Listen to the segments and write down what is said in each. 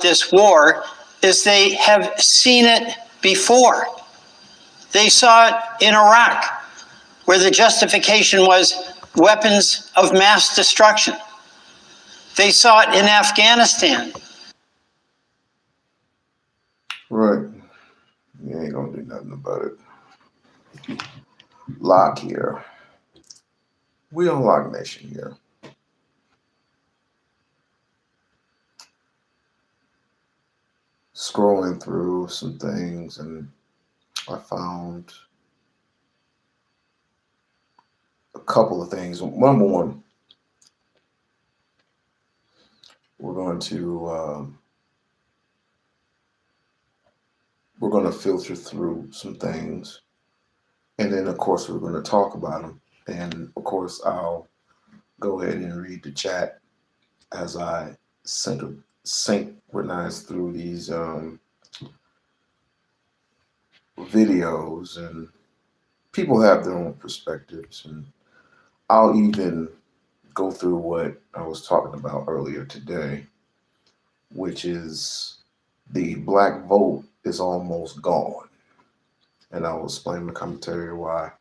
this war is they have seen it before. They saw it in Iraq, where the justification was weapons of mass destruction. They saw it in Afghanistan. Right. You ain't gonna do nothing about it. Lock here. We-On-Loc Nation here. Scrolling through some things, and I found a couple of things. Number one, we're going to filter through some things, and then of course we're going to talk about them. And of course I'll go ahead and read the chat as I synchronize through these videos, and people have their own perspectives, and I'll even go through what I was talking about earlier today, which is the black vote is almost gone. And I will explain the commentary why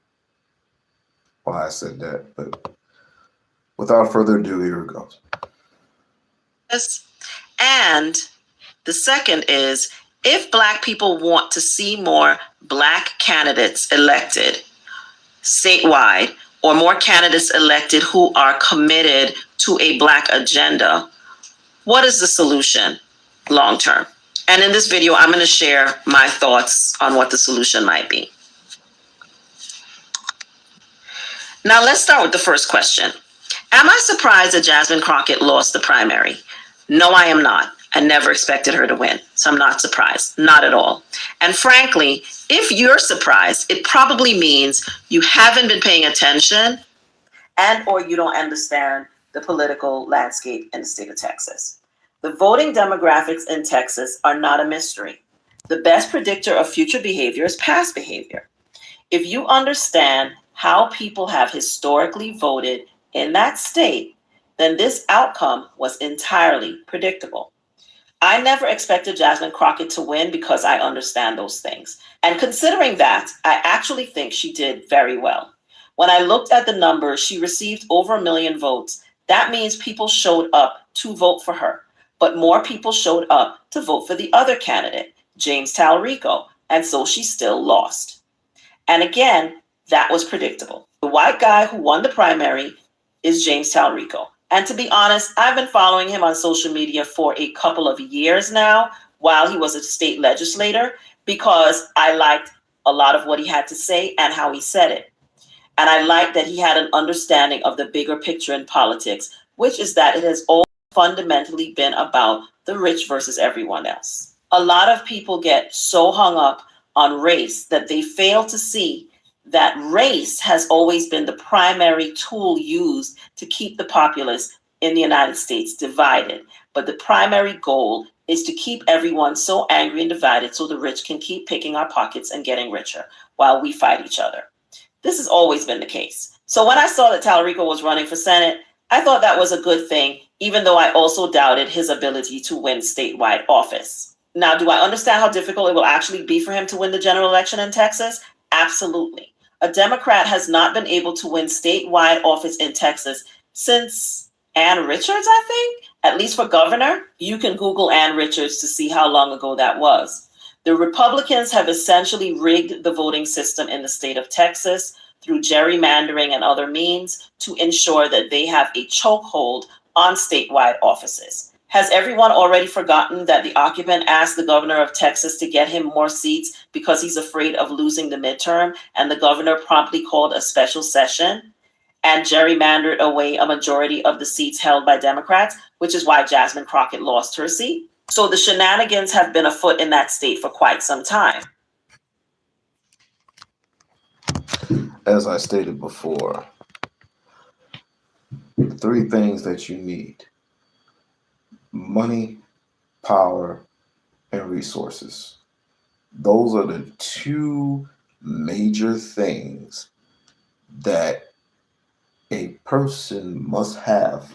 I said that. But without further ado, here it goes. And the second is, if black people want to see more black candidates elected statewide, or more candidates elected who are committed to a black agenda, what is the solution long term? And in this video, I'm going to share my thoughts on what the solution might be. Now, let's start with the first question. Am I surprised that Jasmine Crockett lost the primary? No, I am not. I never expected her to win, so I'm not surprised, not at all. And frankly, if you're surprised, it probably means you haven't been paying attention and or you don't understand the political landscape in the state of Texas. The voting demographics in Texas are not a mystery. The best predictor of future behavior is past behavior. If you understand how people have historically voted in that state, then this outcome was entirely predictable. I never expected Jasmine Crockett to win because I understand those things. And considering that, I actually think she did very well. When I looked at the numbers, she received over 1 million votes. That means people showed up to vote for her, but more people showed up to vote for the other candidate, James Talarico, and so she still lost. And again, that was predictable. The white guy who won the primary is James Talarico. And to be honest, I've been following him on social media for a couple of years now while he was a state legislator, because I liked a lot of what he had to say and how he said it. And I liked that he had an understanding of the bigger picture in politics, which is that it has all fundamentally been about the rich versus everyone else. A lot of people get so hung up on race that they fail to see that race has always been the primary tool used to keep the populace in the United States divided. But the primary goal is to keep everyone so angry and divided so the rich can keep picking our pockets and getting richer while we fight each other. This has always been the case. So when I saw that Talarico was running for Senate, I thought that was a good thing, even though I also doubted his ability to win statewide office. Now, do I understand how difficult it will actually be for him to win the general election in Texas? Absolutely. A Democrat has not been able to win statewide office in Texas since Ann Richards, I think, at least for governor. You can Google Ann Richards to see how long ago that was. The Republicans have essentially rigged the voting system in the state of Texas through gerrymandering and other means to ensure that they have a chokehold on statewide offices. Has everyone already forgotten that the occupant asked the governor of Texas to get him more seats because he's afraid of losing the midterm, and the governor promptly called a special session and gerrymandered away a majority of the seats held by Democrats, which is why Jasmine Crockett lost her seat? So the shenanigans have been afoot in that state for quite some time. As I stated before, 3 things that you need: money, power, and resources. Those are the 2 major things that a person must have,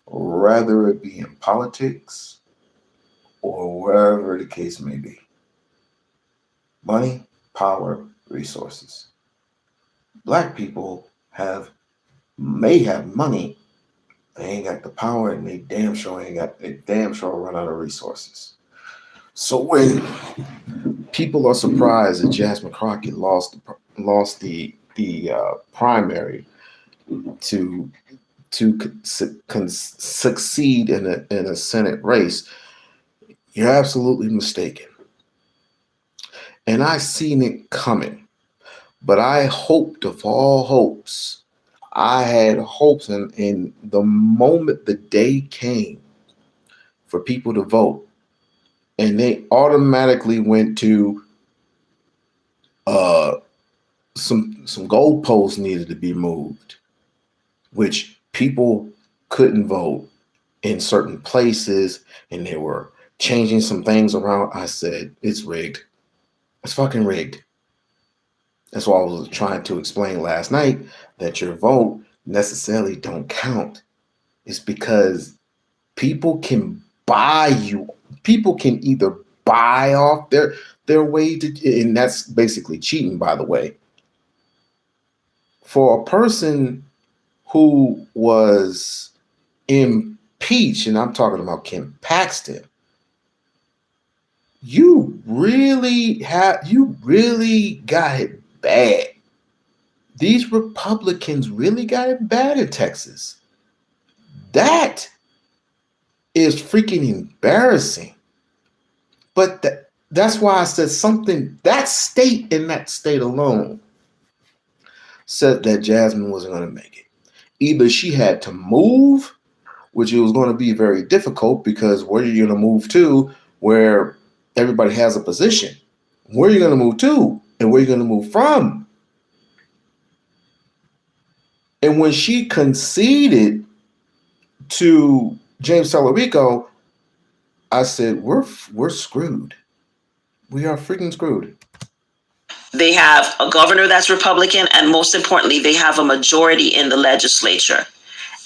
whether it be in politics or wherever the case may be. Money, power, resources. Black people may have money, they ain't got the power, and they damn sure run out of resources. So when people are surprised that Jasmine Crockett lost the primary to succeed in a Senate race, you're absolutely mistaken. And I seen it coming, but I hoped of all hopes. I had hopes, and in the moment the day came for people to vote, and they automatically went to some goalposts needed to be moved, which people couldn't vote in certain places, and they were changing some things around. I said, it's rigged. It's fucking rigged. That's why I was trying to explain last night, that your vote necessarily don't count. It's because people can buy you. People can either buy off their way to, and that's basically cheating, by the way. For a person who was impeached, and I'm talking about Kim Paxton, you really got it bad. These Republicans really got it bad in Texas. That is freaking embarrassing. But that's why I said something. That state alone said that Jasmine wasn't going to make it. Either she had to move, which it was going to be very difficult, because where are you going to move to where everybody has a position? Where are you going to move to, and where are you going to move from? And when she conceded to James Tallarico, I said, we're screwed. We are freaking screwed. They have a governor that's Republican, and most importantly, they have a majority in the legislature.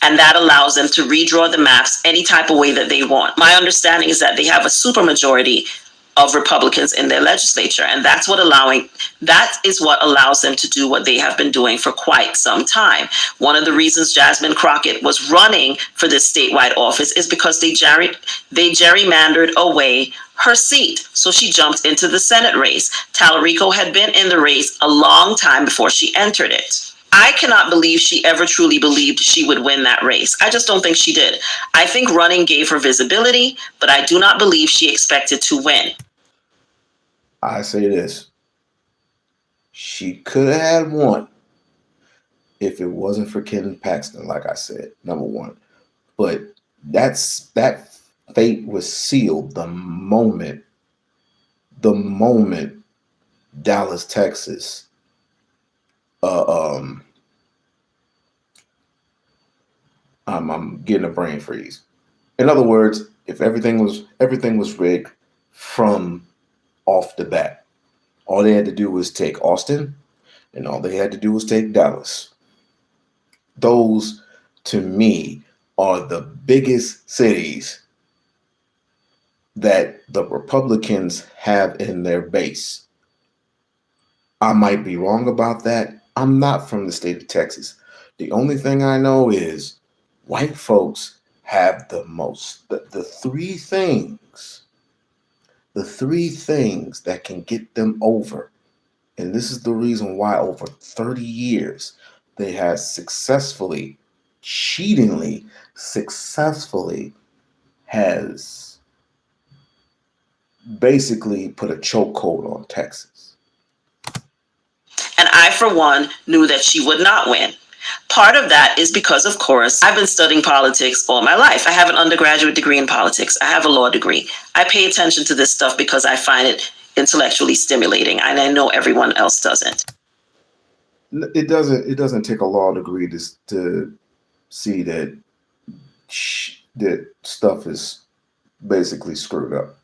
And that allows them to redraw the maps any type of way that they want. My understanding is that they have a supermajority of Republicans in their legislature, and that is what allows them to do what they have been doing for quite some time. One of the reasons Jasmine Crockett was running for this statewide office is because they gerrymandered away her seat. So she jumped into the Senate race. Tallarico had been in the race a long time before she entered it. I cannot believe she ever truly believed she would win that race. I just don't think she did. I think running gave her visibility, but I do not believe she expected to win. I say this. She could have had won if it wasn't for Ken Paxton, like I said, number one. But that fate was sealed the moment Dallas, Texas, I'm getting a brain freeze. In other words, if everything was rigged from off the bat, all they had to do was take Austin, and all they had to do was take Dallas. Those, to me, are the biggest cities that the Republicans have in their base. I might be wrong about that. I'm not from the state of Texas. The only thing I know is white folks have the most, the three things that can get them over. And this is the reason why over 30 years they have cheatingly successfully has basically put a chokehold on Texas. And I, for one, knew that she would not win. Part of that is because, of course, I've been studying politics all my life. I have an undergraduate degree in politics. I have a law degree. I pay attention to this stuff because I find it intellectually stimulating, and I know everyone else doesn't. It doesn't take a law degree to see that stuff is basically screwed up.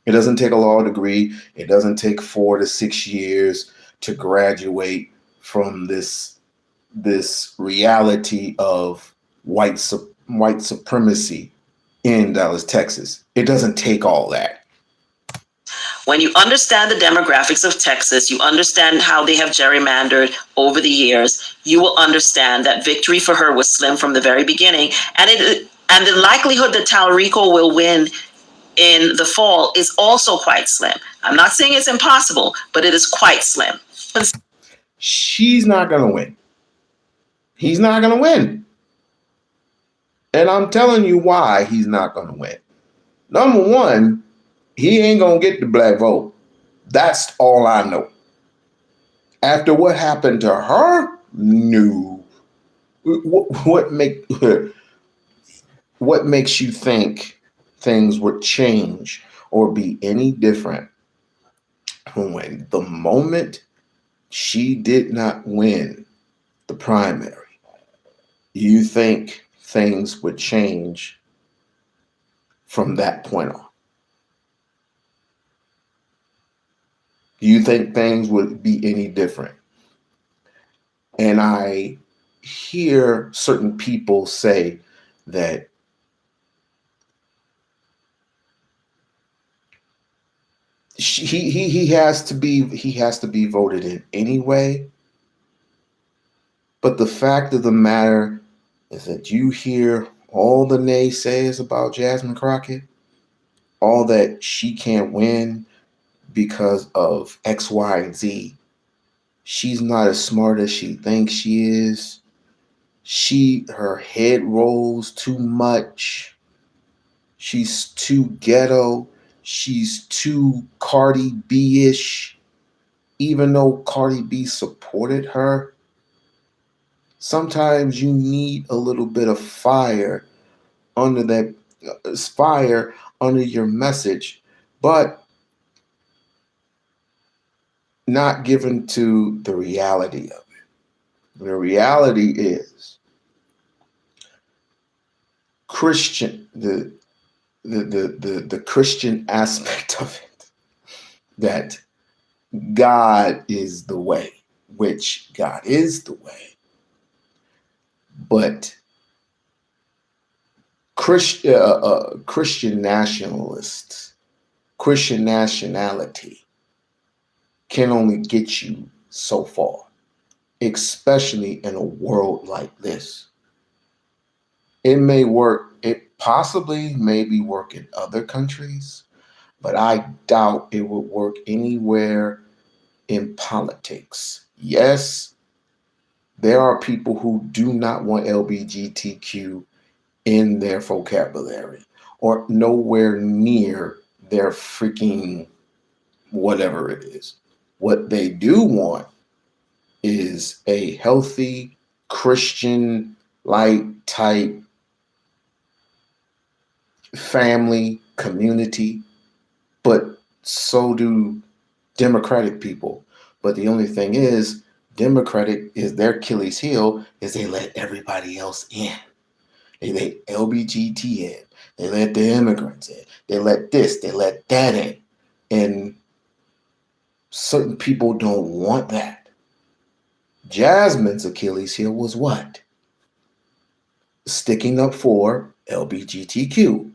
It doesn't take a law degree. It doesn't take 4 to 6 years to graduate from this reality of white supremacy in Dallas, Texas. It doesn't take all that. When you understand the demographics of Texas, you understand how they have gerrymandered over the years, you will understand that victory for her was slim from the very beginning. And the likelihood that Talarico will win in the fall is also quite slim. I'm not saying it's impossible, but it is quite slim. She's not going to win. He's not going to win. And I'm telling you why he's not going to win. Number one, he ain't going to get the black vote. That's all I know. After what happened to her, no. What makes you think things would change or be any different when the moment she did not win the primary, you think things would change from that point on? Do you think things would be any different? And I hear certain people say that he has to be voted in anyway. But the fact of the matter is that you hear all the naysayers about Jasmine Crockett, all that she can't win because of X, Y, and Z. She's not as smart as she thinks she is. Her head rolls too much. She's too ghetto. She's too Cardi B-ish. Even though Cardi B supported her, sometimes you need a little bit of fire under your message, but not given to the reality of it. The reality is Christian, the Christian aspect of it, that God is the way, which God is the way. But Christian nationalists, Christian nationality can only get you so far, especially in a world like this. It may work, it possibly maybe work in other countries, but I doubt it would work anywhere in politics. Yes, there are people who do not want LGBTQ in their vocabulary or nowhere near their freaking whatever it is. What they do want is a healthy Christian light type family community, but so do Democratic people. But the only thing is, Democratic is their Achilles heel is they let everybody else in. They let LGBT in. They let the immigrants in. They let this, they let that in. And certain people don't want that. Jasmine's Achilles heel was what? Sticking up for LGBTQ.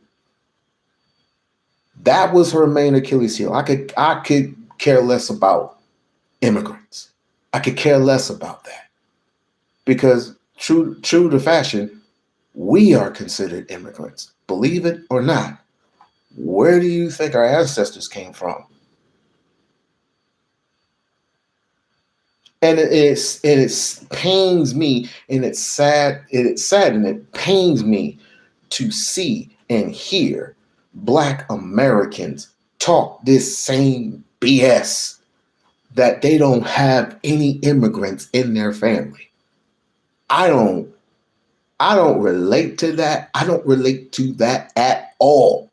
That was her main Achilles heel. I could care less about immigrants. I could care less about that. Because true to fashion, we are considered immigrants. Believe it or not. Where do you think our ancestors came from? And it pains me, and it's sad, and it pains me to see and hear Black Americans talk this same BS that they don't have any immigrants in their family. I don't relate to that. I don't relate to that at all.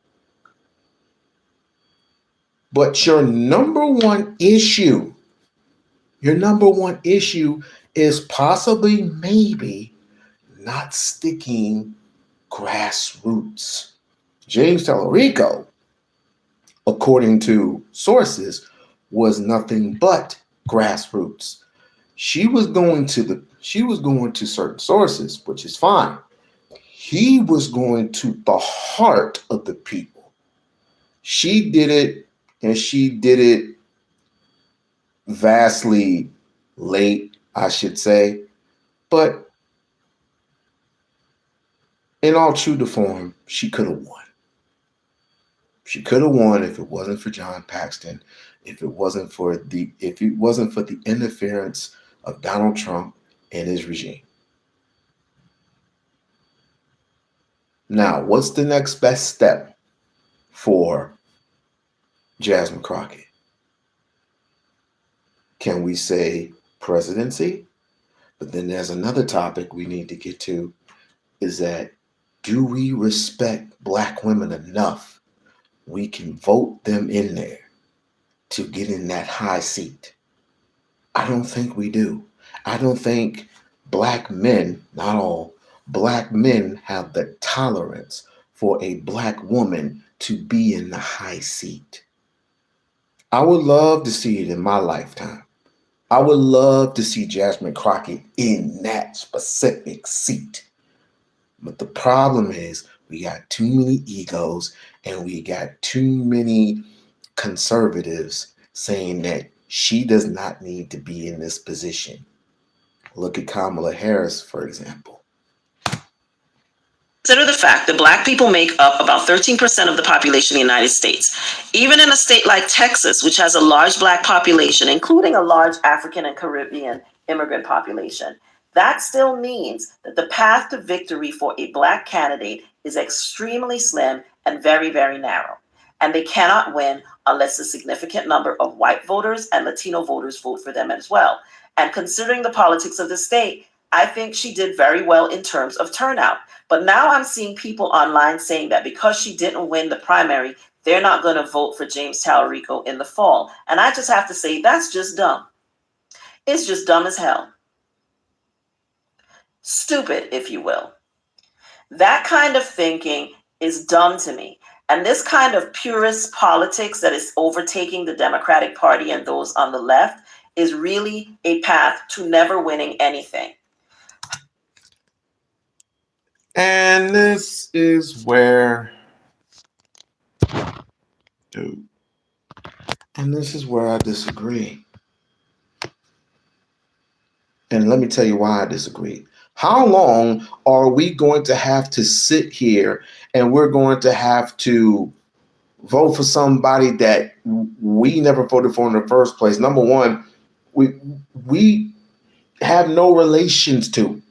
But your number one issue is possibly maybe not sticking grassroots. James Talarico, according to sources, was nothing but grassroots. She was going to certain sources, which is fine. He was going to the heart of the people. She did it and she did it vastly late, I should say. But in all true to form, she could have won. She could have won if it wasn't for John Paxton, if it wasn't for the interference of Donald Trump and his regime. Now, what's the next best step for Jasmine Crockett? Can we say presidency? But then there's another topic we need to get to, is that do we respect Black women enough we can vote them in there to get in that high seat? I don't think we do. I don't think Black men, not all, Black men have the tolerance for a Black woman to be in the high seat. I would love to see it in my lifetime. I would love to see Jasmine Crockett in that specific seat. But the problem is we got too many egos and we got too many conservatives saying that she does not need to be in this position. Look at Kamala Harris, for example. Consider the fact that Black people make up about 13% of the population in the United States. Even in a state like Texas, which has a large Black population, including a large African and Caribbean immigrant population, that still means that the path to victory for a Black candidate is extremely slim and very, very narrow. And they cannot win unless a significant number of white voters and Latino voters vote for them as well. And considering the politics of the state, I think she did very well in terms of turnout. But now I'm seeing people online saying that because she didn't win the primary, they're not going to vote for James Talarico in the fall. And I just have to say, that's just dumb. It's just dumb as hell. Stupid, if you will. That kind of thinking is dumb to me. And this kind of purist politics that is overtaking the Democratic Party and those on the left is really a path to never winning anything. And this is where I disagree. And let me tell you why I disagree. How long are we going to have to sit here and we're going to have to vote for somebody that we never voted for in the first place? Number one, we have no relations to.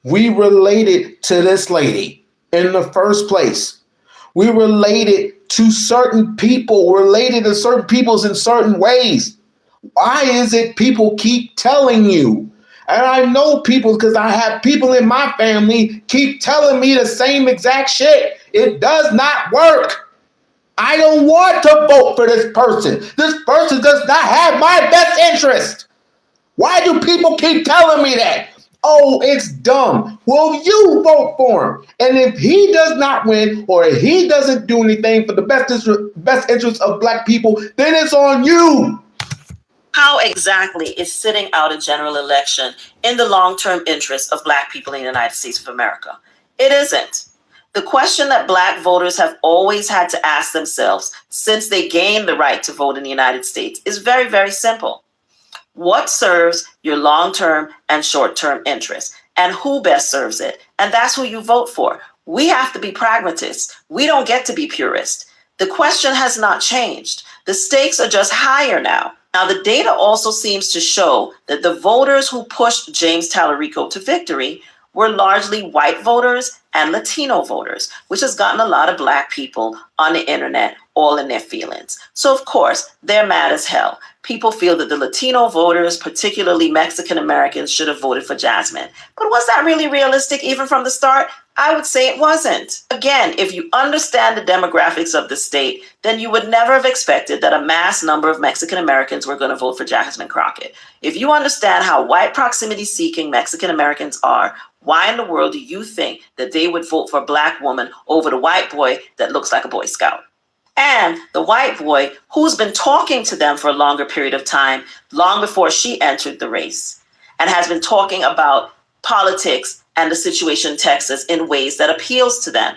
We related to this lady in the first place. We related to certain people, related to certain peoples in certain ways. Why is it people keep telling you? And I know people because I have people in my family keep telling me the same exact shit. It does not work. I don't want to vote for this person. This person does not have my best interest. Why do people keep telling me that? Oh, it's dumb. Well, you vote for him. And if he does not win or if he doesn't do anything for the best interest of Black people, then it's on you. How exactly is sitting out a general election in the long-term interest of Black people in the United States of America? It isn't. The question that Black voters have always had to ask themselves since they gained the right to vote in the United States is very, very simple. What serves your long-term and short-term interests, and who best serves it? And that's who you vote for. We have to be pragmatists. We don't get to be purists. The question has not changed. The stakes are just higher now. Now, the data also seems to show that the voters who pushed James Talarico to victory were largely white voters and Latino voters, which has gotten a lot of Black people on the internet all in their feelings. So, of course, they're mad as hell. People feel that the Latino voters, particularly Mexican Americans, should have voted for Jasmine. But was that really realistic even from the start? I would say it wasn't. Again, if you understand the demographics of the state, then you would never have expected that a mass number of Mexican Americans were going to vote for Jasmine Crockett. If you understand how white proximity-seeking Mexican Americans are, why in the world do you think that they would vote for a Black woman over the white boy that looks like a Boy Scout? And the white boy who's been talking to them for a longer period of time, long before she entered the race, and has been talking about politics and the situation in Texas in ways that appeals to them.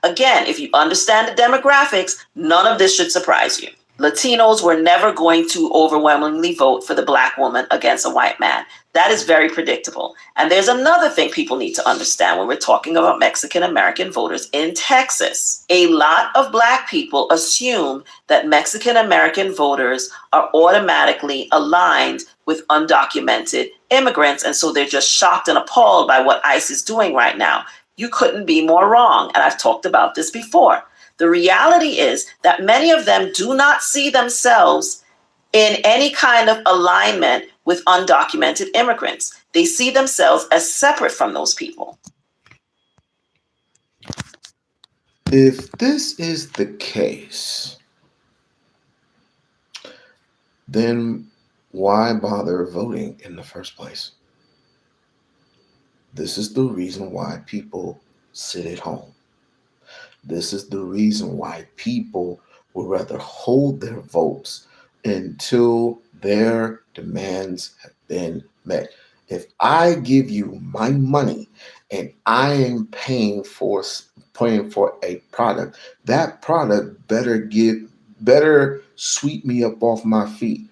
Again, if you understand the demographics, none of this should surprise you. Latinos were never going to overwhelmingly vote for the Black woman against a white man. That is very predictable. And there's another thing people need to understand when we're talking about Mexican American voters in Texas. A lot of Black people assume that Mexican American voters are automatically aligned with undocumented immigrants. And so they're just shocked and appalled by what ICE is doing right now. You couldn't be more wrong. And I've talked about this before. The reality is that many of them do not see themselves in any kind of alignment with undocumented immigrants. They see themselves as separate from those people. If this is the case, then why bother voting in the first place? This is the reason why people sit at home. This is the reason why people would rather hold their votes until their demands have been met. If I give you my money and I am paying for a product, that product better sweep me up off my feet,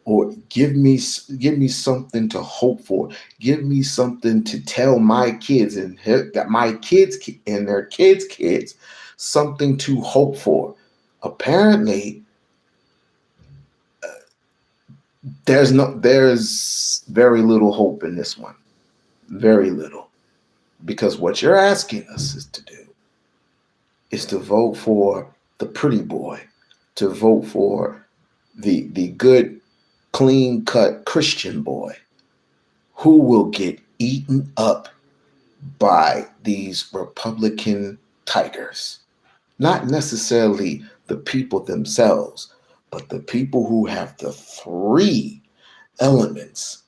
or give me something to hope for. Give me something to tell my kids and that my kids and their kids something to hope for. Apparently, there's very little hope in this one. Very little. Because what you're asking us is to vote for the pretty boy, to vote for the good, clean-cut Christian boy who will get eaten up by these Republican tigers. Not necessarily the people themselves, but the people who have the three elements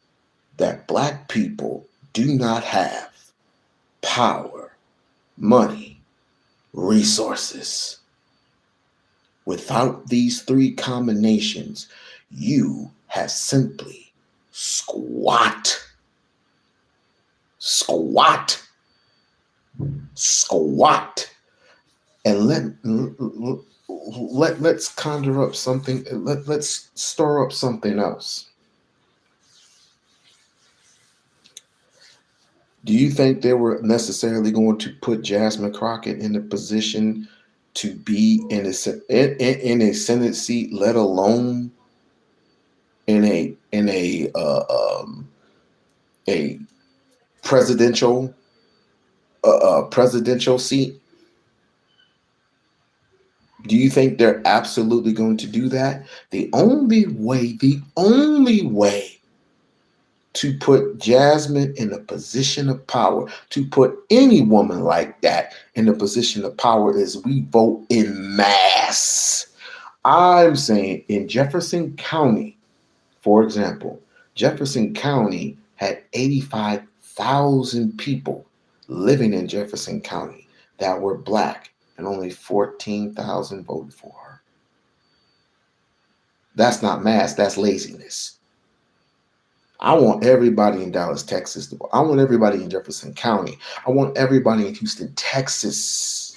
that Black people do not have: power, money, resources. Without these three combinations, you have simply squat. And let's conjure up something. Let's stir up something else. Do you think they were necessarily going to put Jasmine Crockett in a position to be in a Senate seat, let alone in a presidential seat? Do you think they're absolutely going to do that? The only way to put Jasmine in a position of power, to put any woman like that in a position of power, is we vote in mass. I'm saying in Jefferson County, for example, Jefferson County had 85,000 people living in Jefferson County that were Black, and only 14,000 voted for her. That's not mass, that's laziness. I want everybody in Dallas, Texas to vote. I want everybody in Jefferson County. I want everybody in Houston, Texas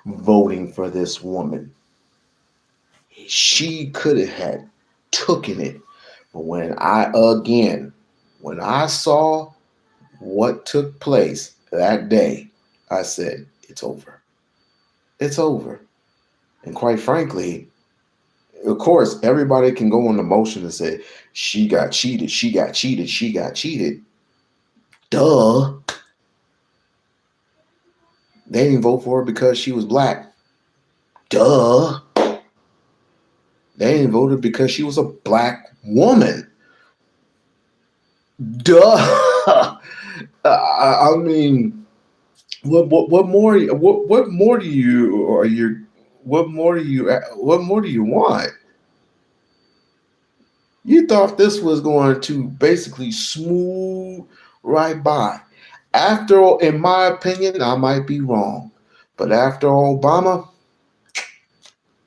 voting for this woman. She could have had taken it. But when I saw what took place that day, I said, it's over. It's over. And quite frankly, of course, everybody can go on the motion and say, she got cheated. Duh. They didn't vote for her because she was Black. Duh. They didn't vote her because she was a Black woman. Duh. I mean, what more do you want? You thought this was going to basically smooth right by. After all, in my opinion, I might be wrong, but after Obama,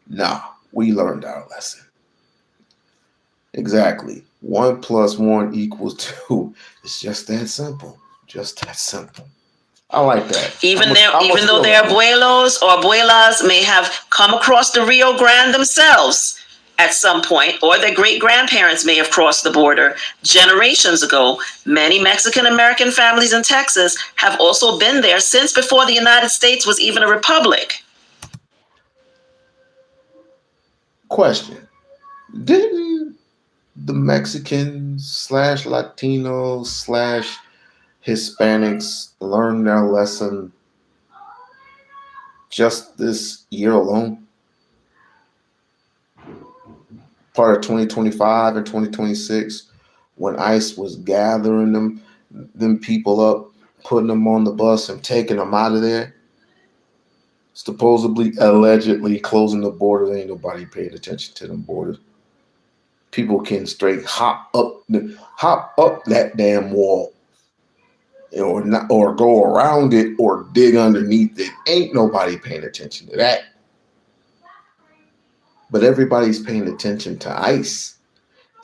nah, we learned our lesson. Exactly. 1 + 1 = 2. It's just that simple. Just that simple. I like that. Even I'ma though steal their that. abuelos or abuelas may have come across the Rio Grande themselves at some point, or their great grandparents may have crossed the border generations ago, many Mexican American families in Texas have also been there since before the United States was even a republic. Question: didn't the Mexicans slash Latinos slash Hispanics learn their lesson just this year alone? Part of 2025 and 2026, when ICE was gathering them people up, putting them on the bus and taking them out of there, supposedly, allegedly closing the borders. Ain't nobody paid attention to them borders. People can straight hop up that damn wall, or not, or go around it, or dig underneath it. Ain't nobody paying attention to that. But everybody's paying attention to ICE.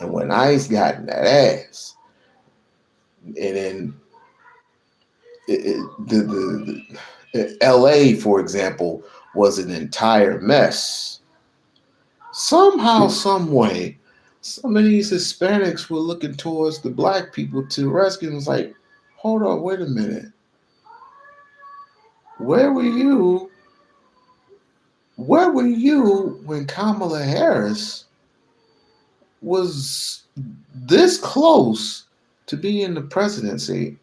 And when ICE got in that ass, and then the LA, for example, was an entire mess. Somehow, some way, some of these Hispanics were looking towards the black people to rescue them. It's like, hold on, wait a minute. Where were you? Where were you when Kamala Harris was this close to being the presidency?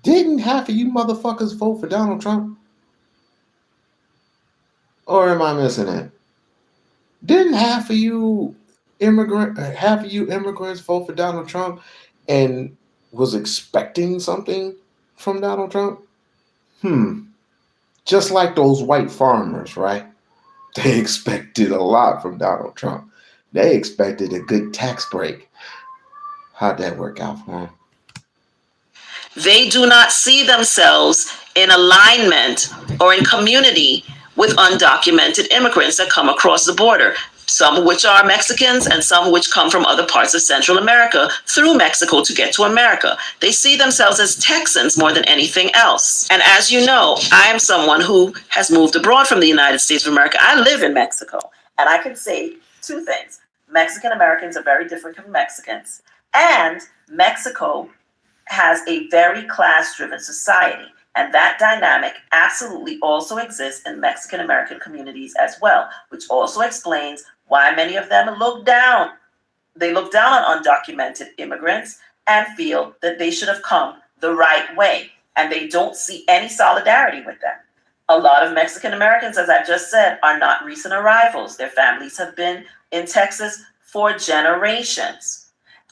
Didn't half of you motherfuckers vote for Donald Trump? Or am I missing it? Didn't half of you immigrants vote for Donald Trump and was expecting something from Donald Trump? Just like those white farmers, right? They expected a lot from Donald Trump. They expected a good tax break. How'd that work out for them? They do not see themselves in alignment or in community with undocumented immigrants that come across the border, some of which are Mexicans and some which come from other parts of Central America through Mexico to get to America. They see themselves as Texans more than anything else. And as you know, I am someone who has moved abroad from the United States of America. I live in Mexico, and I can say two things. Mexican Americans are very different from Mexicans, and Mexico has a very class-driven society. And that dynamic absolutely also exists in Mexican American communities as well, which also explains why many of them look down. They look down on undocumented immigrants and feel that they should have come the right way. And they don't see any solidarity with them. A lot of Mexican Americans, as I just said, are not recent arrivals. Their families have been in Texas for generations.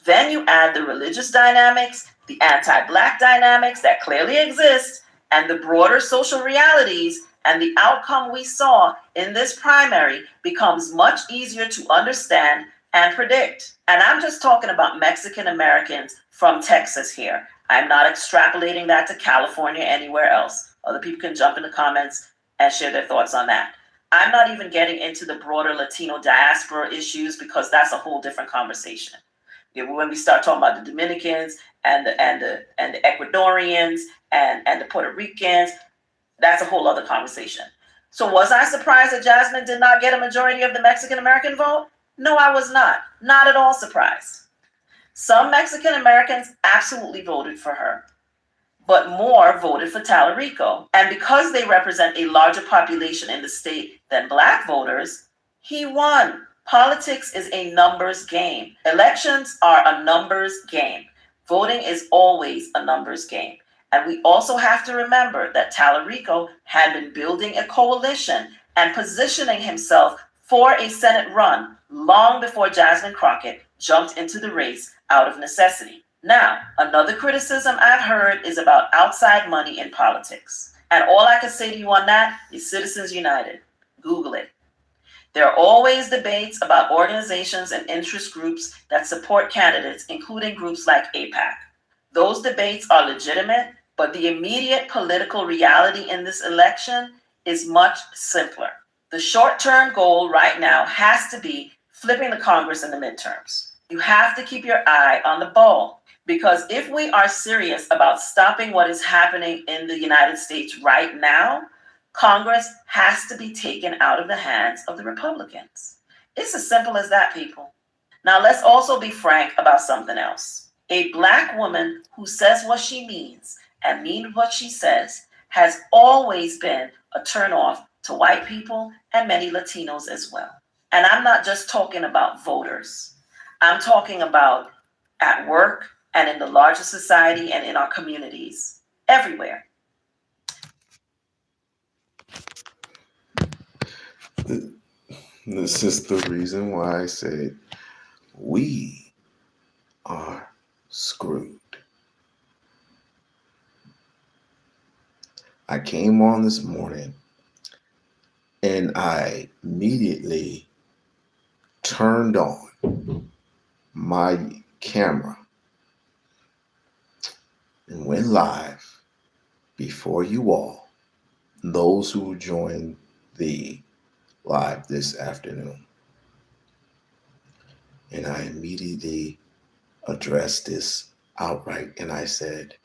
Then you add the religious dynamics, the anti-Black dynamics that clearly exist, and the broader social realities, and the outcome we saw in this primary becomes much easier to understand and predict. And I'm just talking about Mexican Americans from Texas here. I'm not extrapolating that to California, anywhere else. Other people can jump in the comments and share their thoughts on that. I'm not even getting into the broader Latino diaspora issues, because that's a whole different conversation. When we start talking about the Dominicans and the Ecuadorians and the Puerto Ricans, that's a whole other conversation. So was I surprised that Jasmine did not get a majority of the Mexican American vote? No, I was not. Not at all surprised. Some Mexican Americans absolutely voted for her, but more voted for Tallarico. And because they represent a larger population in the state than Black voters, he won. Politics is a numbers game. Elections are a numbers game. Voting is always a numbers game. And we also have to remember that Tallarico had been building a coalition and positioning himself for a Senate run long before Jasmine Crockett jumped into the race out of necessity. Now, another criticism I've heard is about outside money in politics. And all I can say to you on that is Citizens United. Google it. There are always debates about organizations and interest groups that support candidates, including groups like AIPAC. Those debates are legitimate, but the immediate political reality in this election is much simpler. The short-term goal right now has to be flipping the Congress in the midterms. You have to keep your eye on the ball. Because if we are serious about stopping what is happening in the United States right now, Congress has to be taken out of the hands of the Republicans. It's as simple as that, people. Now, let's also be frank about something else. A Black woman who says what she means and means what she says has always been a turnoff to white people and many Latinos as well. And I'm not just talking about voters. I'm talking about at work and in the larger society and in our communities, everywhere. This is the reason why I said we are screwed. I came on this morning and I immediately turned on my camera and went live before you all, those who joined the live this afternoon. And I immediately addressed this outright and I said,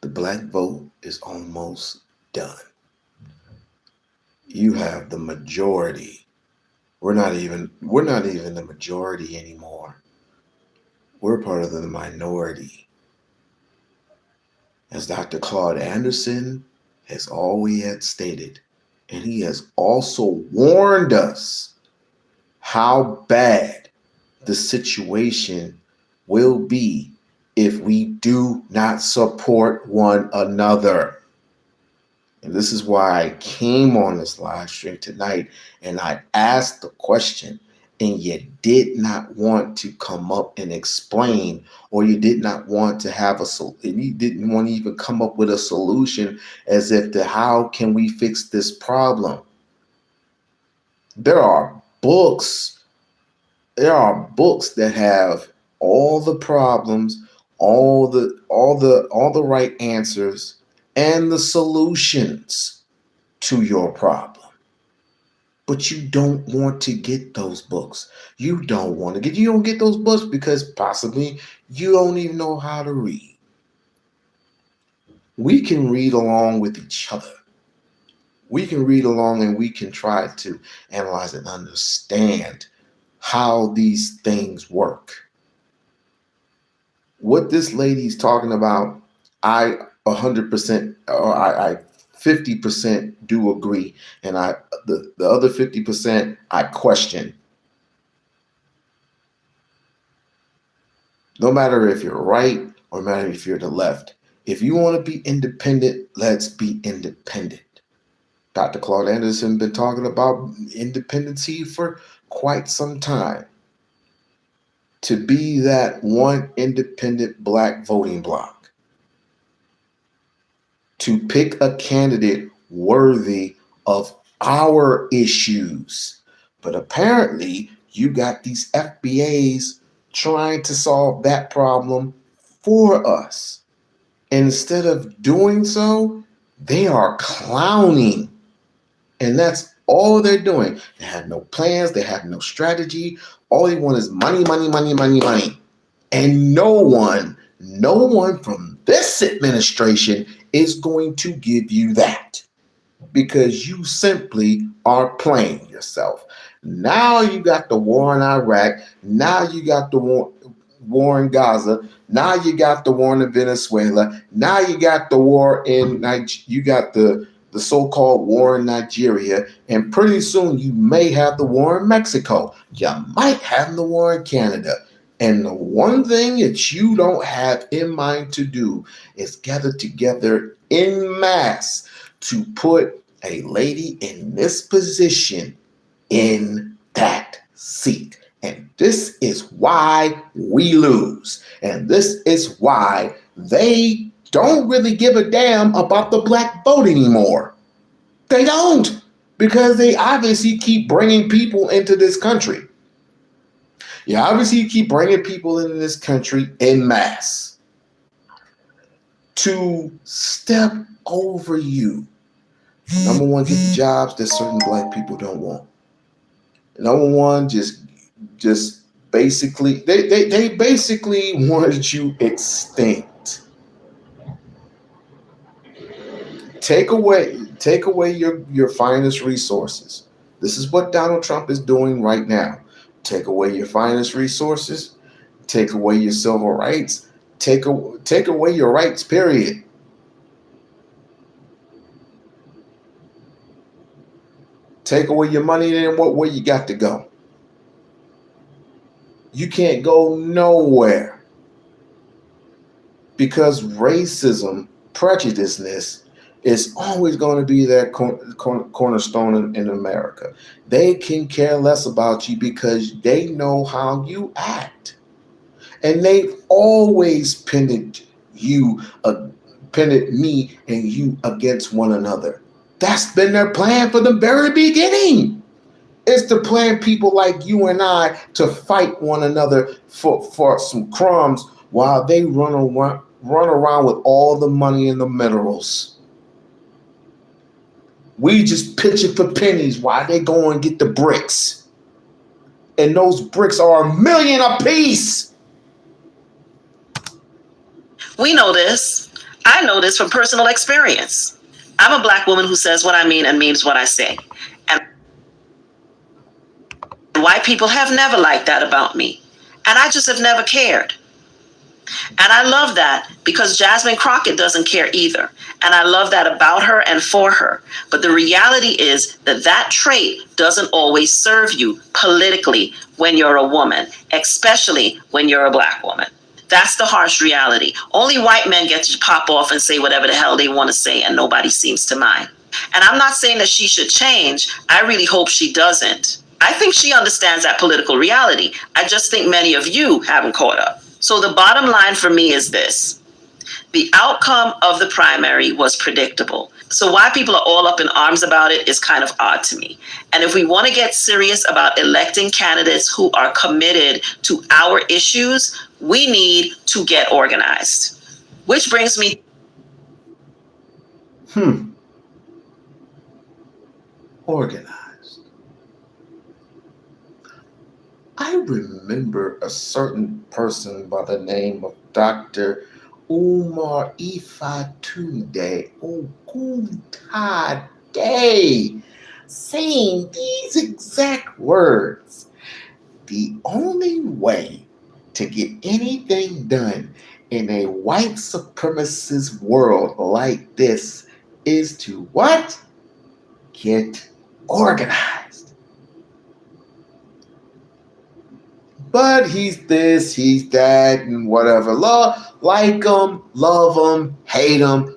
the Black vote is almost done. You have the majority. We're not even the majority anymore. We're part of the minority. As Dr. Claude Anderson has always stated, and he has also warned us how bad the situation will be if we do not support one another. And this is why I came on this live stream tonight and I asked the question, and you did not want to come up and explain, or you did not want to have you didn't want to even come up with a solution as if to how can we fix this problem. There are books that have all the problems, all the right answers and the solutions to your problem. But you don't want to get those books. You don't get those books because possibly you don't even know how to read. We can read along with each other. We can read along and we can try to analyze and understand how these things work. What this lady's talking about, I 100% or I 50% do agree, and the other 50% I question. No matter if you're right or no matter if you're the left, if you want to be independent, let's be independent. Dr. Claude Anderson been talking about independency for quite some time. To be that one independent Black voting bloc. To pick a candidate worthy of our issues. But apparently, you got these FBAs trying to solve that problem for us. Instead of doing so, they are clowning. And that's all they're doing. They have no plans. They have no strategy. All they want is money, money, money, money, money. And no one from this administration is going to give you that because you simply are playing yourself. Now you got the war in Iraq. Now you got the war in Gaza. Now you got the war in Venezuela. Now you got the war in you got the so-called war in Nigeria, and pretty soon you may have the war in Mexico. You might have the war in Canada. And the one thing that you don't have in mind to do is gather together en masse to put a lady in this position in that seat. And this is why we lose. And this is why they don't really give a damn about the Black vote anymore. They don't, because they obviously keep bringing people into this country. You obviously keep bringing people into this country en masse to step over you. Number one, get the jobs that certain Black people don't want. Number one, just basically they basically wanted you extinct. Take away your finest resources. This is what Donald Trump is doing right now. Take away your finest resources, take away your civil rights, take away your rights, period. Take away your money, then where you got to go? You can't go nowhere. Because racism, prejudiceness, is always going to be that cornerstone in America. They can care less about you because they know how you act. And they've always pitted me and you against one another. That's been their plan from the very beginning. It's to plan people like you and I to fight one another for some crumbs while they run around with all the money and the minerals. We just pitch it for pennies while they go and get the bricks. And those bricks are $1 million a piece. We know this. I know this from personal experience. I'm a Black woman who says what I mean and means what I say. And white people have never liked that about me. And I just have never cared. And I love that because Jasmine Crockett doesn't care either. And I love that about her and for her. But the reality is that trait doesn't always serve you politically when you're a woman, especially when you're a Black woman. That's the harsh reality. Only white men get to pop off and say whatever the hell they want to say, and nobody seems to mind. And I'm not saying that she should change. I really hope she doesn't. I think she understands that political reality. I just think many of you haven't caught up. So the bottom line for me is this. The outcome of the primary was predictable. So why people are all up in arms about it is kind of odd to me. And if we want to get serious about electing candidates who are committed to our issues, we need to get organized. Which brings me. Organized. I remember a certain person by the name of Dr. Umar Ifatunde Oguntade saying these exact words. The only way to get anything done in a white supremacist world like this is to what? Get organized. But he's this, he's that, and whatever. Like them, love them, hate them.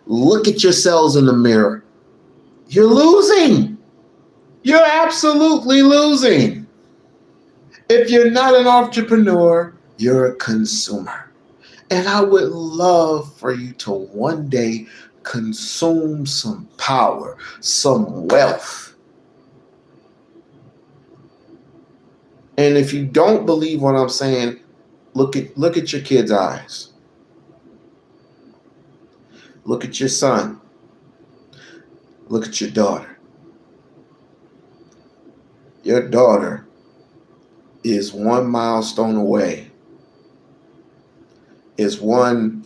Look at yourselves in the mirror. You're losing. You're absolutely losing. If you're not an entrepreneur, you're a consumer. And I would love for you to one day consume some power, some wealth. And if you don't believe what I'm saying, look at your kid's eyes. Look at your son. Look at your daughter. Your daughter is one milestone away. Is one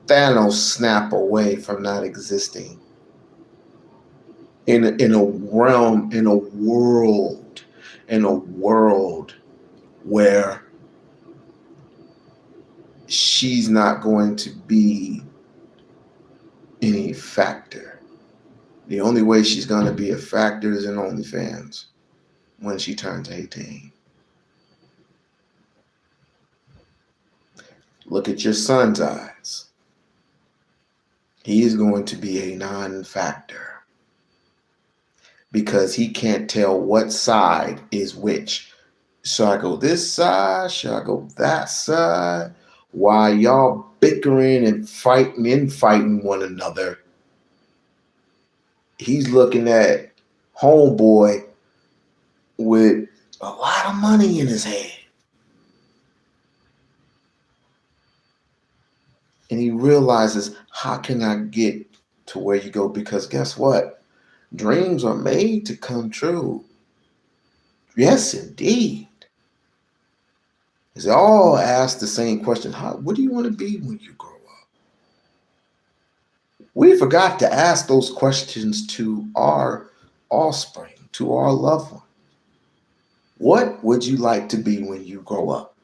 Thanos snap away from not existing. In a realm, in a world where she's not going to be any factor. The only way she's going to be a factor is in OnlyFans when she turns 18. Look at your son's eyes. He is going to be a non-factor because he can't tell what side is which. Should I go this side? Should I go that side? While y'all bickering and fighting one another, he's looking at homeboy with a lot of money in his hand. And he realizes, how can I get to where you go? Because guess what? Dreams are made to come true. Yes, indeed. is they all ask the same question. What do you want to be when you grow up? We forgot to ask those questions to our offspring, to our loved one. What would you like to be when you grow up?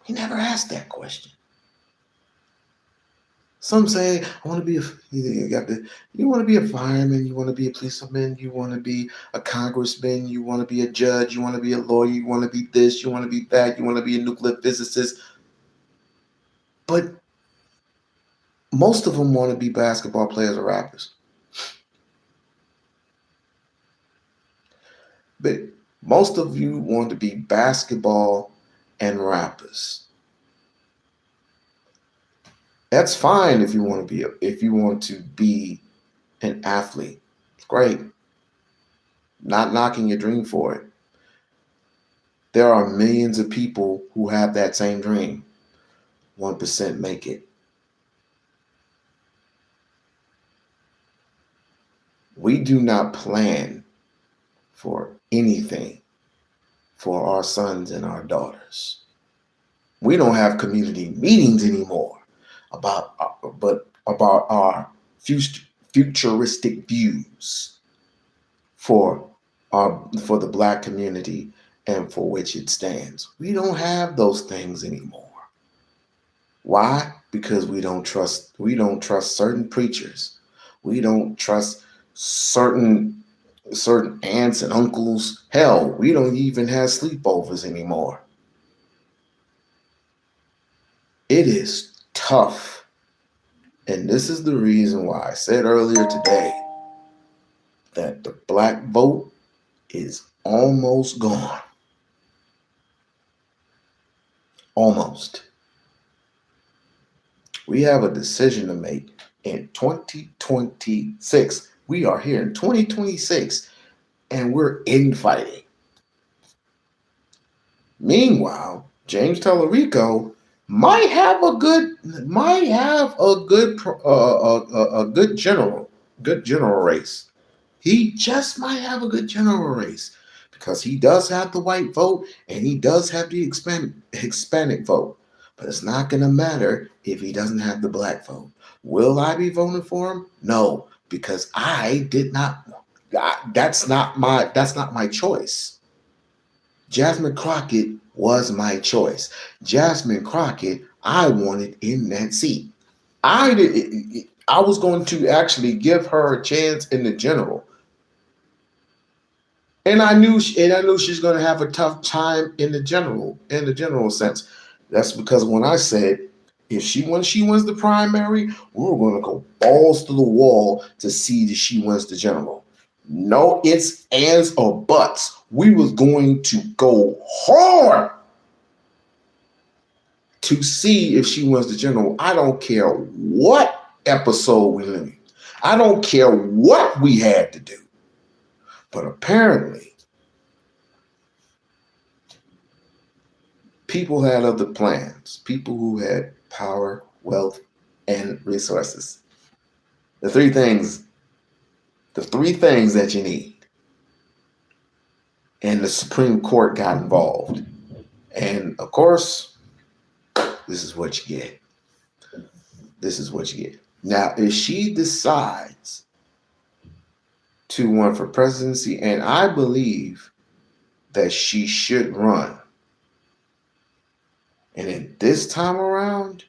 We never asked that question. Some say, I want to be you want to be a fireman, you want to be a policeman, you want to be a congressman, you want to be a judge, you want to be a lawyer, you want to be this, you want to be that, you want to be a nuclear physicist. But most of them want to be basketball players or rappers. But most of you want to be basketball and rappers. That's fine if you want to be an athlete. It's great. Not knocking your dream for it. There are millions of people who have that same dream. 1% make it. We do not plan for anything for our sons and our daughters. We don't have community meetings anymore about our futuristic views for the Black community and for which it stands. We don't have those things anymore. Why? Because we don't trust certain preachers. We don't trust certain aunts and uncles. Hell, we don't even have sleepovers anymore. It is tough. And this is the reason why I said earlier today that the Black vote is almost gone. Almost. We have a decision to make in 2026. We are here in 2026 and we're infighting. Meanwhile, James Tellerico might have a good general race. He just might have a good general race because he does have the white vote and he does have the Hispanic vote. But it's not going to matter if he doesn't have the Black vote. Will I be voting for him? No, because I did not. That's not my choice. Jasmine Crockett was my choice. Jasmine Crockett, I wanted in that seat. I was going to actually give her a chance in the general. And I knew she's going to have a tough time in the general sense. That's because when I said, if she wins the primary, we're going to go balls to the wall to see if she wins the general. No ifs, ands, or buts. We was going to go hard to see if she wins the general. I don't care what episode we live in. I don't care what we had to do. But apparently, people had other plans. People who had power, wealth, and resources. The three things that you need. And the Supreme Court got involved. And of course, this is what you get. This is what you get. Now, if she decides to run for presidency, and I believe that she should run, and in this time around,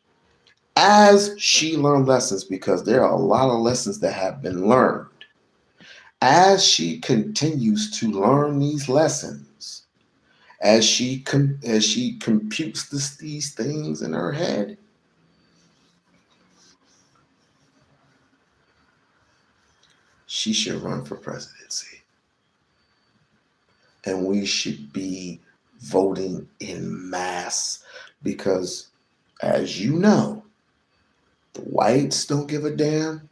as she learned lessons, because there are a lot of lessons that have been learned, as she continues to learn these lessons, as she computes these things in her head, she should run for presidency. And we should be voting in mass because, as you know, the whites don't give a damn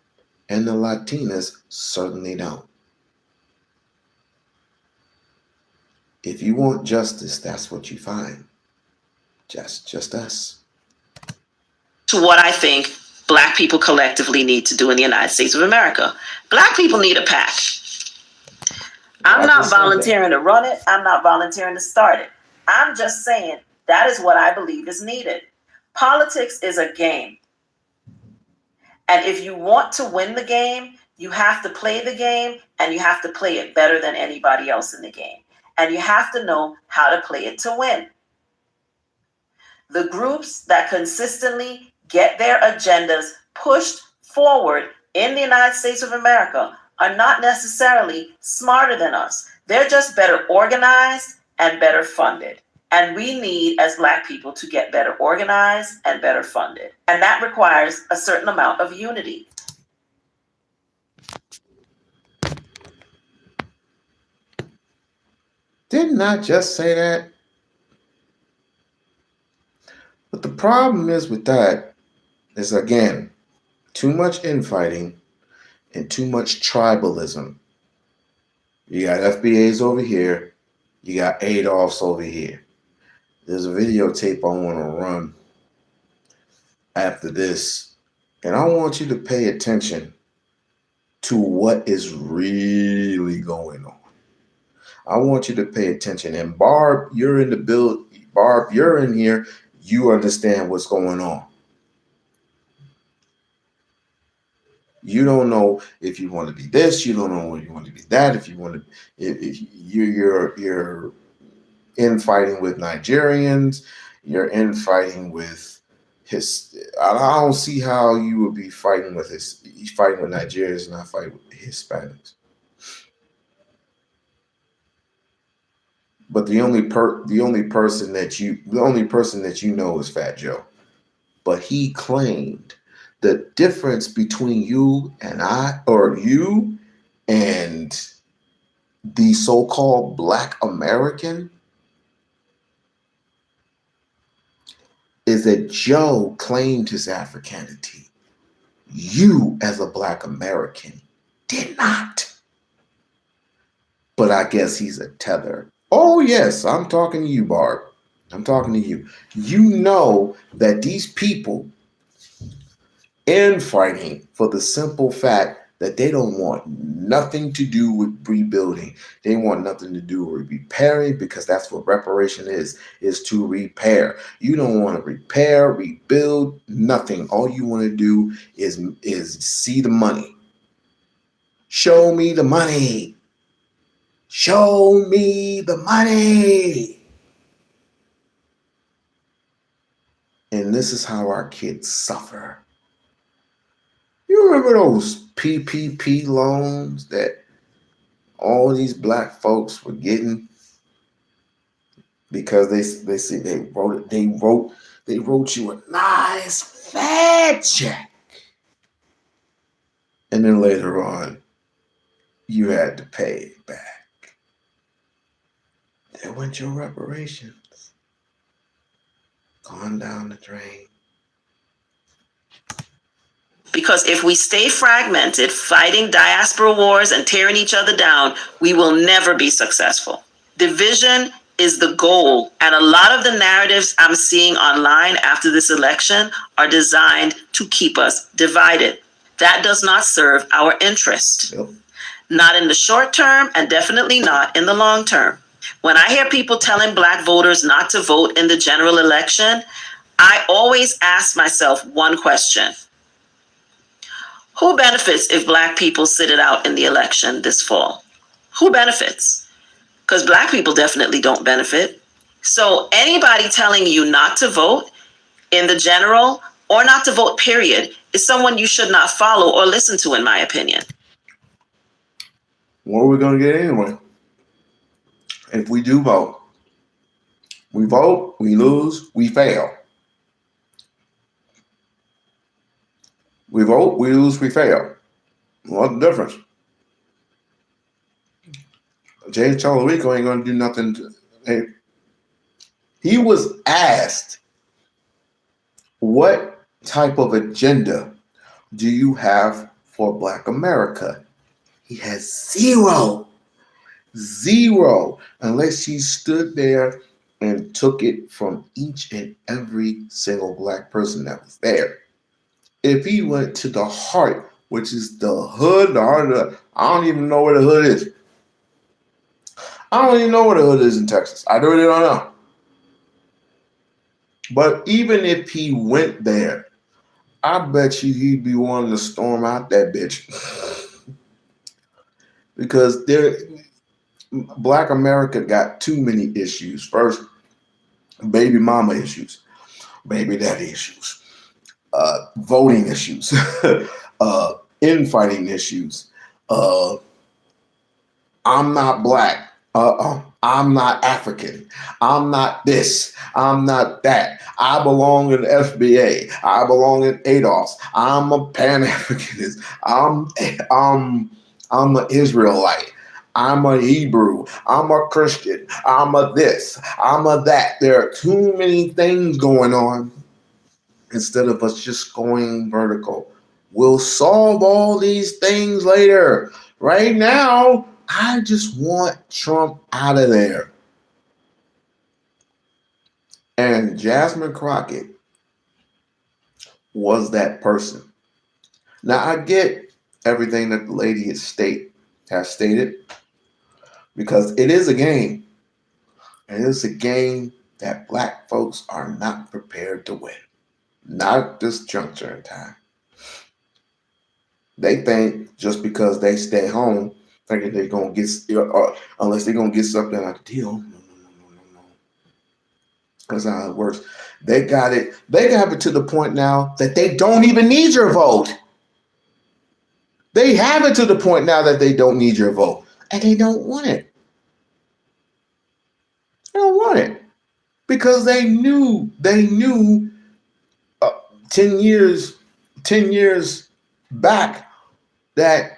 and the Latinas certainly don't. If you want justice, that's what you find. Just us. To what I think Black people collectively need to do in the United States of America. Black people need a PAC. I'm not volunteering to run it. I'm not volunteering to start it. I'm just saying That is what I believe is needed. Politics is a game. And if you want to win the game, you have to play the game, and you have to play it better than anybody else in the game. And you have to know how to play it to win. The groups that consistently get their agendas pushed forward in the United States of America are not necessarily smarter than us. They're just better organized and better funded. And we need, as Black people, to get better organized and better funded. And that requires a certain amount of unity. Didn't I just say that? But the problem is with that is, again, too much infighting and too much tribalism. You got FBAs over here. You got Adolfs over here. There's a videotape I want to run after this. And I want you to pay attention to what is really going on. I want you to pay attention. And Barb, you're in the build. Barb, you're in here. You understand what's going on. You don't know if you want to be this. You don't know if you want to be that. If you want to, if you're infighting with Nigerians, you're infighting with I don't see how you would be fighting with Nigerians and not fight with Hispanics. But the only person that you know is Fat Joe. But he claimed the difference between you and I, or you and the so-called Black American, is that Joe claimed his Africanity. You, as a Black American, did not. But I guess he's a tether. Oh, yes, I'm talking to you, Barb. I'm talking to you. You know that these people infighting for the simple fact that they don't want nothing to do with rebuilding. They want nothing to do with repairing, because that's what reparation is to repair. You don't want to repair, rebuild, nothing. All you want to do is see the money. Show me the money. Show me the money. And this is how our kids suffer. You remember those PPP loans that all these Black folks were getting because they wrote you a nice fat check, and then later on you had to pay it back. There went your reparations, gone down the drain. Because if we stay fragmented, fighting diaspora wars and tearing each other down, we will never be successful. Division is the goal. And a lot of the narratives I'm seeing online after this election are designed to keep us divided. That does not serve our interest. Yep. Not in the short term, and definitely not in the long term. When I hear people telling Black voters not to vote in the general election, I always ask myself one question. Who benefits if Black people sit it out in the election this fall? Who benefits? Because Black people definitely don't benefit. So anybody telling you not to vote in the general, or not to vote, period, is someone you should not follow or listen to, in my opinion. What are we going to get anyway? If we do vote, we vote, we lose, we fail. We vote, we lose, we fail. What's the difference? James Cholowico ain't going to do nothing. He was asked, what type of agenda do you have for Black America? He has zero, unless he stood there and took it from each and every single Black person that was there. If he went to the heart, which is the hood, the heart of the, I don't even know where the hood is. I don't even know where the hood is in Texas. I really don't know. But even if he went there, I bet you he'd be wanting to storm out that bitch. Because Black America got too many issues. First, baby mama issues, baby daddy issues, voting issues, infighting issues. Uh, I'm not black. I'm not African. I'm not this. I'm not that. I belong in the FBA. I belong in ADOS. I'm a Pan-Africanist. I'm an Israelite. I'm a Hebrew. I'm a Christian. I'm a this. I'm a that. There are too many things going on. Instead of us just going vertical, we'll solve all these things later. Right now, I just want Trump out of there. And Jasmine Crockett was that person. Now, I get everything that the lady has stated, because it is a game. And it is a game that Black folks are not prepared to win. Not at this juncture in time. They think just because they stay home, thinking they're going to get, unless they're going to get something out of the deal. No. That's not how it works. They got it. They have it to the point now that they don't even need your vote. They have it to the point now that they don't need your vote. And they don't want it. They don't want it. Because they knew 10 years back that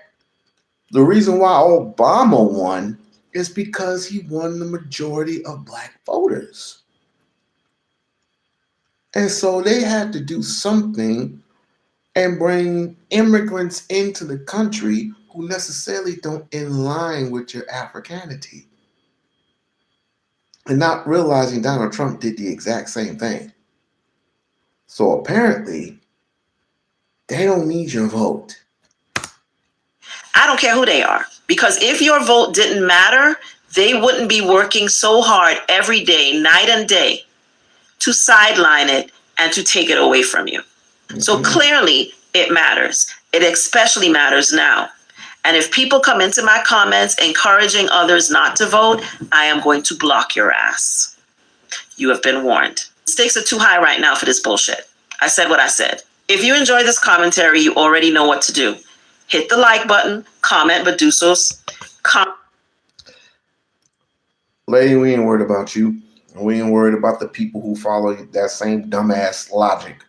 the reason why Obama won is because he won the majority of Black voters. And so they had to do something and bring immigrants into the country who necessarily don't in line with your Africanity. And not realizing Donald Trump did the exact same thing. So apparently, they don't need your vote. I don't care who they are, because if your vote didn't matter, they wouldn't be working so hard every day, night and day, to sideline it and to take it away from you. Mm-hmm. So clearly it matters. It especially matters now. And if people come into my comments encouraging others not to vote, I am going to block your ass. You have been warned. Stakes are too high right now for this bullshit. I said what I said. If you enjoy this commentary, you already know what to do. Hit the like button, comment, but do so. Lady, we ain't worried about you. We ain't worried about the people who follow that same dumbass logic.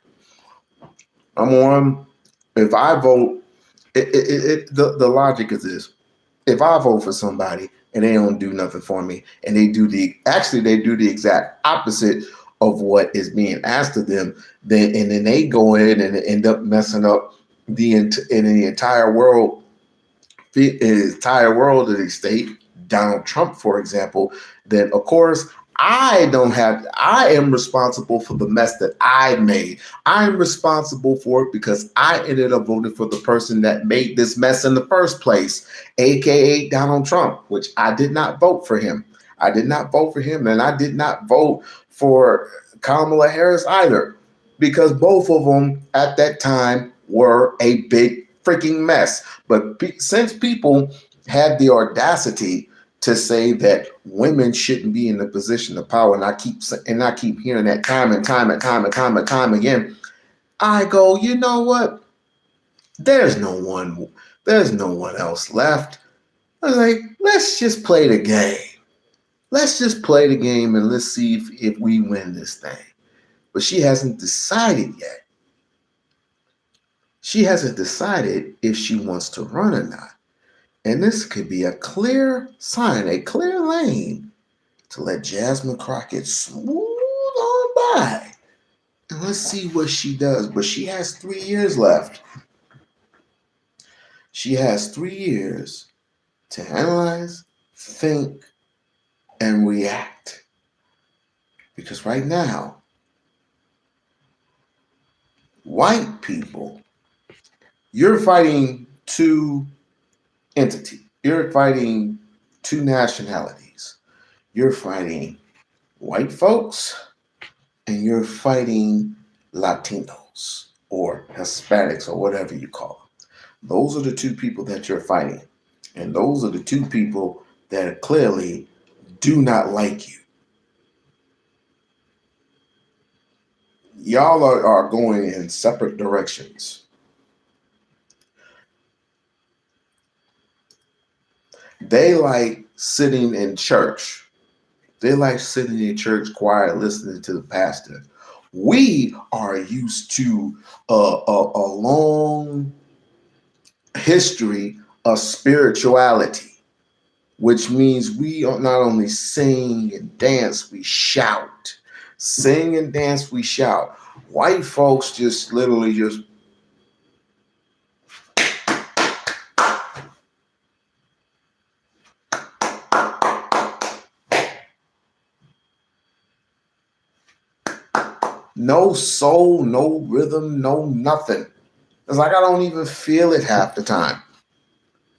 Number one, if I vote, the logic is this. If I vote for somebody and they don't do nothing for me, and they do the exact opposite of what is being asked of them, then they go in and end up messing up the entire world of the state, Donald Trump, for example, then of course I am responsible for the mess that I made. I'm responsible for it because I ended up voting for the person that made this mess in the first place, aka Donald Trump, which I did not vote for him. I did not vote for him, and I did not vote for Kamala Harris either, because both of them at that time were a big freaking mess. But since people had the audacity to say that women shouldn't be in the position of power, and I keep hearing that time and time again, I go, you know what? There's no one else left. I was like, let's just play the game. Let's just play the game and let's see if we win this thing. But she hasn't decided yet. She hasn't decided if she wants to run or not. And this could be a clear sign, a clear lane to let Jasmine Crockett smooth on by. And let's see what she does. But she has 3 years left. She has 3 years to analyze, think, and react. Because right now, white people, you're fighting two entities. You're fighting two nationalities. You're fighting white folks and you're fighting Latinos or Hispanics or whatever you call them. Those are the two people that you're fighting. And those are the two people that clearly do not like you. Y'all are going in separate directions. They like sitting in church. They like sitting in church quiet, listening to the pastor. We are used to a long history of spirituality, which means we not only sing and dance, we shout. Sing and dance, we shout. White folks just literally just no soul, no rhythm, no nothing. It's like I don't even feel it half the time.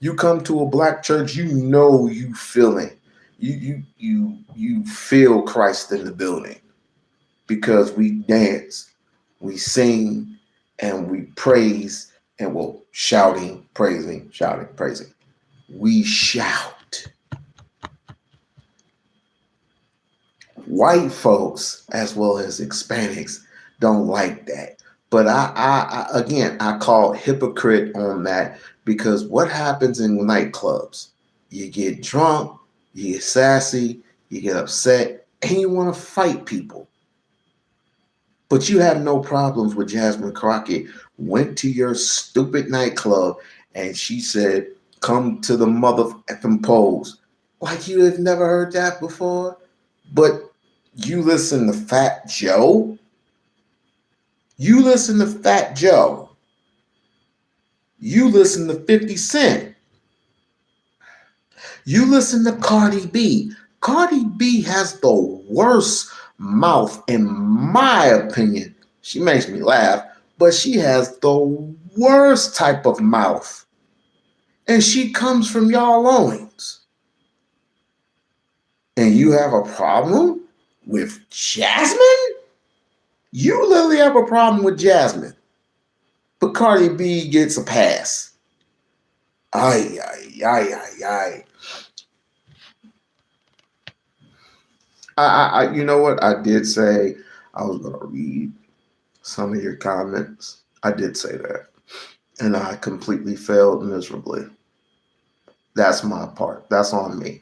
You come to a black church, you know you feeling. You feel Christ in the building because we dance, we sing, and we praise, and well, shouting, praising, shouting, praising. We shout. White folks, as well as Hispanics, don't like that. But I call hypocrite on that because what happens in nightclubs? You get drunk, you get sassy, you get upset, and you want to fight people. But you have no problems with Jasmine Crockett went to your stupid nightclub and she said, come to the mother effing polls. Like you have never heard that before? But you listen to Fat Joe? You listen to Fat Joe. You listen to 50 Cent. You listen to Cardi B. Cardi B has the worst mouth, in my opinion. She makes me laugh, but she has the worst type of mouth. And she comes from y'all loins. And you have a problem with Jasmine? You literally have a problem with Jasmine. But Cardi B gets a pass. Ay, ay, ay, ay, ay. You know what? I did say I was going to read some of your comments. I did say that. And I completely failed miserably. That's my part. That's on me.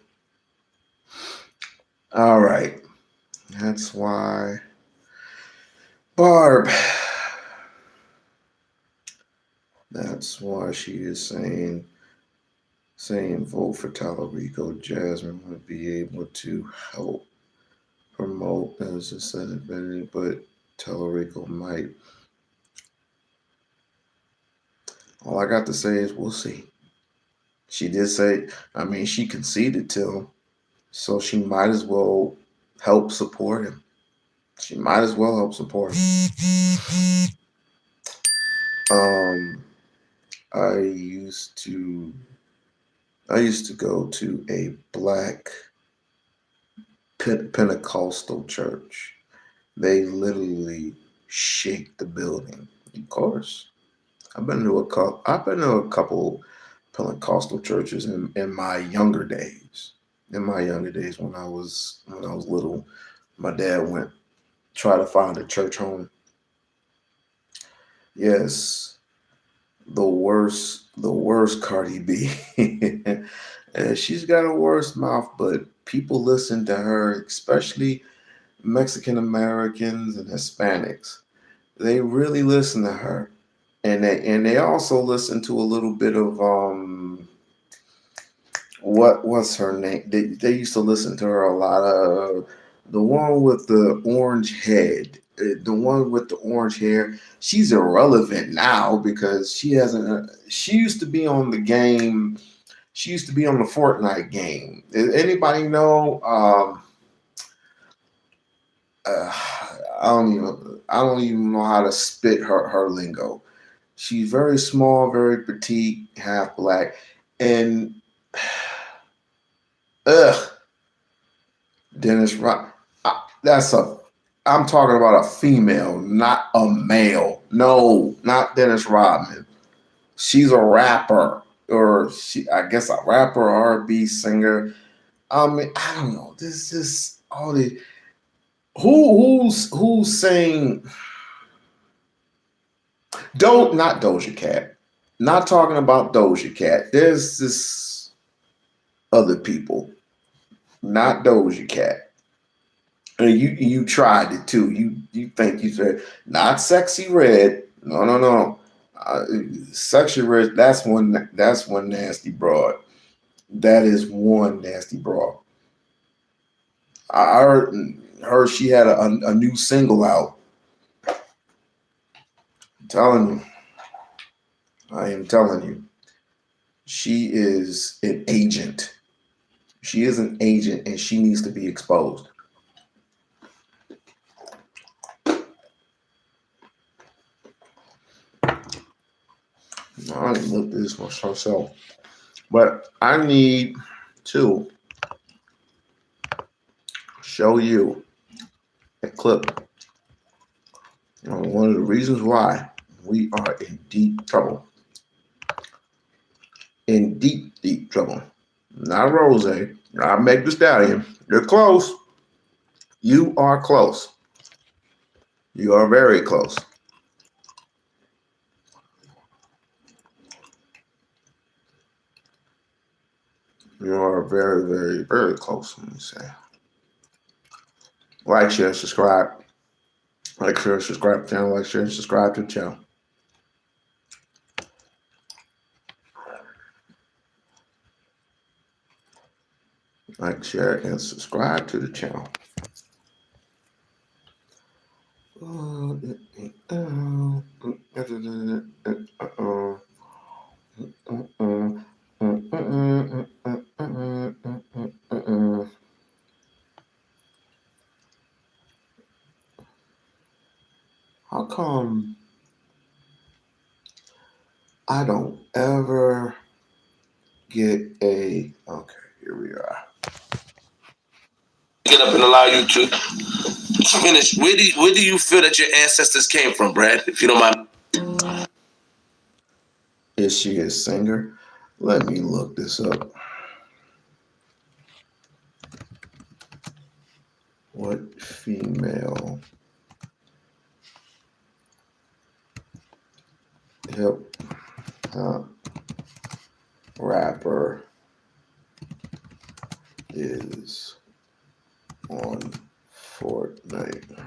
All right. That's why. Barb. That's why she is saying vote for Tallarico. Jasmine would be able to help promote as a Senate, but Tallarico might. All I got to say is we'll see. She did say, she conceded to him, so she might as well help support him. She might as well help support him. I used to go to a black Pentecostal church. They literally shake the building. Of course, I've been to a couple Pentecostal churches in my younger days. In my younger days, when I was little, my dad went try to find a church home. Yes, the worst Cardi B. She's got a worse mouth, but people listen to her, especially Mexican Americans and Hispanics. They really listen to her, and they also listen to a little bit of what's her name? They used to listen to her a lot. The one with the orange head, the one with the orange hair. She's irrelevant now because she hasn't. She used to be on the game. She used to be on the Fortnite game. Anybody know? I don't even know how to spit her lingo. She's very small, very petite, half black, and Dennis Rock. That's a I'm talking about a female, not a male. No, not Dennis Rodman. She's a rapper, or I guess a rapper, R&B singer. I mean, I don't know. This is all the who's saying not Doja Cat. Not talking about Doja Cat. There's this other people, not Doja Cat. And you tried it too. You think you said not Sexy Red. No. Sexy Red. That's one nasty broad. That is one nasty broad. I heard she had a new single out. I am telling you, she is an agent. She is an agent, and she needs to be exposed. I didn't look at this myself, but I need to show you a clip. One of the reasons why we are in deep trouble. In deep trouble. Not Rose, not Meg Thee Stallion. You're close. You are close. You are very close. You are very, very, very close, let me say. Like, share, subscribe. Like, share, subscribe to the channel. Like, share, and subscribe to the channel. Like, share, and subscribe to the channel. How come I don't ever get a... Okay, here we are. Get up and allow you to finish. Where do you feel that your ancestors came from, Brad? If you don't mind. Is she a singer? Let me look this up. What female hip hop rapper is on Fortnite?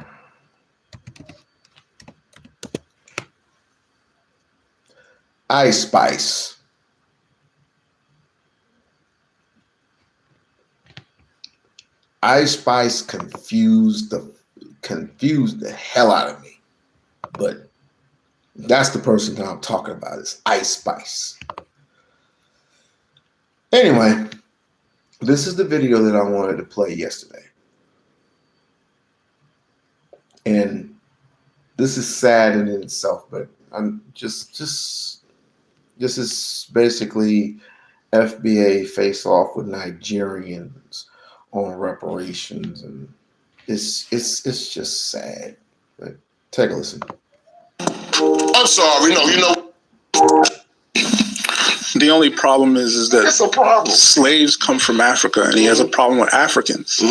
Ice Spice. Ice Spice confused the hell out of me. But that's the person that I'm talking about, is Ice Spice. Anyway, this is the video that I wanted to play yesterday. And this is sad in itself, but I'm this is basically FBA face off with Nigerians on reparations, and it's just sad. But take a listen. I'm sorry, no, you know. The only problem is that It's a problem. slaves come from Africa, and he has a problem with Africans.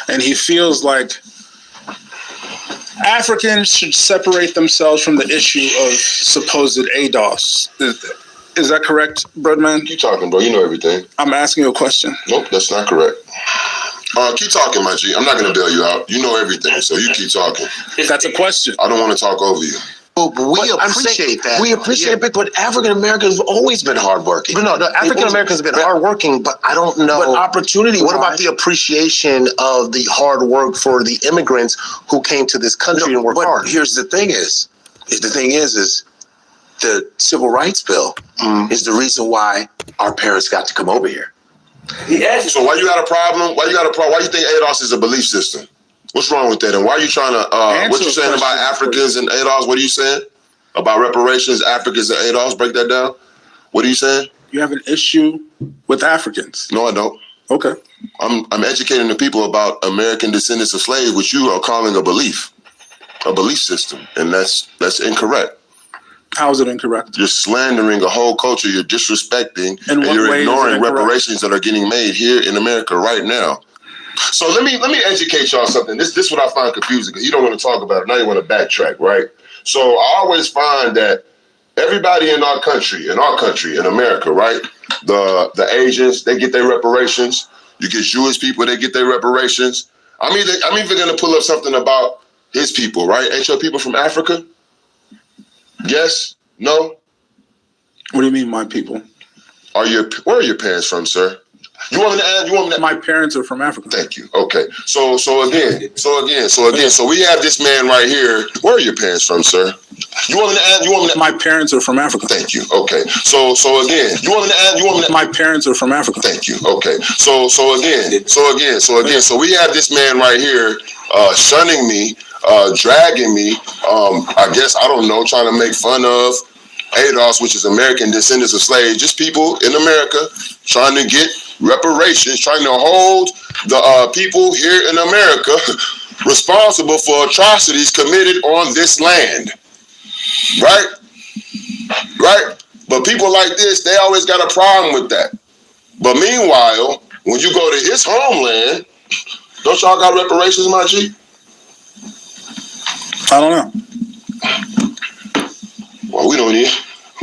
And he feels like Africans should separate themselves from the issue of supposed ADOS. Is that correct, Breadman? Keep talking, bro. You know everything. I'm asking you a question. Nope, that's not correct. Keep talking, my G. I'm not going to bail you out. You know everything, so you keep talking. That's a question. I don't want to talk over you. But we appreciate that. We appreciate it, but African Americans have always been hardworking. But no, African Americans have been hardworking, but I don't know. But opportunity. What about the appreciation of the hard work for the immigrants who came to this country and worked hard? Here's the thing: is the Civil Rights Bill is the reason why our parents got to come over here. So why you got a problem? Why you think ADOS is a belief system? What's wrong with that? And why are you trying to, what you saying about Africans and ADOS? What are you saying? About reparations, Africans and ADOS? Break that down. What are you saying? You have an issue with Africans. No, I don't. Okay. I'm educating the people about American descendants of slaves, which you are calling a belief. a belief system, and that's incorrect. How is it incorrect? You're slandering a whole culture. You're disrespecting, In and what you're way is it ignoring incorrect? reparations that are getting made here in America right now. So let me educate y'all something. This is what I find confusing, because you don't want to talk about it. Now you want to backtrack, right? So I always find that everybody in our country, in America, right? The Asians, they get their reparations. You get Jewish people, they get their reparations. I'm even going to pull up something about his people, right? Ain't your people from Africa? Yes? No? What do you mean, my people? Where are your parents from, sir? You want me to add? My parents are from Africa. Thank you. Okay. So again, we have this man right here. Where are your parents from, sir? You want me to My parents are from Africa. Thank you. Okay. So again, you want me to My parents are from Africa. Thank you. Okay. So we have this man right here, shunning me, dragging me. I guess, I don't know, trying to make fun of ADOS, which is American Descendants of Slaves, just people in America trying to get reparations, trying to hold the people here in America responsible for atrocities committed on this land. Right? Right? But people like this, they always got a problem with that. But meanwhile, when you go to his homeland, don't y'all got reparations, my G? I don't know. Well, we don't need.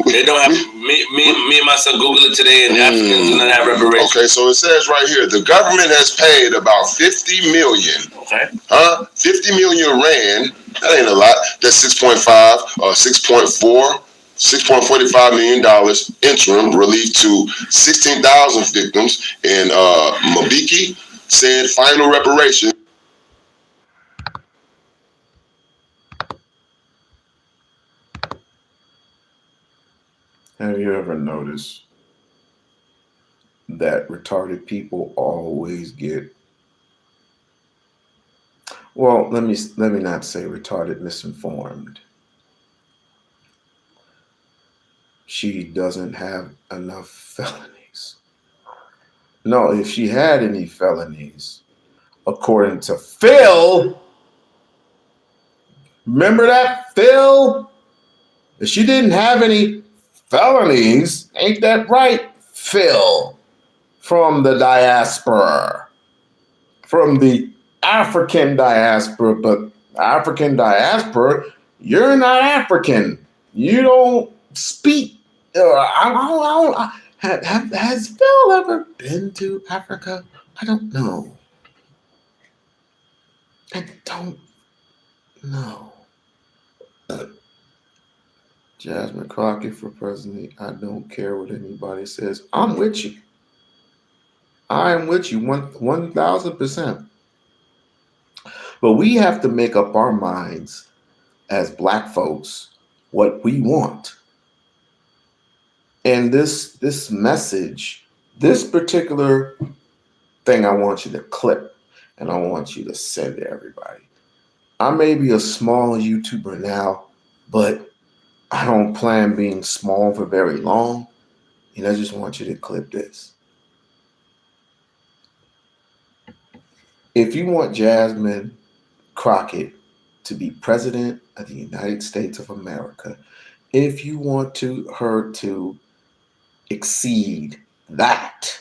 They don't have me and my son Google it today, and Africans do not have reparations. Okay, so it says right here, the government has paid about 50 million. Okay. 50 million rand. That ain't a lot. That's 6.5 or 6.4. $6.45 million interim relief to 16,000 victims in Mabiki, said final reparation. Have you ever noticed that retarded people always get, well, let me not say retarded, misinformed. She doesn't have enough felonies. No, if she had any felonies, according to Phil, remember that, Phil? If she didn't have any felonies, ain't that right, Phil? From the diaspora, from the African diaspora, but African diaspora, you're not African. You don't speak. Has Phil ever been to Africa? I don't know. I don't know. Jasmine Crockett for president. I don't care what anybody says. I'm with you. I am with you 1,000%. But we have to make up our minds as Black folks what we want. And this message, this particular thing, I want you to clip and I want you to send to everybody. I may be a small YouTuber now, but I don't plan being small for very long. And I just want you to clip this. If you want Jasmine Crockett to be president of the United States of America, if you want her to exceed that,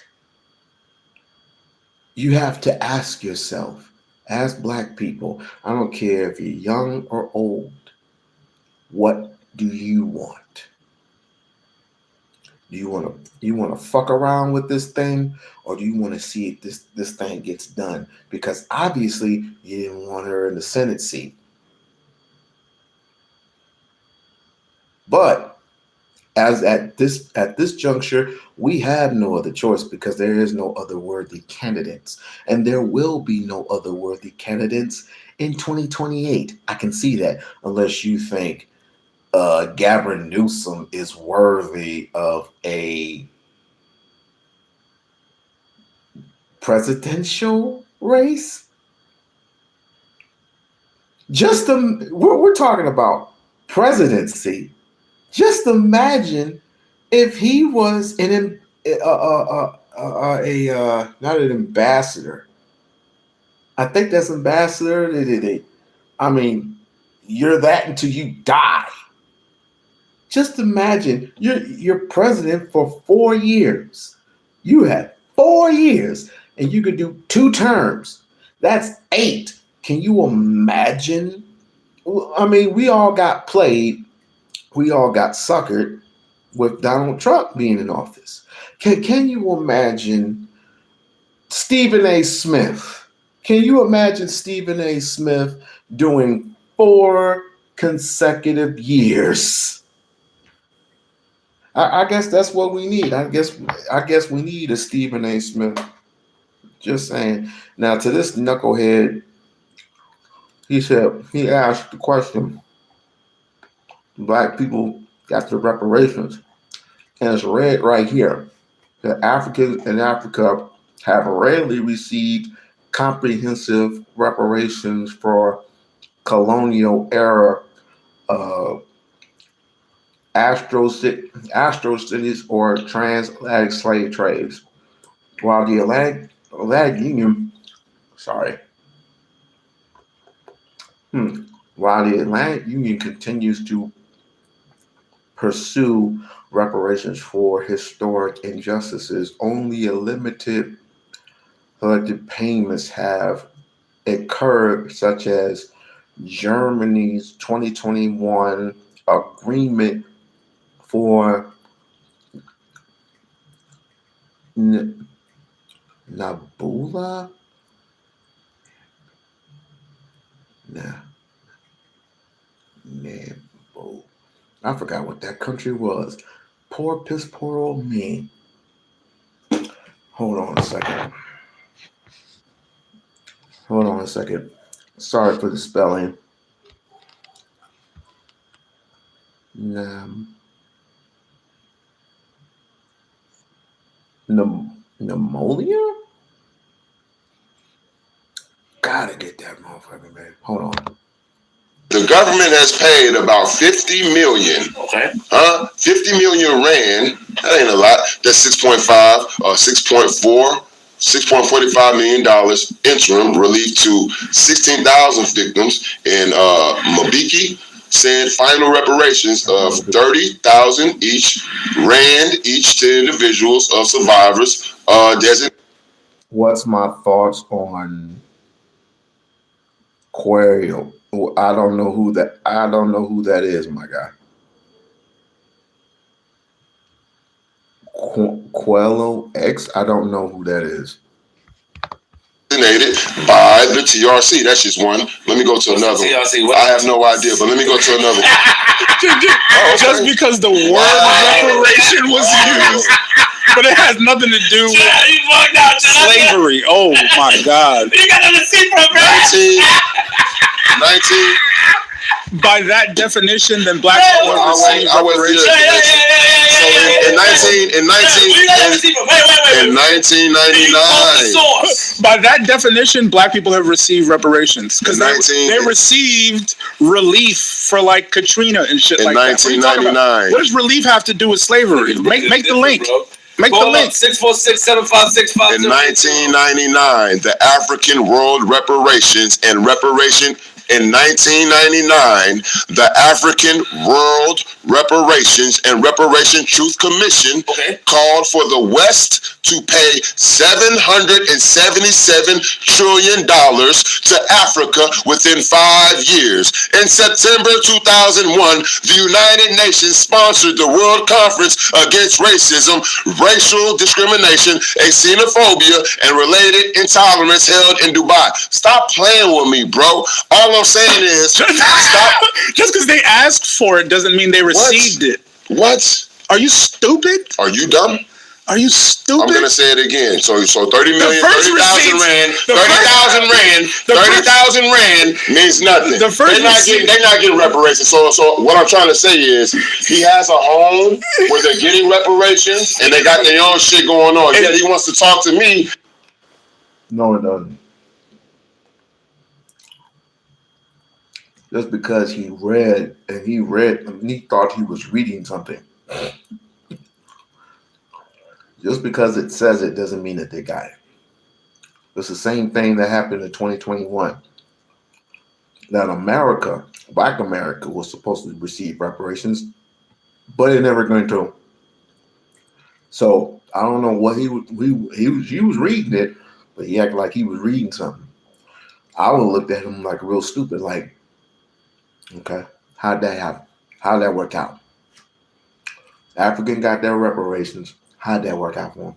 you have to ask yourself, as Black people, I don't care if you're young or old, what do you want? Do you want to fuck around with this thing, or do you want to see it this thing gets done? Because obviously you didn't want her in the Senate seat. But as at this juncture, we have no other choice, because there is no other worthy candidates, and there will be no other worthy candidates in 2028. I can see that, unless you think Gavin Newsom is worthy of a presidential race. We're talking about presidency. Just imagine if he was not an ambassador. I think that's ambassador. I mean, you're that until you die. Just imagine you're president for 4 years. You had 4 years and you could do 2 terms. That's 8. Can you imagine? I mean, we all got played. We all got suckered with Donald Trump being in office. Can you imagine Stephen A. Smith? Can you imagine Stephen A. Smith doing 4 consecutive years? I guess that's what we need. I guess we need a Stephen A. Smith. Just saying. Now to this knucklehead, he asked the question, Black people got the reparations. And it's read right here that Africans in Africa have rarely received comprehensive reparations for colonial era Astro-Cities or transatlantic slave trades. While the Atlantic Union, while the Atlantic Union continues to pursue reparations for historic injustices, only a limited collective payments have occurred, such as Germany's 2021 agreement for Nabula? I forgot what that country was. Poor old me. Hold on a second. Sorry for the spelling. Pneumonia? Gotta get that motherfucker, man. Hold on. The government has paid about 50 million. Okay. 50 million rand. That ain't a lot. That's 6.5 or 6.45 million dollars interim relief to 16,000 victims in Mobiki, saying final reparations of 30,000 rand each to individuals of survivors. What's my thoughts on Quail? I don't know who that is, my guy. Quello X. I don't know who that is. Designated by the TRC. That's just one. Let me go to another one. I have no idea, but let me go to another one. Just because the word reparation was used, but it has nothing to do with slavery. Oh my God. You got to see from 19. By that definition, then Black people have received reparations. So in 1999. By that definition, Black people have received reparations because they received relief for like Katrina and shit like that. In 1999. What does relief have to do with slavery? Make the link. Make the link. 646-756-5. In 1999, the African World Reparations and Reparation. In 1999, the African World Reparations and Reparation Truth Commission called for the West to pay $777 trillion to Africa within 5 years. In September 2001, the United Nations sponsored the World Conference Against Racism, Racial Discrimination, and Xenophobia, and related intolerance held in Dubai. Stop playing with me, bro. All I'm saying is, stop. Just because they asked for it doesn't mean they received it. What? Are you stupid? Are you dumb? Are you stupid? I'm gonna say it again. So 30,000 rand, 30,000 rand means nothing. They're not getting reparations. So what I'm trying to say is, he has a home where they're getting reparations and they got their own shit going on. Yet he wants to talk to me. No, it doesn't. Just because he thought he was reading something. Just because it says it doesn't mean that they got it. It's the same thing that happened in 2021. That America Black America was supposed to receive reparations, but it never going to. So I don't know what he was reading it, but he acted like he was reading something. I would have looked at him like real stupid, like, okay, how'd that happen? How'd that work out? African got their reparations. How'd that work out for them?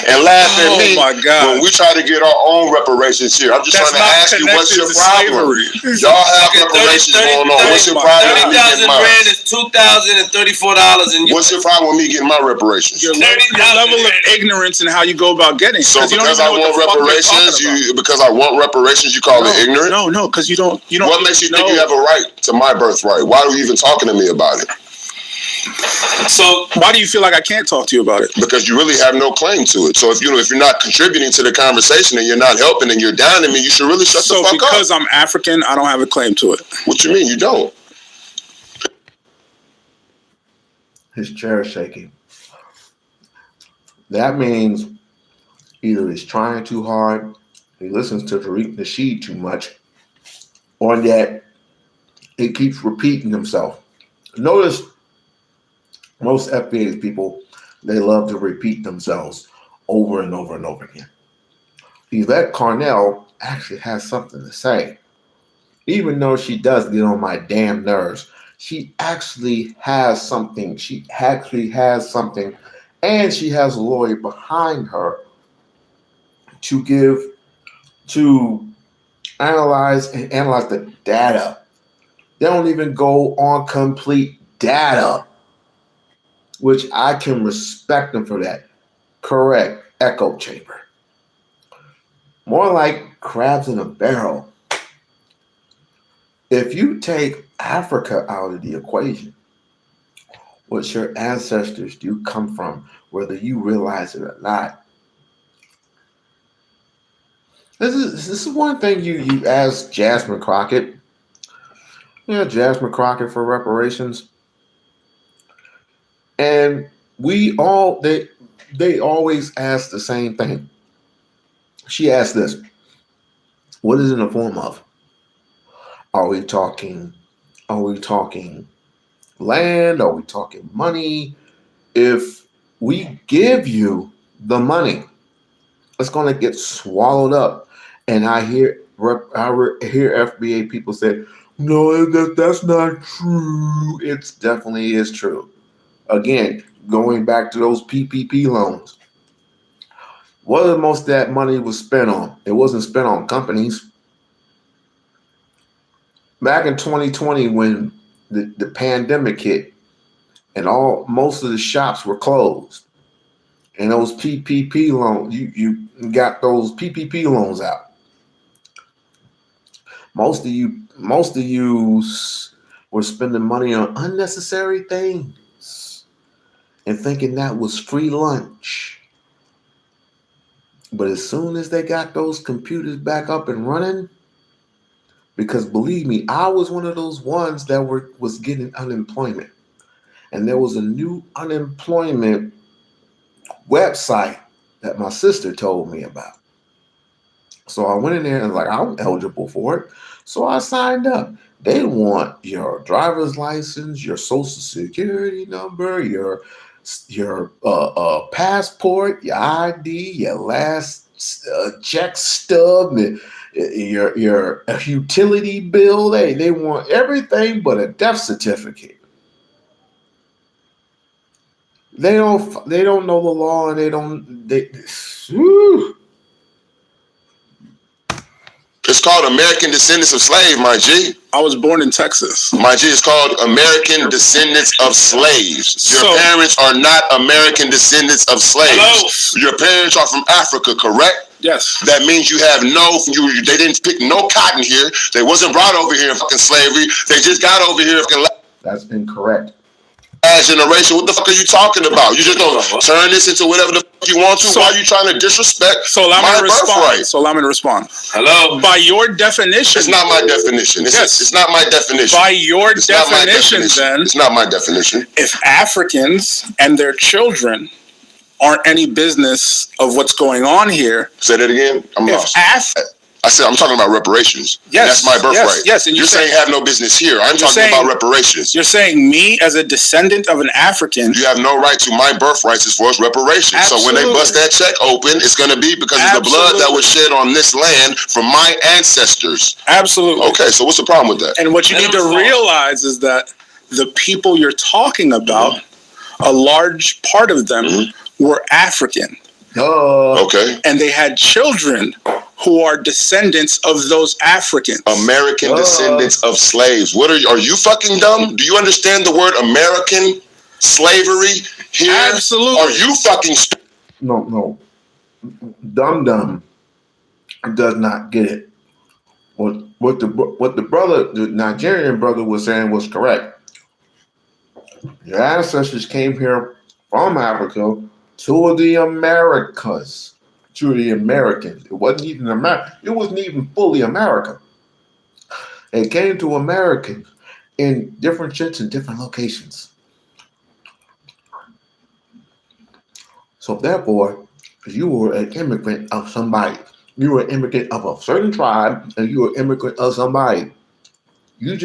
And laugh at Oh me my God. when we try to get our own reparations here. I'm just That's trying to not ask you, what's your connected to problem? slavery. Y'all have Okay, reparations 30, going on. What's your 30, problem with me getting 30,000 mine? rand is $2,034, and What's your problem with me getting my reparations? Your level of ignorance and how you go about getting it. So you don't because even I know what want the fuck you're reparations, talking about. because I want reparations, you call it ignorant? No, because you don't. What makes you think you have a right to my birthright? Why are you even talking to me about it? So why do you feel like I can't talk to you about it? Because you really have no claim to it. So if you're not contributing to the conversation and you're not helping and you're down to me, you should really shut the fuck up. So because I'm African, I don't have a claim to it. What you mean you don't? His chair is shaking. That means either he's trying too hard, he listens to Tariq Nasheed too much, or that he keeps repeating himself. Notice most FBA people, they love to repeat themselves over and over and over again. Yvette Carnell actually has something to say. Even though she does get on my damn nerves, she actually has something. And she has a lawyer behind her to analyze the data. They don't even go on complete data, which I can respect them for that. Correct. Echo chamber. More like crabs in a barrel. If you take Africa out of the equation, which your ancestors do come from, whether you realize it or not. This is one thing you asked Jasmine Crockett. Yeah, Jasmine Crockett for reparations. And they always ask the same thing. She asked this: what is it in the form of? Are we talking land? Are we talking money? If we give you the money, it's going to get swallowed up. And I hear FBA people say, no, that's not true. It definitely is true. Again, going back to those PPP loans. What the most that money was spent on? It wasn't spent on companies. Back in 2020, when the pandemic hit and most of the shops were closed, and those PPP loans, you got those PPP loans out. Most of you were spending money on unnecessary things and thinking that was free lunch. But as soon as they got those computers back up and running, because believe me, I was one of those ones that was getting unemployment. And there was a new unemployment website that my sister told me about. So I went in there and I'm eligible for it. So I signed up. They want your driver's license, your social security number, your passport, your ID, your last check stub, your utility bill. They want everything but a death certificate. They don't know the law, and whew. It's called American Descendants of Slaves, my G. I was born in Texas. My G, it's called American Descendants of Slaves. Your parents are not American descendants of slaves. Hello? Your parents are from Africa, correct? Yes. That means you have they didn't pick no cotton here. They wasn't brought over here in fucking slavery. They just got over here in fucking That's incorrect. last generation. What the fuck are you talking about? You just gonna turn this into whatever the fuck you want to? Why are you trying to disrespect my birthright? So allow me to respond. Hello? By your definition. It's not my definition. It's not my definition. By your definition, then. It's not my definition. If Africans and their children aren't any business of what's going on here. Say that again. I'm lost. I said, I'm talking about reparations. Yes, That's my birthright. Yes, and you're saying have no business here. I'm talking about reparations. You're saying me as a descendant of an African. You have no right to my birthrights as far as reparations. Absolutely. So when they bust that check open, it's going to be because of the blood that was shed on this land from my ancestors. Absolutely. Okay, so what's the problem with that? And what you need to realize is that the people you're talking about, a large part of them were African. Okay. And they had children who are descendants of those Africans. American descendants of slaves. What are you fucking dumb? Do you understand the word American slavery here? Absolutely. Are you fucking No. Dumb does not get it. What the Nigerian brother was saying was correct. Your ancestors came here from Africa to the Americas, to the Americans. It wasn't even America. It wasn't even fully America. It came to Americans in different shits in different locations. So therefore, you were an immigrant of somebody. You were an immigrant of a certain tribe, and you were an immigrant of somebody. You're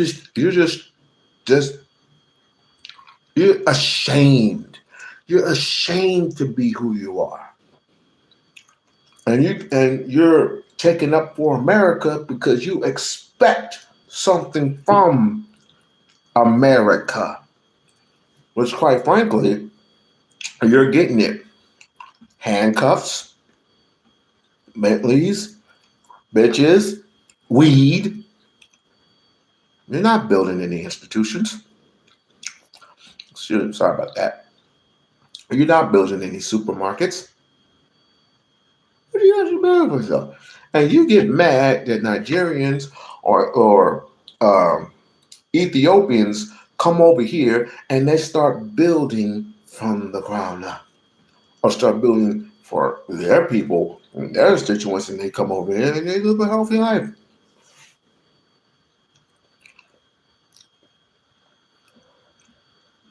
ashamed. You're ashamed to be who you are. And you're taking up for America because you expect something from America. Which quite frankly, you're getting it. Handcuffs, Bentleys, bitches, weed. You're not building any institutions. Sorry about that. You're not building any supermarkets. What are you actually building for yourself? And you get mad that Nigerians or Ethiopians come over here and they start building from the ground up, or start building for their people and their constituents, and they come over here and they live a healthy life.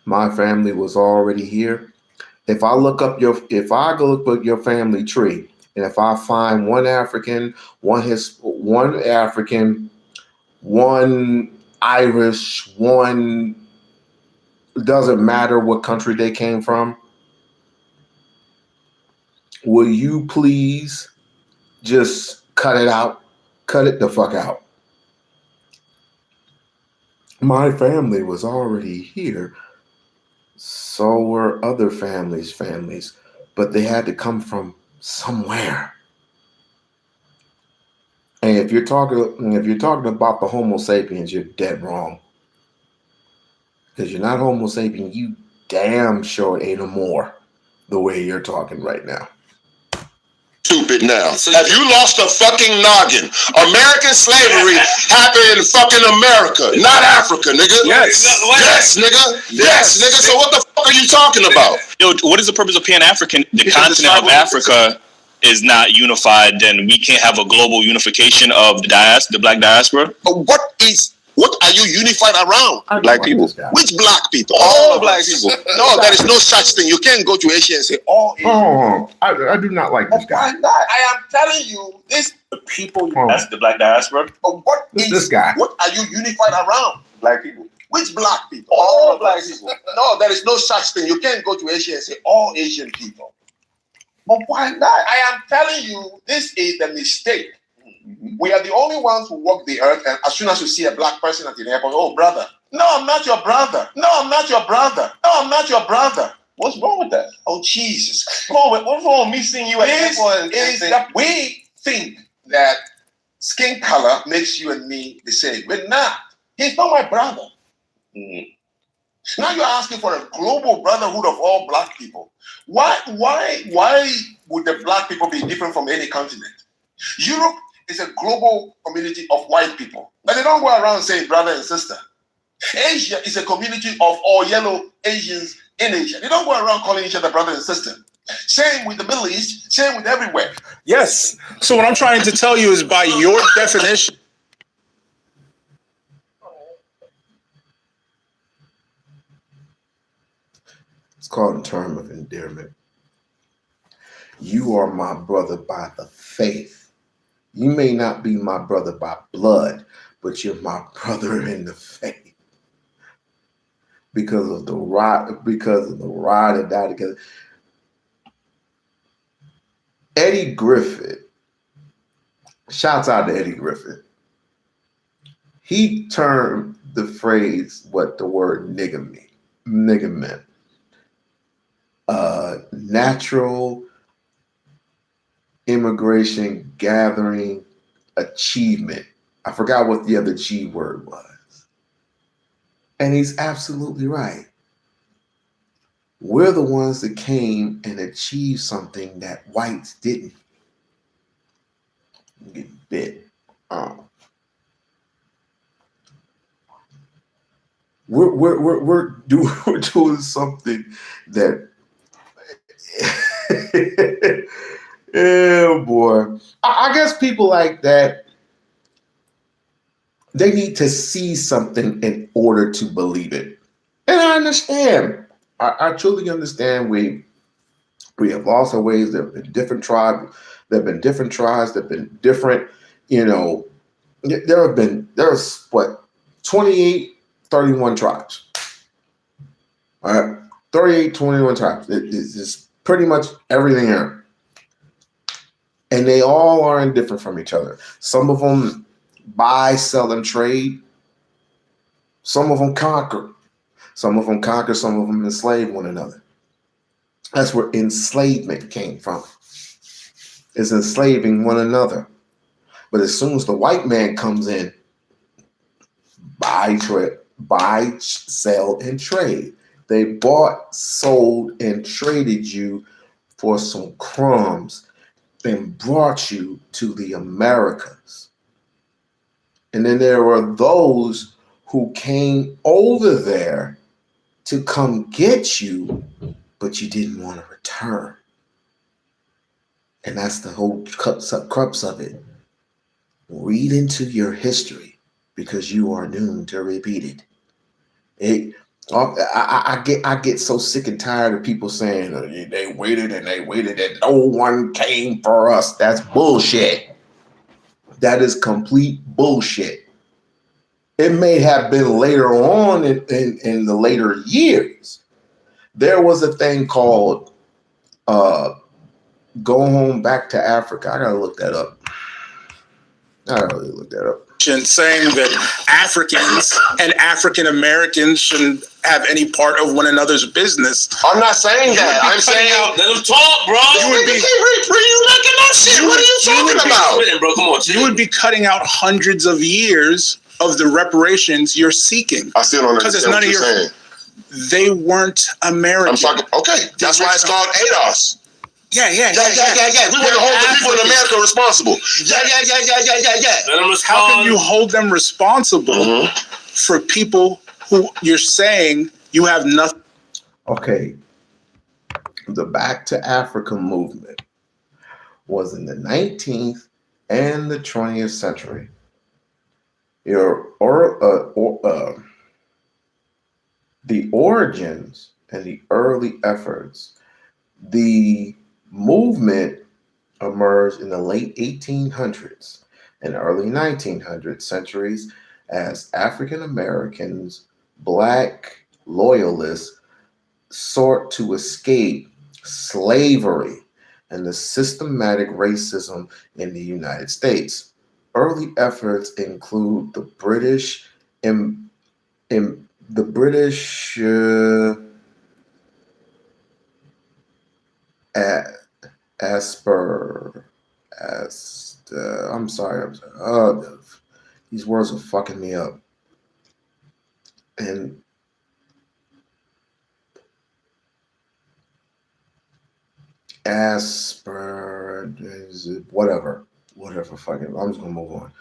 My family was already here. If I go look up your family tree, and if I find one African, one Irish, one, doesn't matter what country they came from, will you please just cut it out? Cut it the fuck out. My family was already here. So were other families, but they had to come from somewhere. And if you're talking about the Homo sapiens, you're dead wrong. Because you're not Homo sapien, you damn sure ain't no more the way you're talking right now. Stupid now. Have you lost a fucking noggin? American slavery happened in fucking America, not Africa, nigga. Yes. Yes, nigga. Yes, nigga. So what the fuck are you talking about? Yo, what is the purpose of Pan-African? The continent of Africa is not unified, then we can't have a global unification of the black diaspora? What are you unified around? Black people. Which black people? All black people. No, there is no such thing. You can't go to Asia and say all Asian. Oh, I do not like this guy. Why not? I am telling you, this The people, that's the black diaspora? This guy. What are you unified around? Black people. Which black people? All black people. No, there is no such thing. You can't go to Asia and say all Asian people. But why not? I am telling you, this is a mistake. We are the only ones who walk the earth, and as soon as you see a black person at the airport, oh, brother. No, I'm not your brother. No, I'm not your brother. No, I'm not your brother. What's wrong with that? Oh, Jesus. What's wrong with me seeing you at the airport? Is that we think that skin color makes you and me the same. We're not. He's not my brother. Now you're asking for a global brotherhood of all black people. Why would the black people be different from any continent? Europe is a global community of white people, but they don't go around saying brother and sister. Asia is a community of all yellow Asians in Asia. They don't go around calling each other brother and sister. Same with the Middle East, same with everywhere. Yes. So what I'm trying to tell you is, by your definition, It's called a term of endearment. You are my brother by the faith. You may not be my brother by blood, but you're my brother in the faith. Because of the ride and die together. Eddie Griffith, shouts out to Eddie Griffith. He termed the phrase what the word nigga meant. Natural immigration gathering achievement. I forgot what the other G word was. And he's absolutely right. We're the ones that came and achieved something that whites didn't. Get bit. We're doing something that. Oh boy. I guess people like that, they need to see something in order to believe it. And I understand. I truly understand. We have lost our ways. There have been different tribes. There have been different tribes. There have been different, there's what, 28, 31 tribes. All right. 38, 21 tribes. It's pretty much everything here. And they all are indifferent from each other. Some of them buy, sell, and trade. Some of them conquer. Some of them enslave one another. That's where enslavement came from. Is enslaving one another. But as soon as the white man comes in, buy, sell, and trade. They bought, sold, and traded you for some crumbs and brought you to the Americas. And then there were those who came over there to come get you, but you didn't want to return. And that's the whole crux of it. Read into your history because you are doomed to repeat it. I get so sick and tired of people saying they waited and no one came for us. That's bullshit. That is complete bullshit. It may have been later on in the later years. There was a thing called Go Home Back to Africa. I gotta look that up. Saying that Africans and African Americans shouldn't have any part of one another's business. I'm not saying that. I'm saying let them talk, bro. What are you talking about? Bro, come on, you would be cutting out hundreds of years of the reparations you're seeking. I still don't understand what you're saying. They weren't American. I'm talking. Okay, that's why it's called ADOS. Yeah. We want to hold the people in America responsible. Yeah. How can you hold them responsible for people who you're saying you have nothing? Okay. The Back to Africa movement was in the 19th and the 20th century. The origins and the early efforts, the movement emerged in the late 1800s and early 1900s centuries as African Americans, Black loyalists sought to escape slavery and the systematic racism in the United States. Early efforts include the British I'm sorry. These words are fucking me up. And whatever, fucking, I'm just gonna move on.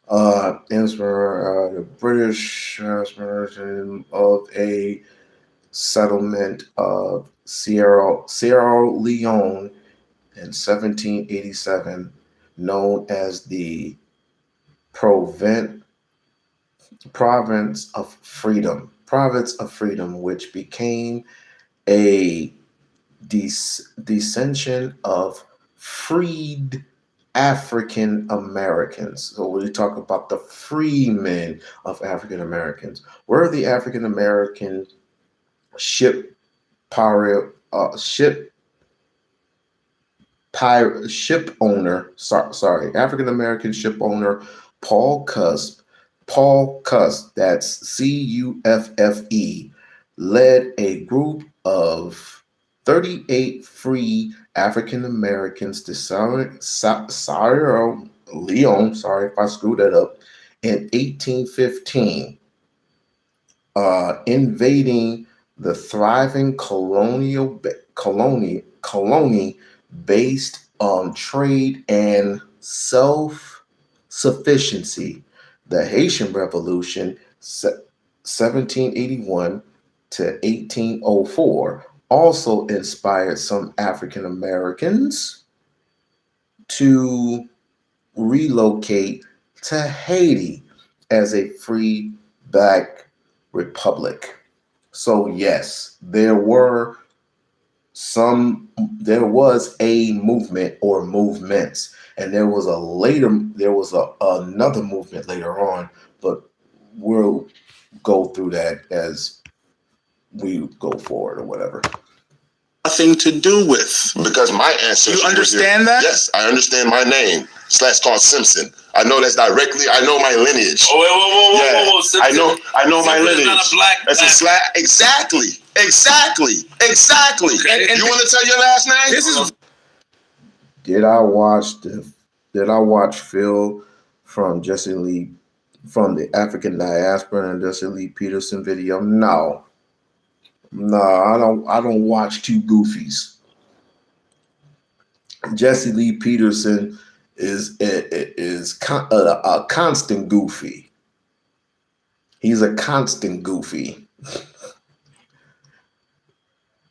The British version of a settlement of Sierra Leone in 1787, known as the Province of Freedom, which became a descension of freed African Americans. So when we talk about the freemen of African Americans, where are the African American ship owner, African American ship owner Paul Cusp, that's Cuffe, led a group of 38 free African Americans to Sierra Leone, sorry if I screwed that up, in 1815, invading the thriving colony based on trade and self-sufficiency. The Haitian Revolution, 1781 to 1804, also inspired some African Americans to relocate to Haiti as a free black republic. So yes, there was a movement or movements, and there was another movement later on, but we'll go through that as we go forward or whatever. Nothing to do with. Because my ancestors. You understand that? Yes, I understand my name. / called Simpson. I know that's directly. I know my lineage. Oh, whoa, Simpson. I know my Simpson lineage. Is not a black. That's a slash. Exactly. Okay. And you want to tell your last name? This is. Did I watch Phil from Jesse Lee, from the African Diaspora and Jesse Lee Peterson video? No, I don't watch two goofies. Jesse Lee Peterson is a constant goofy. He's a constant goofy.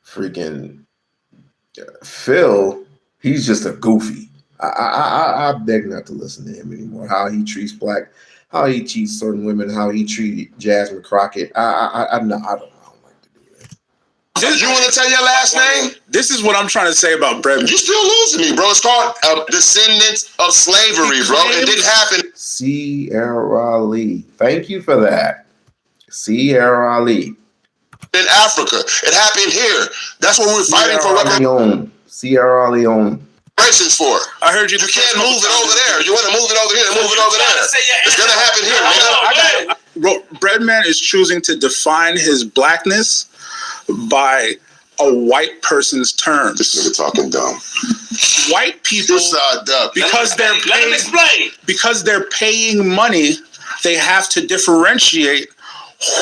Freaking Phil, he's just a goofy. I beg not to listen to him anymore. How he treats how he cheats certain women, how he treated Jasmine Crockett. I don't like to do that. You want to tell your last name? This is what I'm trying to say about Brett. You still losing me, bro. It's called descendants of slavery, bro. It didn't happen. Sierra Lee. Thank you for that. Sierra Lee. In Africa. It happened here. That's what we're fighting for. Sierra Leone. Reparations for. I heard you. You can't move it over there. You want to move it over here, move it over there. It's going to happen here, man. Breadman is choosing to define his blackness by a white person's terms. This nigga talking dumb. White people, because they're paying money, they have to differentiate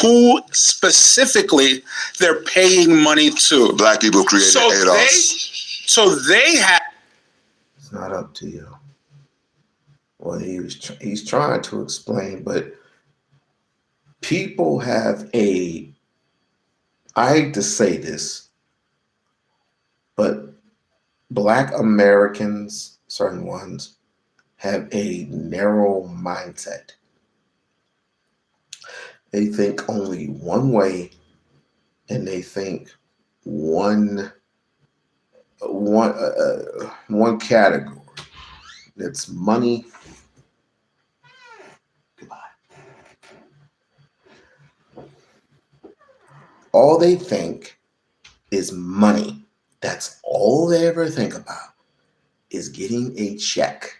who specifically they're paying money to. Black people created ADOS. So they have. It's not up to you. Well, he's trying to explain, but people have I hate to say this, but Black Americans, certain ones, have a narrow mindset. They think only one way, and they think one category. That's money. Goodbye. All they think is money. That's all they ever think about, is getting a check.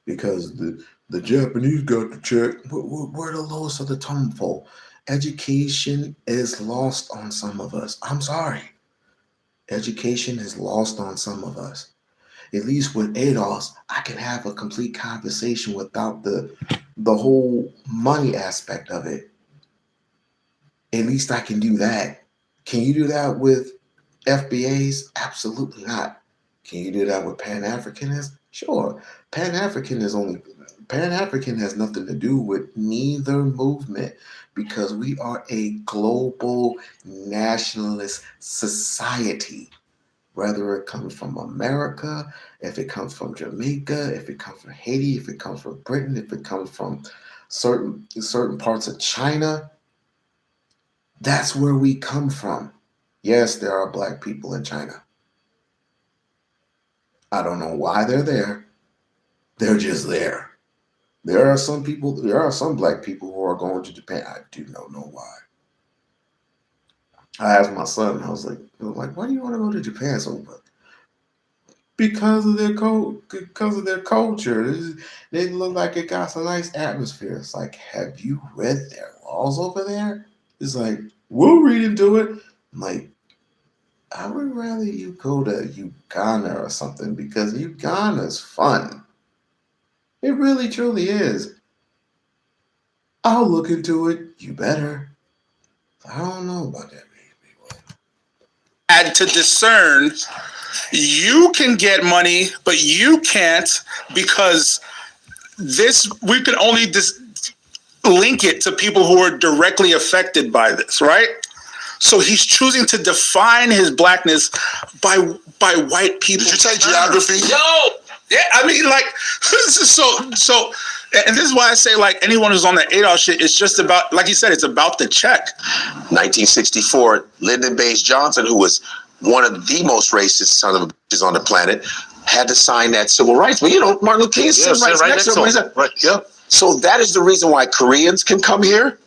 Because the Japanese got the check. We're the lowest of the tumble. Education is lost on some of us. I'm sorry. Education is lost on some of us. At least with ADOS, I can have a complete conversation without the whole money aspect of it. At least I can do that. Can you do that with FBAs? Absolutely not. Can you do that with Pan-Africanism? Sure. Pan-African has nothing to do with neither movement, because we are a global nationalist society. Whether it comes from America, if it comes from Jamaica, if it comes from Haiti, if it comes from Britain, if it comes from certain parts of China, that's where we come from. Yes, there are Black people in China. I don't know why they're there. They're just there. There are some black people who are going to Japan. I do not know why. I asked my son, I was like, why do you want to go to Japan so much? Because of their culture. They look like it got some nice atmosphere. It's like, have you read their laws over there? It's like, we'll read into it. I'm like, I would rather you go to Uganda or something, because Uganda's fun. It really truly is. I'll look into it. You better. I don't know about that, baby. And to discern, you can get money, but you can't, because we can only link it to people who are directly affected by this, right? So he's choosing to define his blackness by white people. Did you take geography? Yo, yeah, I mean, like, so, and this is why I say, like, anyone who's on the Adolf shit, it's just about, like you said, it's about the check. 1964, Lyndon Baines Johnson, who was one of the most racist son of bitches on the planet, had to sign that civil rights. But Martin Luther King is sitting right next to him. Right, yeah. So that is the reason why Koreans can come here.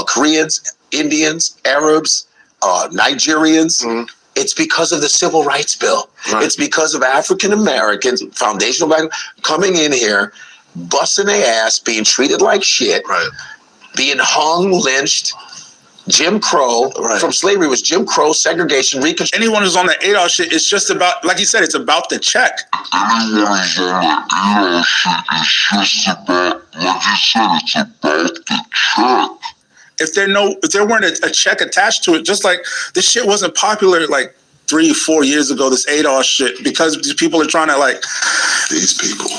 Koreans, Indians, Arabs, Nigerians. Mm-hmm. It's because of the Civil Rights Bill. Right. It's because of African Americans, foundational black, coming in here, busting their ass, being treated like shit, right, being hung, lynched. Jim Crow, right, from slavery was Jim Crow, segregation, Reconstruction. Anyone who's on the Adolf shit, it's just about, like you said, it's about the check. If there weren't a check attached to it, just like this shit wasn't popular like 3-4 years ago, this Adolf shit, because these people are trying to, like, these people.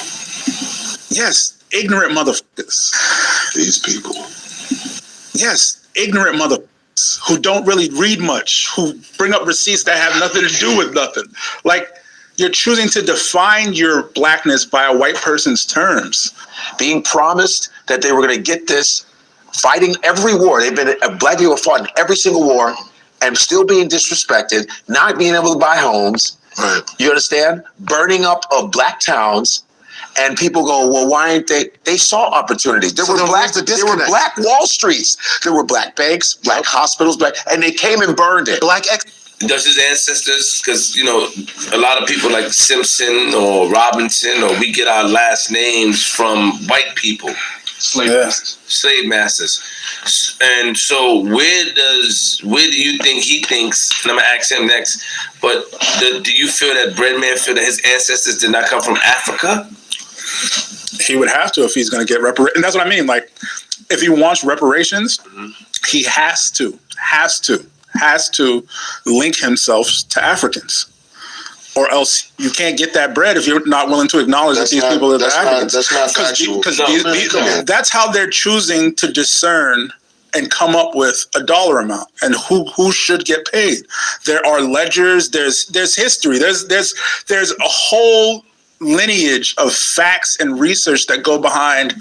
Yes, ignorant motherfuckers. These people. Yes, ignorant motherfuckers who don't really read much, who bring up receipts that have nothing to do with nothing. Like, you're choosing to define your blackness by a white person's terms. Being promised that they were going to get this, fighting every war. Black people fought in every single war and still being disrespected, not being able to buy homes. Right. You understand? Burning up of black towns. And people go, well, why ain't they? They saw opportunities. There were black Wall Streets. There were black banks, black hospitals, and they came and burned it. Does his ancestors, because, a lot of people like Simpson or Robinson, or we get our last names from white people. Slave masters. And so where do you think he thinks, and I'm going to ask him next, but do you feel that Breadman feel that his ancestors did not come from Africa? He would have to if he's going to get reparations. And that's what I mean. Like, if he wants reparations, he has to link himself to Africans. Or else you can't get that bread if you're not willing to acknowledge that these people are the Africans. That's not factual. Because that's how they're choosing to discern and come up with a dollar amount and who should get paid. There are ledgers. There's history. There's a whole lineage of facts and research that go behind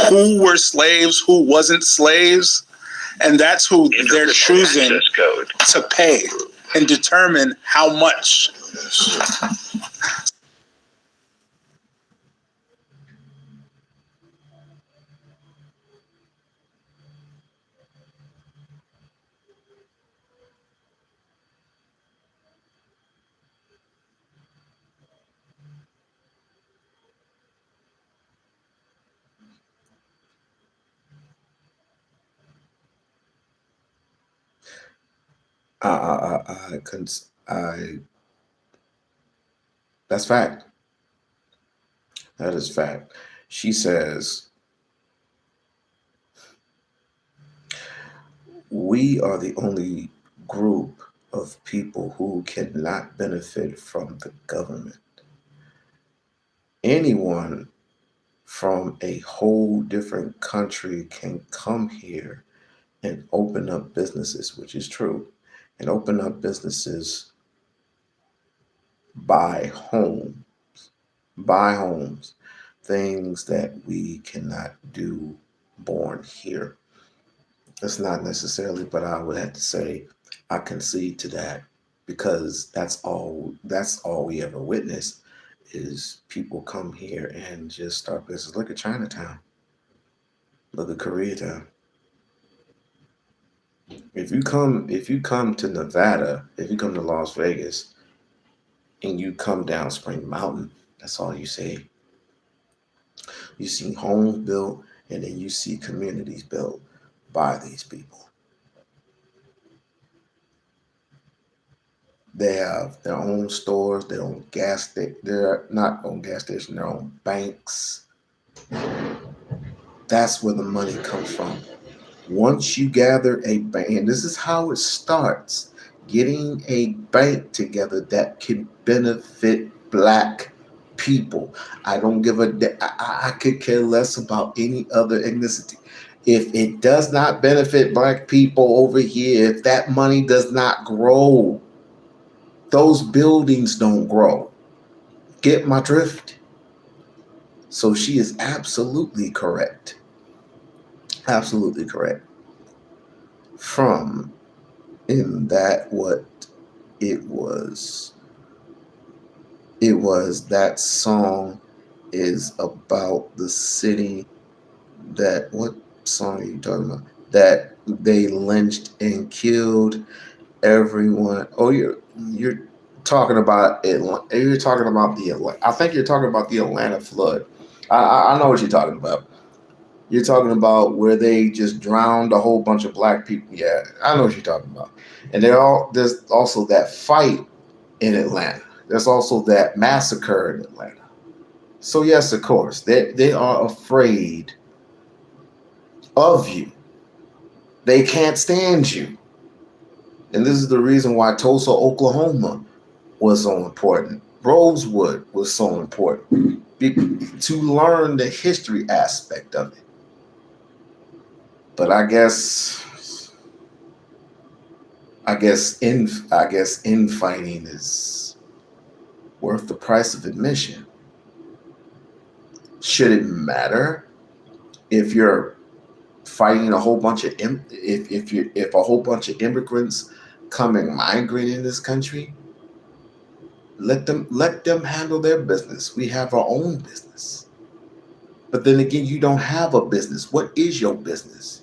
who were slaves, who wasn't slaves, and that's who they're choosing to pay and determine how much. That's fact. That is fact. She says, we are the only group of people who cannot benefit from the government. Anyone from a whole different country can come here and open up businesses, which is true, and open up businesses, buy homes, things that we cannot do born here. That's not necessarily, but I would have to say I concede to that, because that's all we ever witnessed is people come here and just start business. Look at Chinatown. Look at Koreatown. If you come to Nevada, if you come to Las Vegas, and you come down Spring Mountain, that's all you see. You see homes built, and then you see communities built by these people. They have their own stores, their own they're not on gas station, their own banks. That's where the money comes from. Once you gather a bank, and this is how it starts, getting a bank together that can benefit Black people. I don't give a I could care less about any other ethnicity. If it does not benefit Black people over here, if that money does not grow, those buildings don't grow. Get my drift? So she is absolutely correct. Absolutely correct. From in that what it was that song is about the city that, what song are you talking about? That they lynched and killed everyone. Oh, you're talking about Atlanta. You're talking about I think you're talking about the Atlanta flood. I know what you're talking about. You're talking about where they just drowned a whole bunch of Black people. Yeah, I know what you're talking about. And there's also that fight in Atlanta. There's also that massacre in Atlanta. So yes, of course, they are afraid of you. They can't stand you. And this is the reason why Tulsa, Oklahoma was so important. Rosewood was so important to learn the history aspect of it. But I guess infighting is worth the price of admission. Should it matter if you're fighting a whole bunch of if a whole bunch of immigrants come and migrate in this country? Let them handle their business. We have our own business. But then again, you don't have a business. What is your business?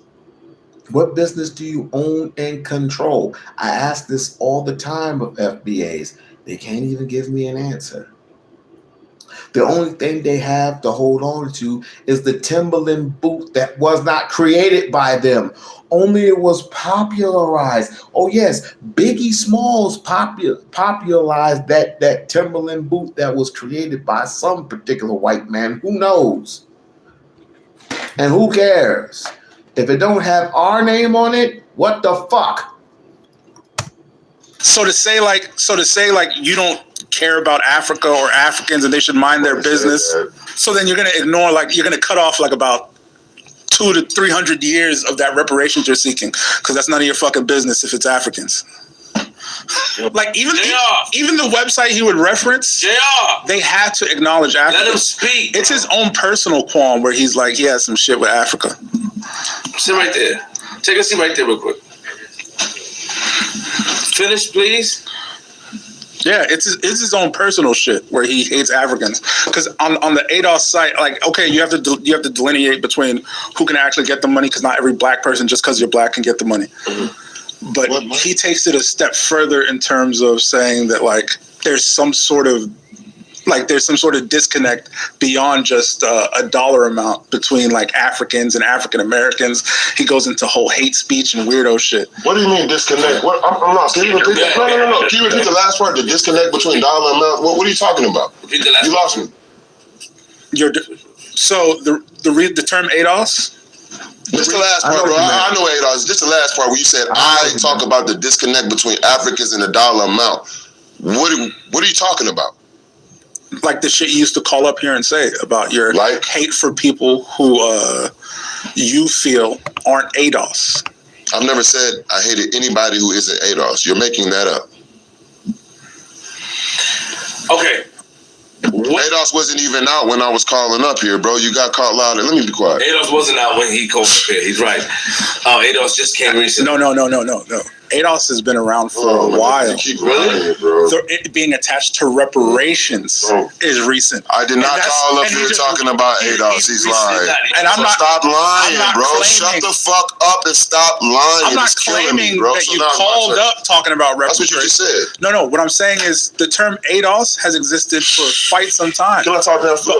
What business do you own and control? I ask this all the time of FBAs. They can't even give me an answer. The only thing they have to hold on to is the Timberland boot that was not created by them. Only it was popularized. Oh yes, Biggie Smalls popularized that Timberland boot that was created by some particular white man. Who knows? And who cares? If it don't have our name on it, what the fuck? So to say like you don't care about Africa or Africans and they should mind their business. So then you're gonna ignore, like, you're gonna cut off like about 200 to 300 years of that reparations you're seeking, because that's none of your fucking business if it's Africans. Like even the website he would reference, they had to acknowledge Africa. Let him speak. It's his own personal qualm where he's like, he has some shit with Africa. Sit right there. Take a seat right there real quick. Finish, please. Yeah, it's his own personal shit where he hates Africans. Because on the ADOS site, like, okay, you have to delineate between who can actually get the money, because not every Black person just because you're Black can get the money. Mm-hmm. But he takes it a step further in terms of saying that, like, there's some sort of disconnect beyond just a dollar amount between, like, Africans and African Americans. He goes into whole hate speech and weirdo shit. What do you mean disconnect? What? I'm not. Can you repeat that? No. Can you repeat the last part? The disconnect between dollar amount. What are you talking about? Repeat the last. You lost me. So the term ADOS. Just the last part, bro. I know ADOS. Just the last part where you said I talk about the disconnect between Africans and the dollar amount. What are you talking about? Like the shit you used to call up here and say about your hate for people who you feel aren't ADOS. I've never said I hated anybody who isn't ADOS. You're making that up. Okay. ADOS wasn't even out when I was calling up here, bro. You got caught loud. Let me be quiet. ADOS wasn't out when he called up here. He's right. ADOS just came recently. No. ADOS has been around for a while. You keep lying, bro. So it being attached to reparations is recent. I did not call up here talking about ADOS. He's lying. And I'm not. Stop lying, bro. Claiming, shut the fuck up and stop lying. I'm not it's killing claiming me, bro. that you called up talking about reparations. That's what you just said. No. What I'm saying is the term ADOS has existed for quite some time. Can I talk now? But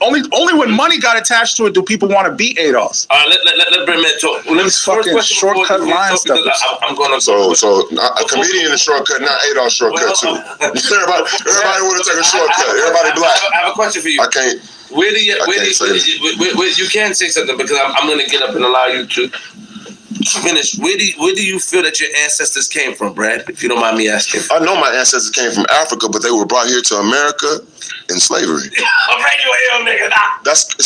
only when money got attached to it do people want to be ADOS. Let Brenman talk. These fucking shortcut line stuff. I'm gonna So a comedian is shortcut, not ADOS shortcut too. Everybody want to take a shortcut. Everybody black. I have a question for you. I can't. You can say something because I'm going to get up and allow you to finish. Where do you feel that your ancestors came from, Brad? If you don't mind me asking. I know my ancestors came from Africa, but they were brought here to America in slavery. It's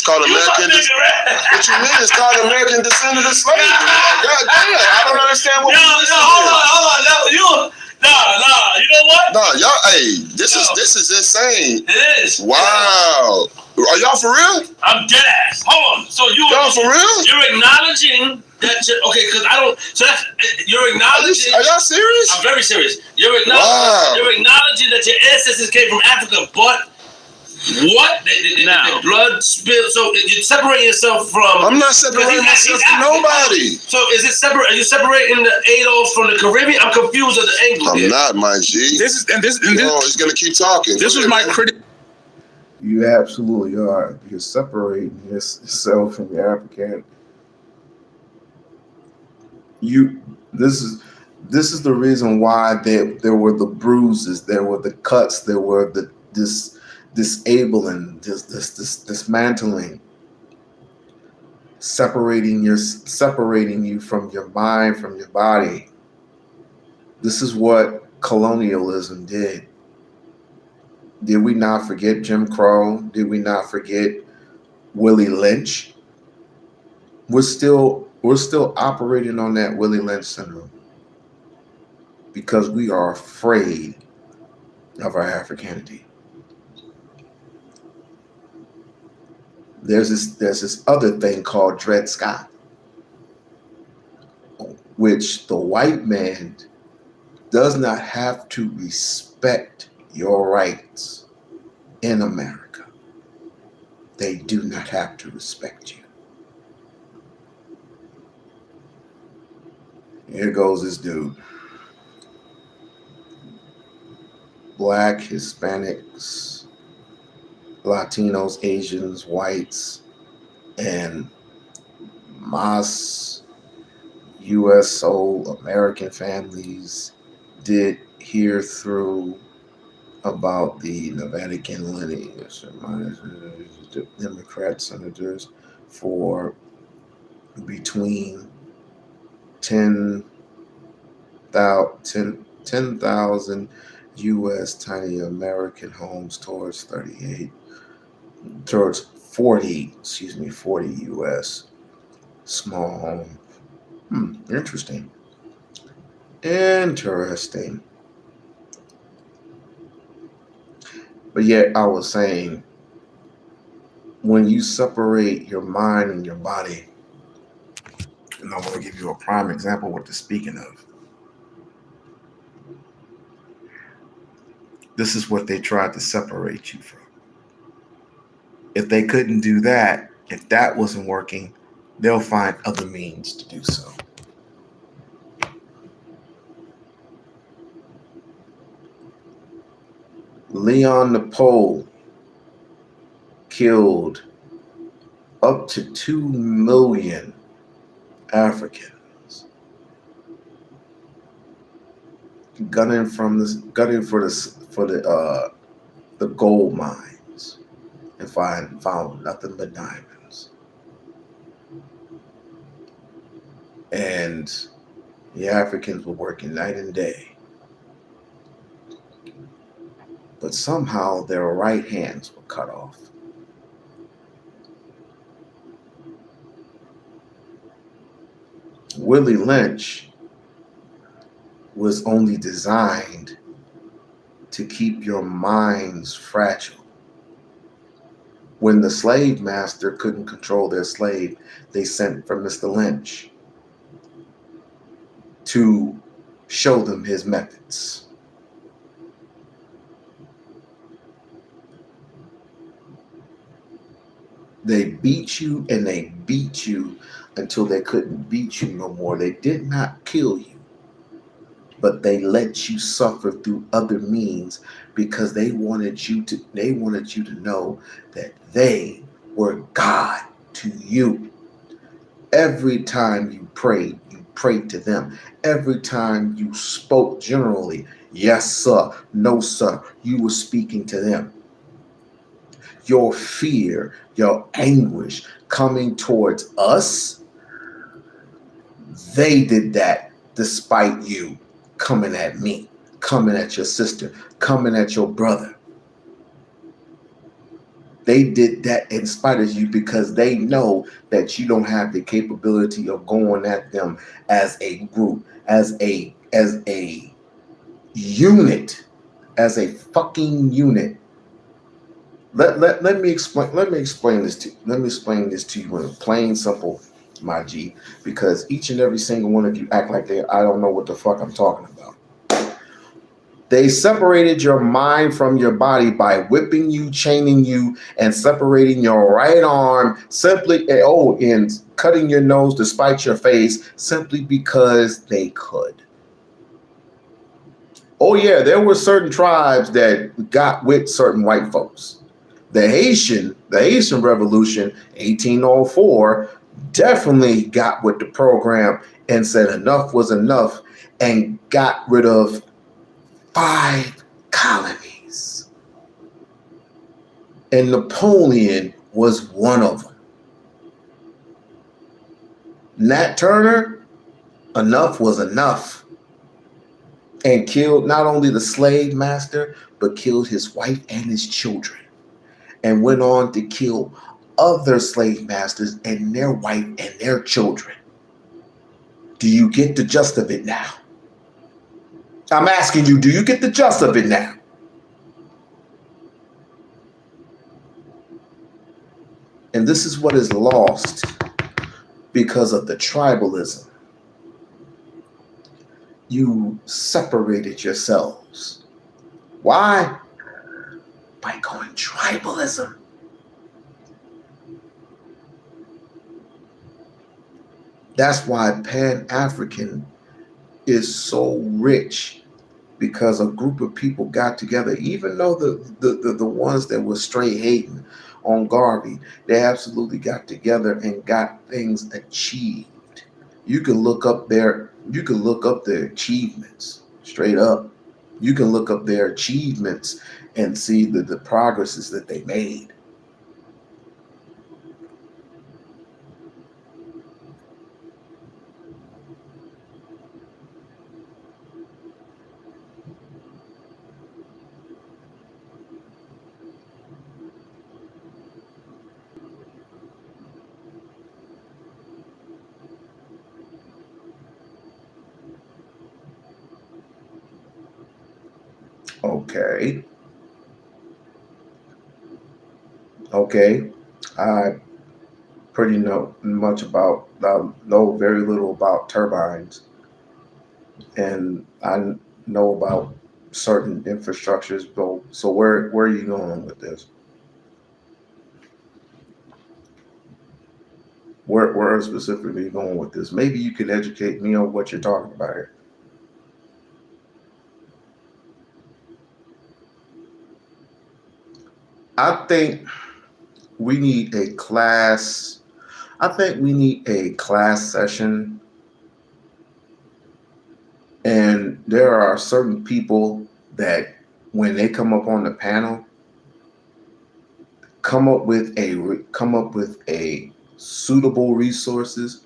called American. What you mean? It's called American descendant of slavery. God damn, I don't understand what. Hold on. You know what? No, y'all. Hey, this is insane. It is. Wow. Are y'all for real? I'm dead ass. Hold on. So y'all for real? You're acknowledging that. Because I don't. So that's you're acknowledging. Are y'all serious? I'm very serious. You're acknowledging that your ancestors came from Africa, but. What? The blood spilled. So you're separating yourself from. I'm not separating myself from nobody. So is it separate? Are you separating the ADOS from the Caribbean? I'm confused of the angle. I'm not, my G. This he's gonna keep talking. This was my critic. You absolutely are. You're separating yourself from your African. This is the reason why there were the bruises, there were the cuts, there were this disabling, this dismantling, separating you from your mind, from your body. This is what colonialism did. Did we not forget Jim Crow? Did we not forget Willie Lynch? We're still operating on that Willie Lynch syndrome because we are afraid of our Africanity. There's this other thing called Dred Scott, which the white man does not have to respect your rights in America. They do not have to respect you. Here goes this dude. Black, Hispanics, Latinos, Asians, whites, and mass U.S. soul American families did hear through about the Vatican lineage. Democrat senators for between 10,000 U.S. tiny American homes towards 40 U.S. small home. Interesting. But yet I was saying, when you separate your mind and your body, and I'm going to give you a prime example what they're speaking of. This is what they tried to separate you from. If they couldn't do that, if that wasn't working, they'll find other means to do so. Leon the Pole killed up to 2 million Africans, gunning for the gold mines, and found nothing but diamonds. And the Africans were working night and day. But somehow their right hands were cut off. Willie Lynch was only designed to keep your minds fragile. When the slave master couldn't control their slave, they sent for Mr. Lynch to show them his methods. They beat you and they beat you until they couldn't beat you no more. They did not kill you, but they let you suffer through other means because they wanted you to know that they were God to you. Every time you prayed to them. Every time you spoke generally, yes sir, no sir, you were speaking to them. Your fear, your anguish coming towards us, they did that despite you coming at me, coming at your sister, coming at your brother. They did that in spite of you because they know that you don't have the capability of going at them as a group, as a unit, as a fucking unit. Let me explain this to you in plain simple, my G, because each and every single one of you act like I don't know what the fuck I'm talking about. They separated your mind from your body by whipping you, chaining you, and separating your right arm and cutting your nose to spite your face simply because they could. Oh yeah, there were certain tribes that got with certain white folks. The Haitian Revolution, 1804, definitely got with the program and said enough was enough and got rid of 5 colonies. And Napoleon was one of them. Nat Turner, enough was enough. And killed not only the slave master, but killed his wife and his children. And went on to kill other slave masters and their wife and their children. Do you get the gist of it now? I'm asking you, do you get the gist of it now? And this is what is lost because of the tribalism. You separated yourselves. Why? By going tribalism. That's why Pan-African is so rich, because a group of people got together, even though the ones that were straight hating on Garvey, they absolutely got together and got things achieved. You can look up their achievements straight up. You can look up their achievements and see the progresses that they made. Okay. I pretty know very little about turbines, and I know about certain infrastructures. So where are you going with this? Where specifically are you going with this? Maybe you can educate me on what you're talking about here. I think we need a class. I think we need a class session. And there are certain people that when they come up on the panel, come up with a suitable resource,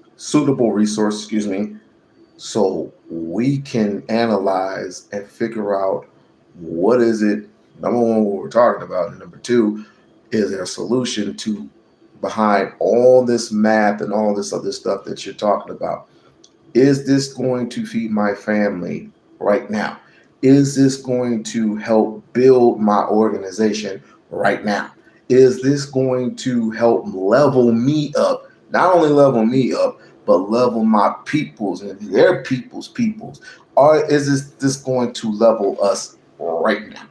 so we can analyze and figure out what is it, number one, what we're talking about, and number two, is there a solution to behind all this math and all this other stuff that you're talking about? Is this going to feed my family right now? Is this going to help build my organization right now? Is this going to help level me up? Not only level me up, but level my peoples and their peoples. Or is this going to level us right now?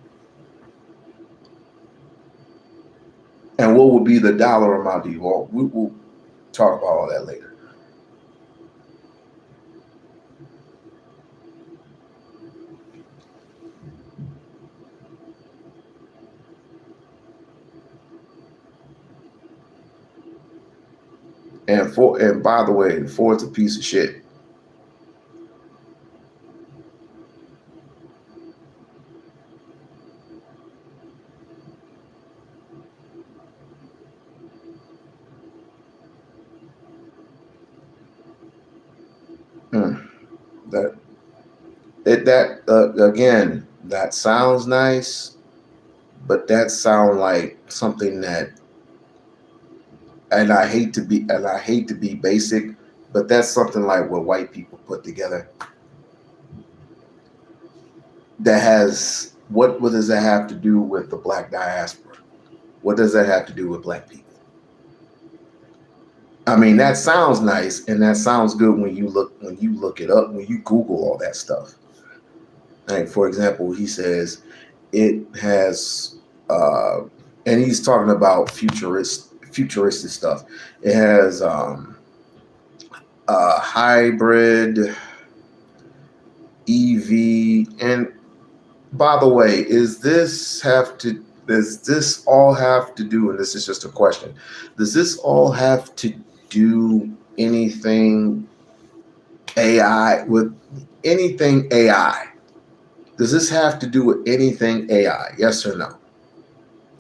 And what will be the dollar amount to you all? We'll talk about all that later. And by the way, Ford's a piece of shit. Again, that sounds nice, but that sounds like something that, and I hate to be basic, but that's something like what white people put together. That has what does that have to do with the black diaspora? What does that have to do with black people? I mean, that sounds nice and that sounds good when you look it up, when you Google all that stuff. Like, for example, he says it has, and he's talking about futuristic stuff. It has a hybrid EV. And by the way, does this all have to do, and this is just a question, does this all have to do anything AI with anything AI? Does this have to do with anything AI? Yes or no?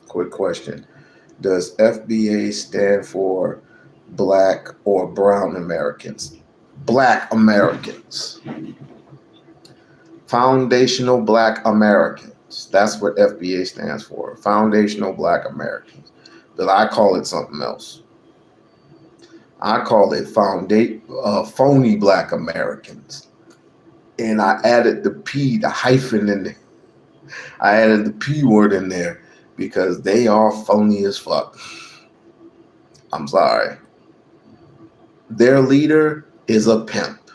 Quick question. Does FBA stand for Black or Brown Americans? Black Americans. Foundational Black Americans. That's what FBA stands for. Foundational Black Americans. But I call it something else. I call it phony Black Americans. And I added the hyphen in there. I added the P word in there because they are phony as fuck. I'm sorry. Their leader is a pimp,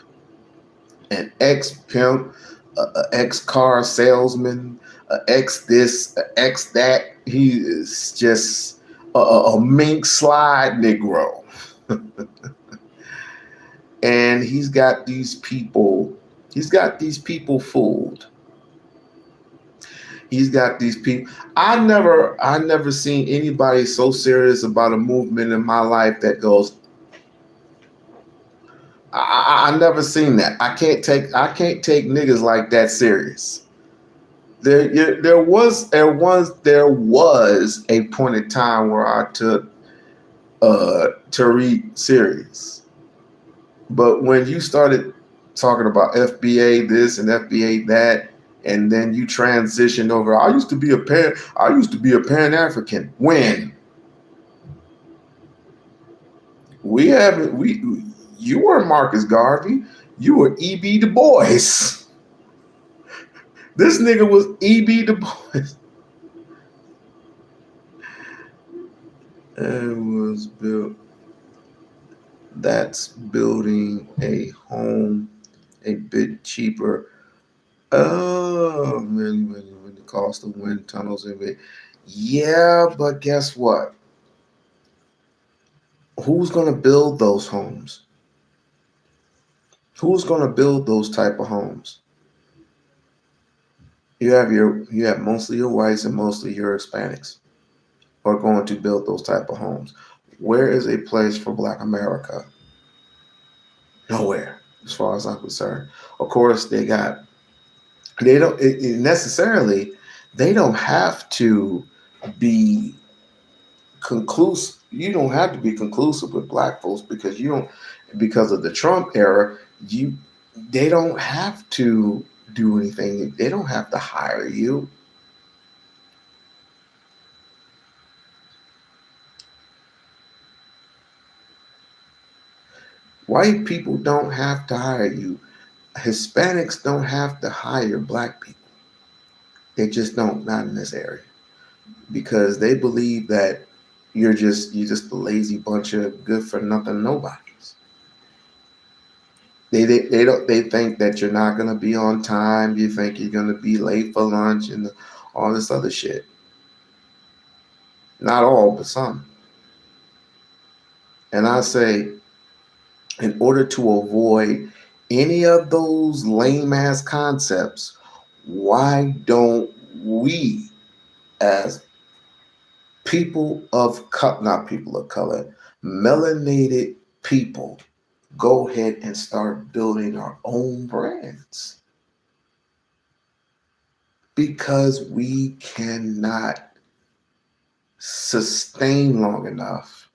an ex-pimp, an ex-car salesman, an ex-this, an ex-that. He is just a mink slide Negro. And he's got these people fooled. He's got these people. I never seen anybody so serious about a movement in my life that goes, I never seen that. I can't take niggas like that serious. There was a point in time where I took Tariq serious. But when you started talking about FBA this and FBA that, and then you transitioned over, I used to be a Pan-African. When? You were Marcus Garvey. You were E.B. Du Bois. This nigga was E.B. Du Bois. It was built. That's building a home a bit cheaper. Oh, really, the cost of wind tunnels. Yeah, but guess what? Who's going to build those homes? Who's going to build those type of homes? You have mostly your whites and mostly your Hispanics are going to build those type of homes. Where is a place for Black America? Nowhere, as far as I'm concerned. Of course, they don't have to be conclusive. You don't have to be conclusive with black folks because of the Trump era, they don't have to do anything. They don't have to hire you. White people don't have to hire you. Hispanics don't have to hire black people. They just don't, not in this area. Because they believe that you're just a lazy bunch of good for nothing nobodies. They think that you're not gonna be on time. You think you're gonna be late for lunch and all this other shit. Not all, but some. And I say, in order to avoid any of those lame ass concepts, why don't we, as not people of color, melanated people, go ahead and start building our own brands? Because we cannot sustain long enough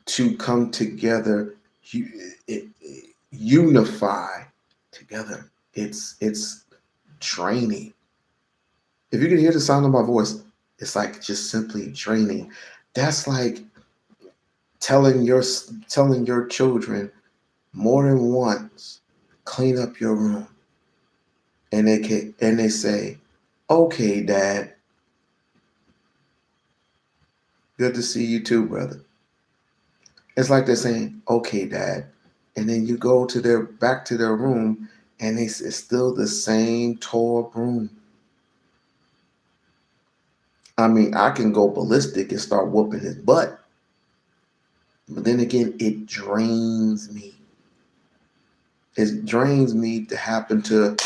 to come together, unify together. It's draining. If you can hear the sound of my voice, it's like just simply draining. That's like telling your children more than once, clean up your room. And they say, okay, Dad. Good to see you too, brother. It's like they're saying, okay, Dad. And then you go back to their room and it's still the same tore room. I mean, I can go ballistic and start whooping his butt. But then again, it drains me. It drains me to happen to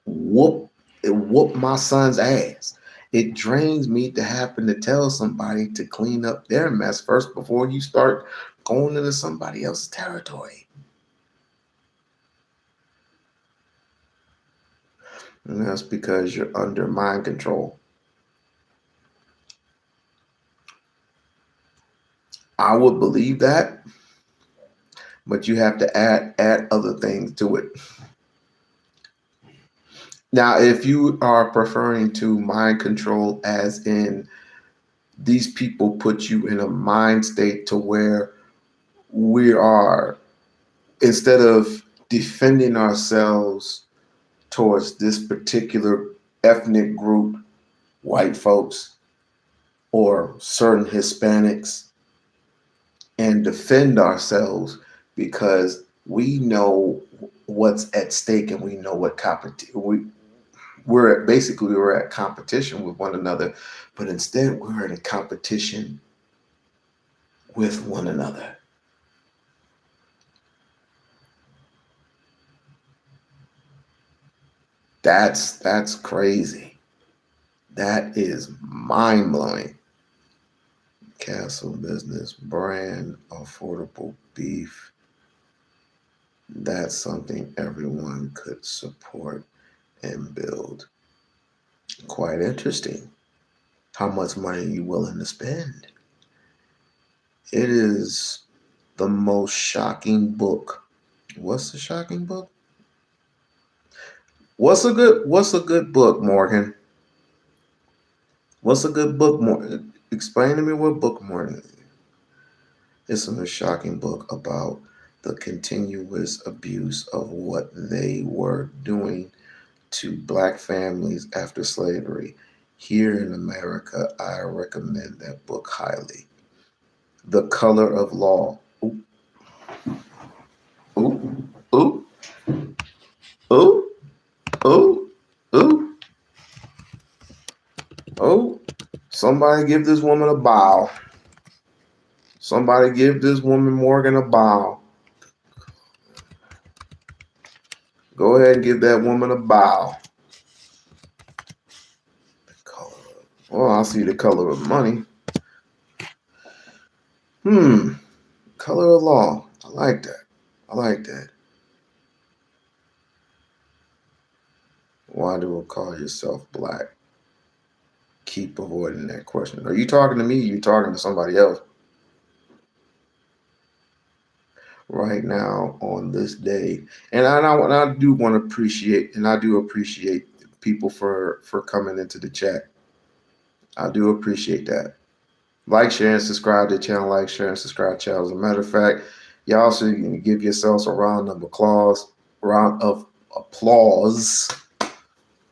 whoop my son's ass. It drains me to happen to tell somebody to clean up their mess first before you start going into somebody else's territory. And that's because you're under mind control. I would believe that, but you have to add other things to it. Now, if you are preferring to mind control as in these people put you in a mind state to where we are, instead of defending ourselves towards this particular ethnic group, white folks or certain Hispanics, and defend ourselves because we know what's at stake and we know what we're at competition with one another, but instead we're in a competition with one another. That's crazy. That is mind-blowing. Castle business, brand, affordable beef. That's something everyone could support and build. Quite interesting. How much money are you willing to spend? It is the most shocking book. What's the shocking book? What's a good book, Morgan? What's a good book, Morgan? Explain to me what book, Morgan. It's a shocking book about the continuous abuse of what they were doing to black families after slavery. Here in America, I recommend that book highly. The Color of Law. Ooh. Ooh. Ooh. Ooh. Ooh. Ooh. Oh. Somebody give this woman a bow. Somebody give this woman Morgan a bow. Go ahead and give that woman a bow. Well, I see the color of money. Color of law. I like that. Why do you call yourself black? Keep avoiding that question. Are you talking to me? Or are you talking to somebody else? Right now on this day, and I do want to appreciate, and I do appreciate people for coming into the chat. I do appreciate that. Like, share, and subscribe to the channel. Like, share, and subscribe to the channel. As a matter of fact, y'all also can give yourselves a round of applause.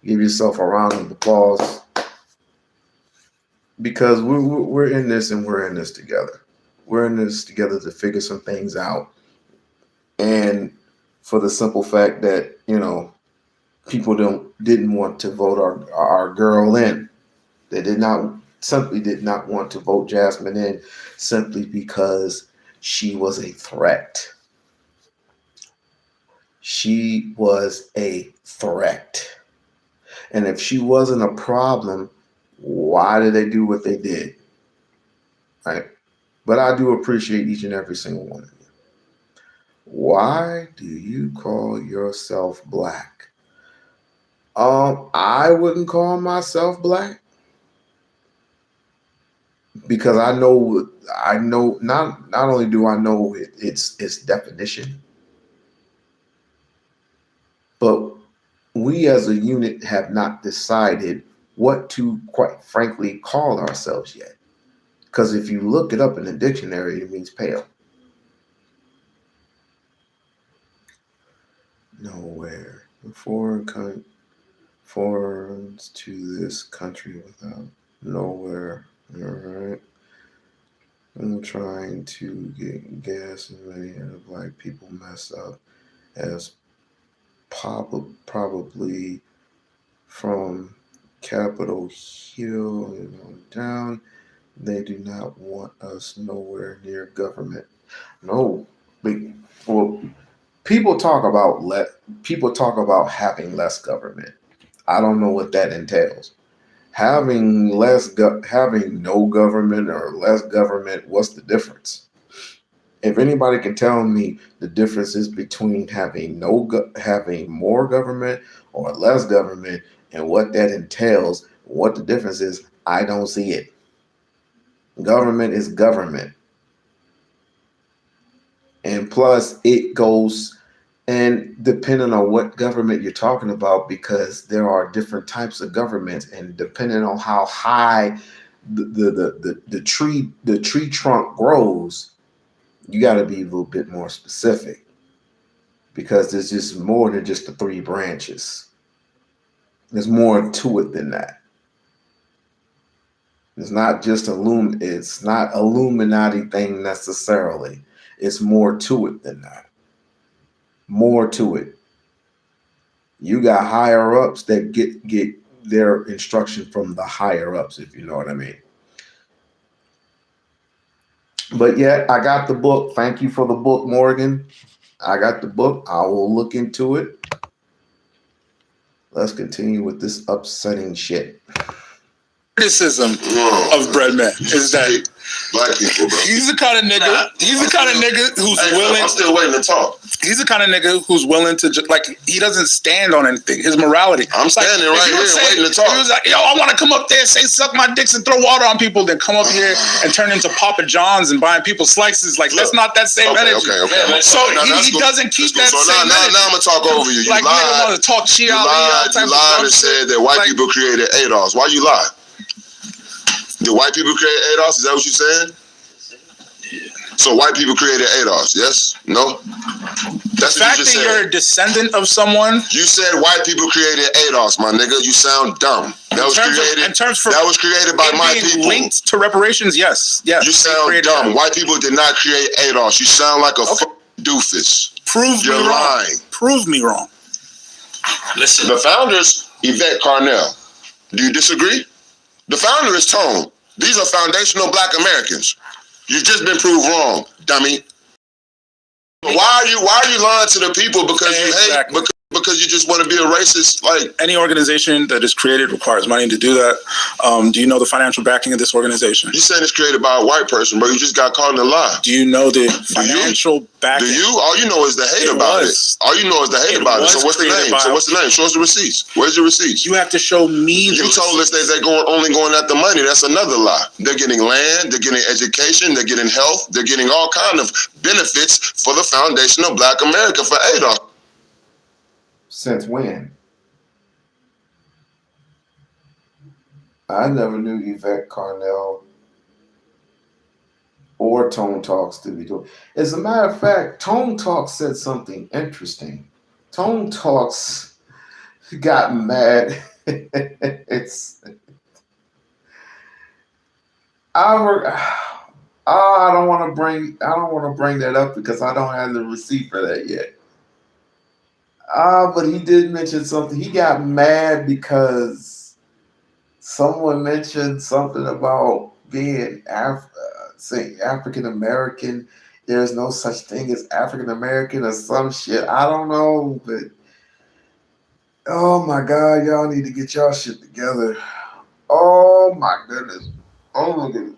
Give yourself a round of applause because we're in this and we're in this together. we're in this together to figure some things out. And for the simple fact that, you know, people didn't want to vote our girl in. They did not want to vote Jasmine in simply because she was a threat. She was a threat. And if she wasn't a problem, why did they do what they did? Right? But I do appreciate each and every single one of you. Why do you call yourself black? I wouldn't call myself black because I know not only do I know its definition, but we as a unit have not decided what to, quite frankly, call ourselves yet. Because if you look it up in the dictionary, it means pale. Nowhere. Foreigners to this country without nowhere. All right. I'm trying to get gas and many of the black people mess up as probably from Capitol Hill and on down. They do not want us nowhere near government. No, well, people talk about having less government. I don't know what that entails. Having no government or less government, what's the difference? If anybody can tell me the differences between having more government or less government and what that entails, what the difference is, I don't see it. Government is government. And plus it goes, and depending on what government you're talking about, because there are different types of governments, and depending on how high the tree trunk grows, you got to be a little bit more specific, because there's just more than just the 3 branches. There's more to it than that. It's not just it's not Illuminati thing necessarily. It's more to it than that. More to it. You got higher ups that get their instruction from the higher ups, if you know what I mean. But yeah, I got the book. Thank you for the book, Morgan. I got the book. I will look into it. Let's continue with this upsetting shit. Criticism of Breadman is that black people, bro. He's the kind of nigga. He's the kind of nigga who's willing. I'm still waiting to talk. He's the kind of nigga who's willing to he doesn't stand on anything. His morality. I'm standing right here waiting to talk. He was like, yo, I want to come up there, say suck my dicks and throw water on people, then come up here and turn into Papa John's and buying people slices. Like, that's not that same energy. Okay. So he doesn't keep that same energy. Now I'm gonna talk over you. You like, lied. Nigga want to talk shit out. You lied and said that white people created ADOS. Why you lie? Did white people create ADOS? Is that what you saying? So white people created ADOS, yes? No? That's the fact that you're a descendant of someone. You said white people created ADOS, my nigga. You sound dumb. That was created by my people. Linked to reparations, yes. You sound dumb. White people did not create ADOS. You sound like a doofus. You're lying. Prove me wrong. Listen. The founders, Yvette Carnell. Do you disagree? The founder is Tone. These are foundational black Americans. You've just been proved wrong, dummy. Why are you lying to the people? Because you hate, because you just want to be a racist? Like, any organization that is created requires money to do that. Do you know the financial backing of this organization? You said it's created by a white person, bro. You just got caught in a lie. Do you know the financial backing? Do you? All you know is the hate about it. All you know is the hate about it. So what's the name? Show us the receipts. Where's the receipts? You have to show me. You told us that they're only going at the money. That's another lie. They're getting land. They're getting education. They're getting health. They're getting all kind of benefits for the foundation of Black America for ADOS. Since when? I never knew Yvette Carnell or Tone Talks to be doing. As a matter of fact, Tone Talks said something interesting. Tone Talks got mad. I don't want to bring that up because I don't have the receipt for that yet. But he did mention something. He got mad because someone mentioned something about being saying African American. There's no such thing as African American or some shit. I don't know, but oh my God, y'all need to get y'all shit together. Oh my goodness. Oh my goodness.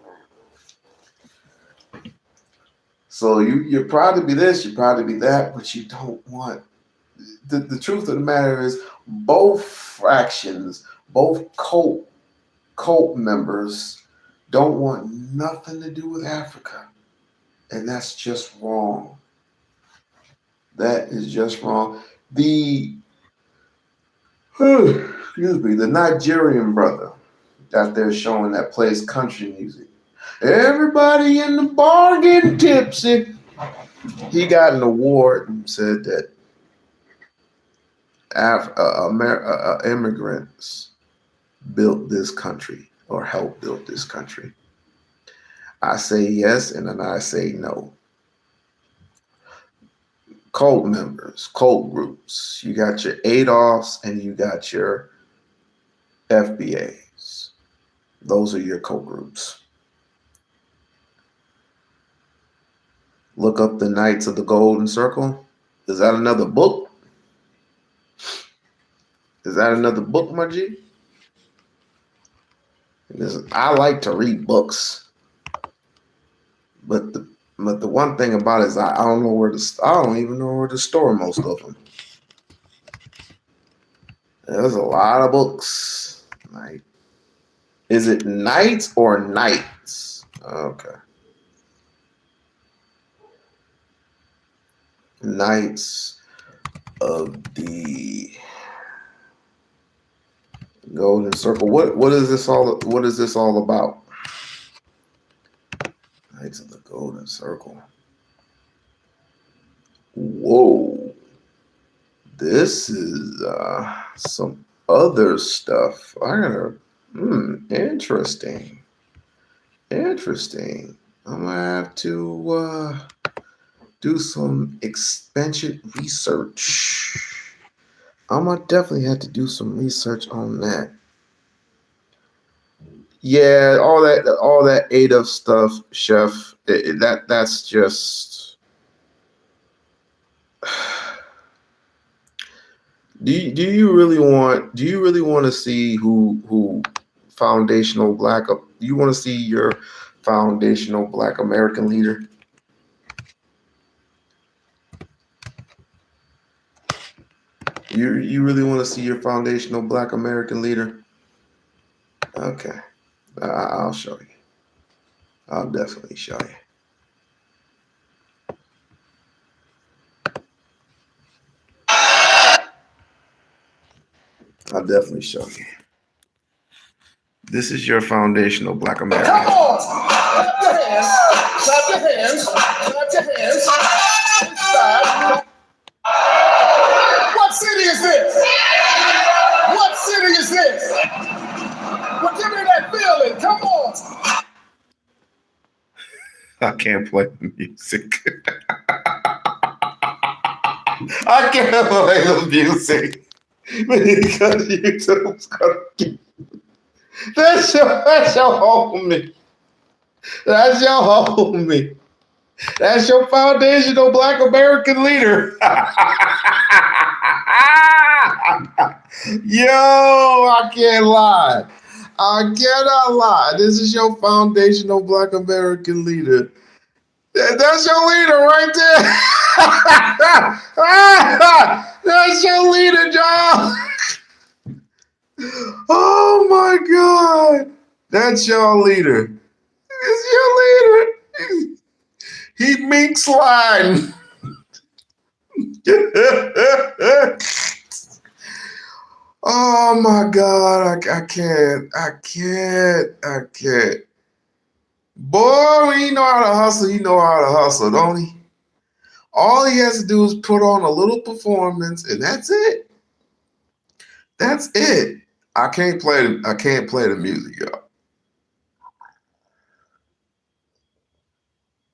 So you're proud to be this, you're proud to be that, but you don't want. The truth of the matter is, both fractions, both cult members don't want nothing to do with Africa, and that's just wrong. That is just wrong. Excuse me, the Nigerian brother that they're showing that plays country music. Everybody in the bar getting tipsy. He got an award and said that immigrants built this country or helped build this country. I say yes, and then I say no. Cult members, cult groups. You got your Adolfs and you got your FBAs. Those are your cult groups. Look up the Knights of the Golden Circle. Is that another book? Is that another book, my G? I like to read books, but the one thing about it is I don't know where to. I don't even know where to store most of them. There's a lot of books. Like, is it Knights or Knights? Okay. Knights of the Golden Circle. What is this all? What is this all about? Knights of the Golden Circle. Whoa. This is some other stuff. I gotta. Interesting. Interesting. I'm gonna have to do some expansion research. I'm gonna definitely have to do some research on that. Yeah, all that ADF stuff, Chef. That's just. Do you really want to see who foundational black? Do you want to see your foundational black American leader? You really want to see your foundational black American leader? Okay, I'll show you. I'll definitely show you. I'll definitely show you. This is your foundational black American. Come on! Clap your hands! Clap your hands! Clap your hands! Inside. What city is this? What city is this? Well, give me that feeling. Come on! I can't play the music. I can't play the music because YouTube's gonna keep. That's your homie. That's your homie. That's your foundational black American leader. Yo, I can't lie. I cannot lie. This is your foundational black American leader. That's your leader right there. That's your leader, John. Oh my God. That's your leader. It's your leader. He mink sliding. Oh my God. I can't. Boy, when he know how to hustle, he know how to hustle, don't he? All he has to do is put on a little performance, and that's it. That's it. I can't play the music, y'all.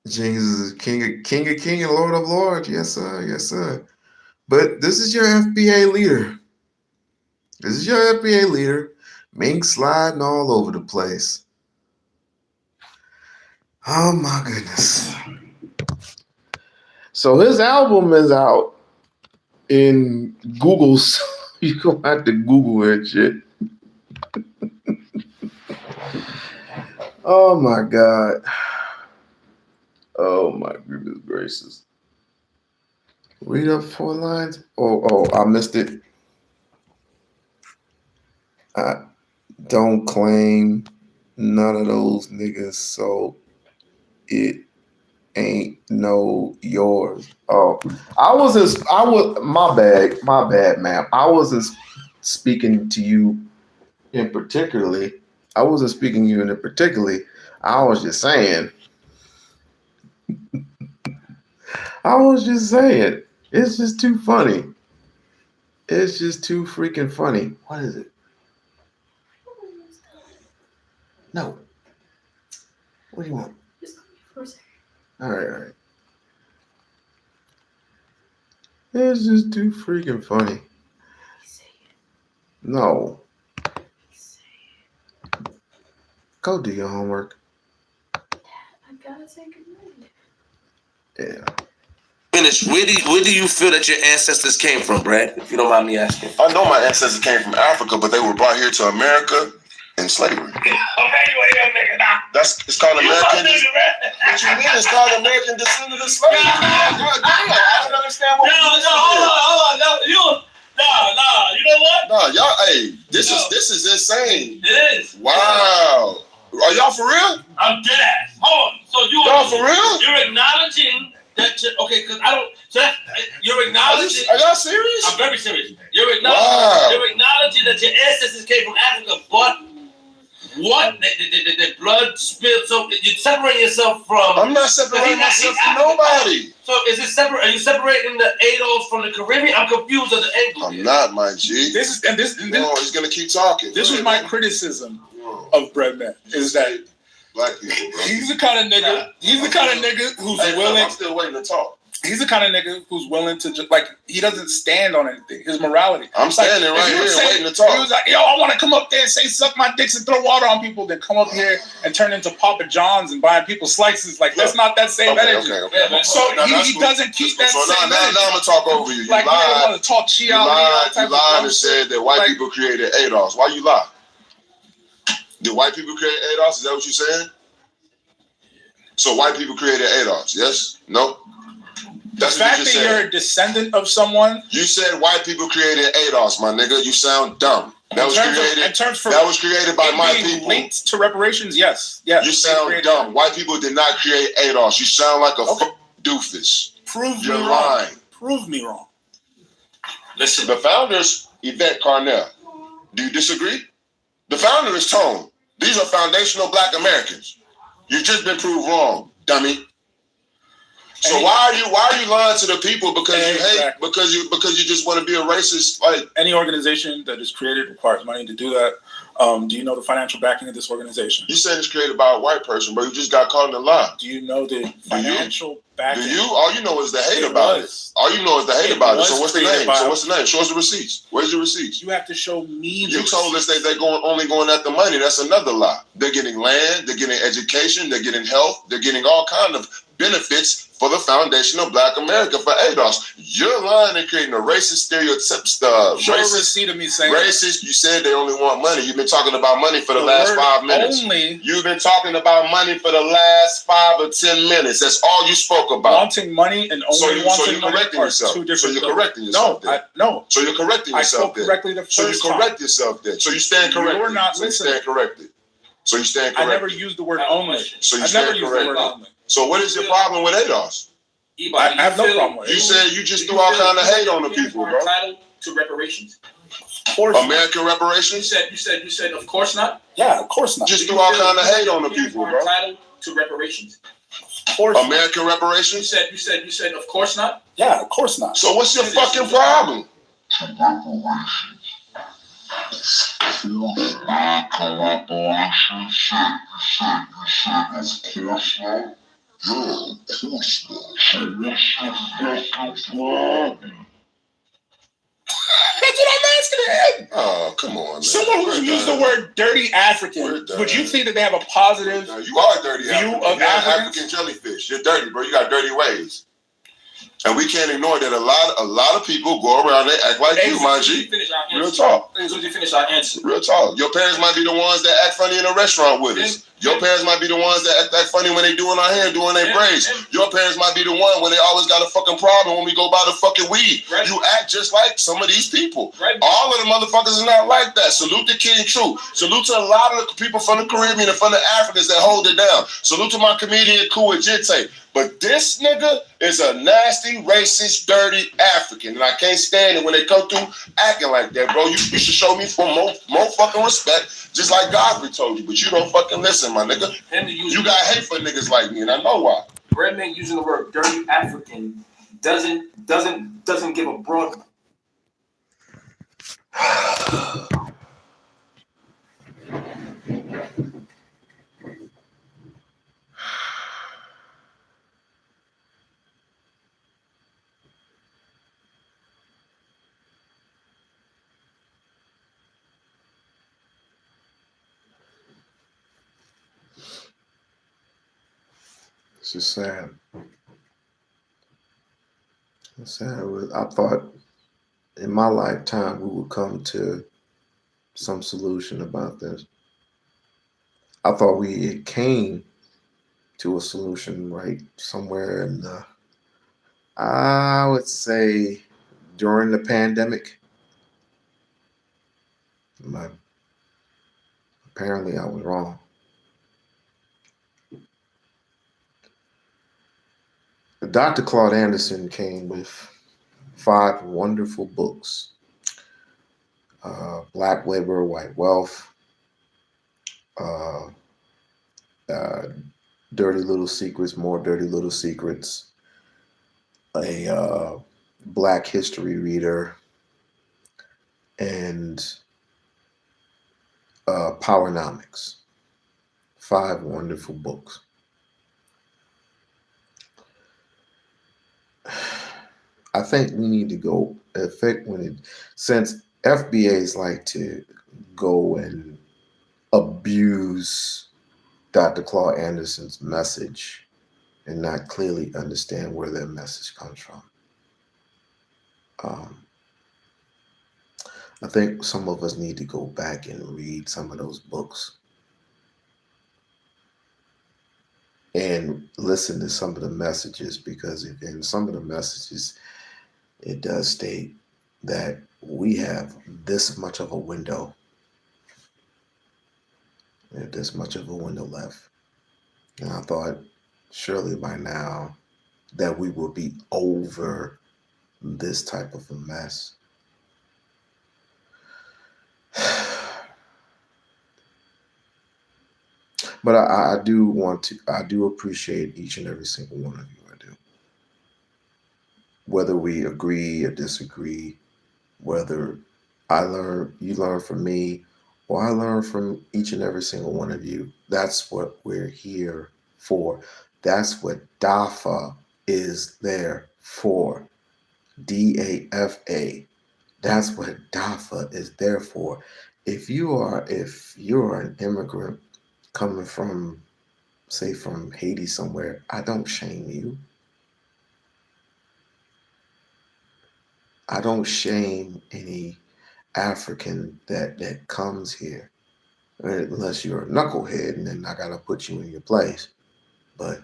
Jesus is King of King and Lord of Lords. Yes, sir. Yes, sir. But this is your FBA leader. This is your FBA leader. Mink sliding all over the place. Oh my goodness. So his album is out in Google's. You gonna have to Google that shit. Oh my God. Oh my goodness gracious. Read up 4 lines. Oh, I missed it. I don't claim none of those niggas, so it ain't no yours. Oh, my bad, ma'am. I wasn't speaking to you in particularly. I wasn't speaking to you in particularly. I was just saying. It's just too funny. It's just too freaking funny. What is it? No. What do you want? All right. It's just too freaking funny. No. Go do your homework. I gotta say goodnight. Yeah. Finish. Where do you feel that your ancestors came from, Brad? If you don't mind me asking. I know my ancestors came from Africa, but they were brought here to America in slavery. It's called American. What you mean? It's called American descendant of slavery. God damn, I don't understand what Hold on. You know what? No, y'all. Hey, this is insane. It is. Wow. Are y'all for real? I'm dead ass. Hold on. So Y'all for real? You're acknowledging that. Because I don't. You're acknowledging. Are y'all serious? I'm very serious. You're acknowledging that your ancestors came from Africa, but what? The blood spilled. So you're separating yourself from. I'm not separating myself from nobody. So is it separate? Are you separating the Adolfs from the Caribbean? I'm confused of the angle. I'm not, my G. No, he's gonna keep talking. This was my criticism of Breadman. Is that black people, bro. He's the kind of nigga. He's the kind of nigga who's willing. I'm still waiting to talk. He's the kind of nigga who's willing to just he doesn't stand on anything. His morality. I'm standing right here waiting to talk. He was like, yo, I want to come up there and say suck my dicks and throw water on people. Then come up here and turn into Papa John's and buying people slices. Like that's not that same energy. Okay. So he doesn't keep that same energy. Now I'm gonna talk over you. You lied. You want to talk You lied and said that white people created ADOS. Why you lie? Did white people create ADOS? Is that what you're saying? So white people created ADOS, yes? No? That's the fact that you're a descendant of someone. You said white people created ADOS, my nigga. You sound dumb. That was created by my people. Linked to reparations, yes. You sound dumb. White people did not create ADOS. You sound like a doofus. You're lying. Prove me wrong. Listen, the founders, Yvette Carnell. Do you disagree? The founder is Tone. These are foundational black Americans. You've just been proved wrong, dummy. So why are you lying to the people because you hate because you just want to be a racist? Like any organization that is created requires money to do that. Do you know the financial backing of this organization? You said it's created by a white person, but you just got caught in a lie. Do you know the financial backing? Do you? All you know is the hate about it. All you know is the hate about it. So what's the name? Show us the receipts. Where's your receipts? You have to show me. You told us they're only going at the money. That's another lie. They're getting land. They're getting education. They're getting health. They're getting all kind of benefits for the foundation of Black America for ADOS. You're lying and creating a racist stereotype. Show a receipt of me saying racist. You said they only want money. You've been talking about money for the last 5 minutes. You've been talking about money for the last 5 or 10 minutes. That's all you spoke about. Wanting money and only wanting money are two different. So you're correcting yourself. No. So you're correcting yourself. I spoke correctly the first time. So you correct yourself then. So you stand corrected. You're not listening. So you stand corrected. So you stand corrected. I never used the word only. So you stand corrected. So what is your problem with ADOS? I have no problem with it. You said you just threw all kind of hate on the people, bro. Entitled to reparations. Of course. American reparations? You said of course not? Yeah, of course not. Just threw all kind of hate on the people, bro. Entitled to reparations. Of course. American reparations? You said of course not? Yeah, of course not. So what's your fucking problem? That's what I'm asking him. Oh, come on, man. Someone who used the word dirty African, would you think that they have a positive you are dirty view African. of You're an Africans? African jellyfish. You're dirty, bro. You got dirty ways. And we can't ignore that a lot of people go around, they act like you, my G. Real talk. Real talk. Your parents might be the ones that act funny in a restaurant with us. Your parents might be the ones that act funny when they doing our hair, doing their braids. Your parents might be the one when they always got a fucking problem when we go buy the fucking weed. Right. You act just like some of these people. Right. All of the motherfuckers is not like that. Salute to King True. Salute to a lot of the people from the Caribbean and from the Africans that hold it down. Salute to my comedian Kua Jite. But this nigga is a nasty, racist, dirty African. And I can't stand it when they come through acting like that, bro. You should show me for more fucking respect, just like Godfrey told you. But you don't fucking listen, my nigga. You got hate for niggas like me, and I know why. Redman using the word dirty African doesn't give a broad. It's just sad. It's sad. I thought in my lifetime we would come to some solution about this. I thought we came to a solution right somewhere in the, I would say, during the pandemic. But apparently I was wrong. Dr. Claude Anderson came with 5 wonderful books. Black Labor, White Wealth, Dirty Little Secrets, More Dirty Little Secrets, a Black History Reader, and Powernomics. 5 wonderful books. I think we need to go, since FBAs like to go and abuse Dr. Claude Anderson's message and not clearly understand where their message comes from. I think some of us need to go back and read some of those books and listen to some of the messages, because in some of the messages, it does state that we have this much of a window. We have this much of a window left. And I thought surely by now that we will be over this type of a mess. But I do appreciate each and every single one of you. I do. Whether we agree or disagree, whether you learn from me, or I learn from each and every single one of you. That's what we're here for. That's what DAFA is there for. DAFA. That's what DAFA is there for. If you're an immigrant coming from, say, from Haiti somewhere, I don't shame you. I don't shame any African that comes here, unless you're a knucklehead, and then I gotta put you in your place. But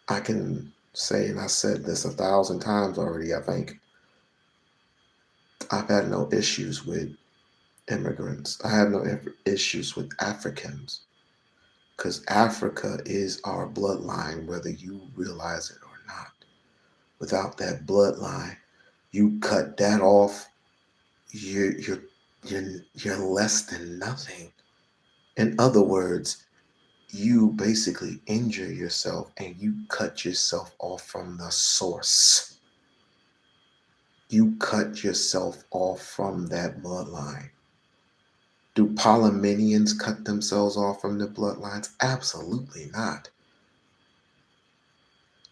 I can say, and I said this 1,000 times already, I think, I've had no issues with immigrants. I have no issues with Africans, because Africa is our bloodline, whether you realize it or not. Without that bloodline, you cut that off, you're less than nothing. In other words, you basically injure yourself and you cut yourself off from the source. You cut yourself off from that bloodline. Do Polynesians cut themselves off from the bloodlines? Absolutely not.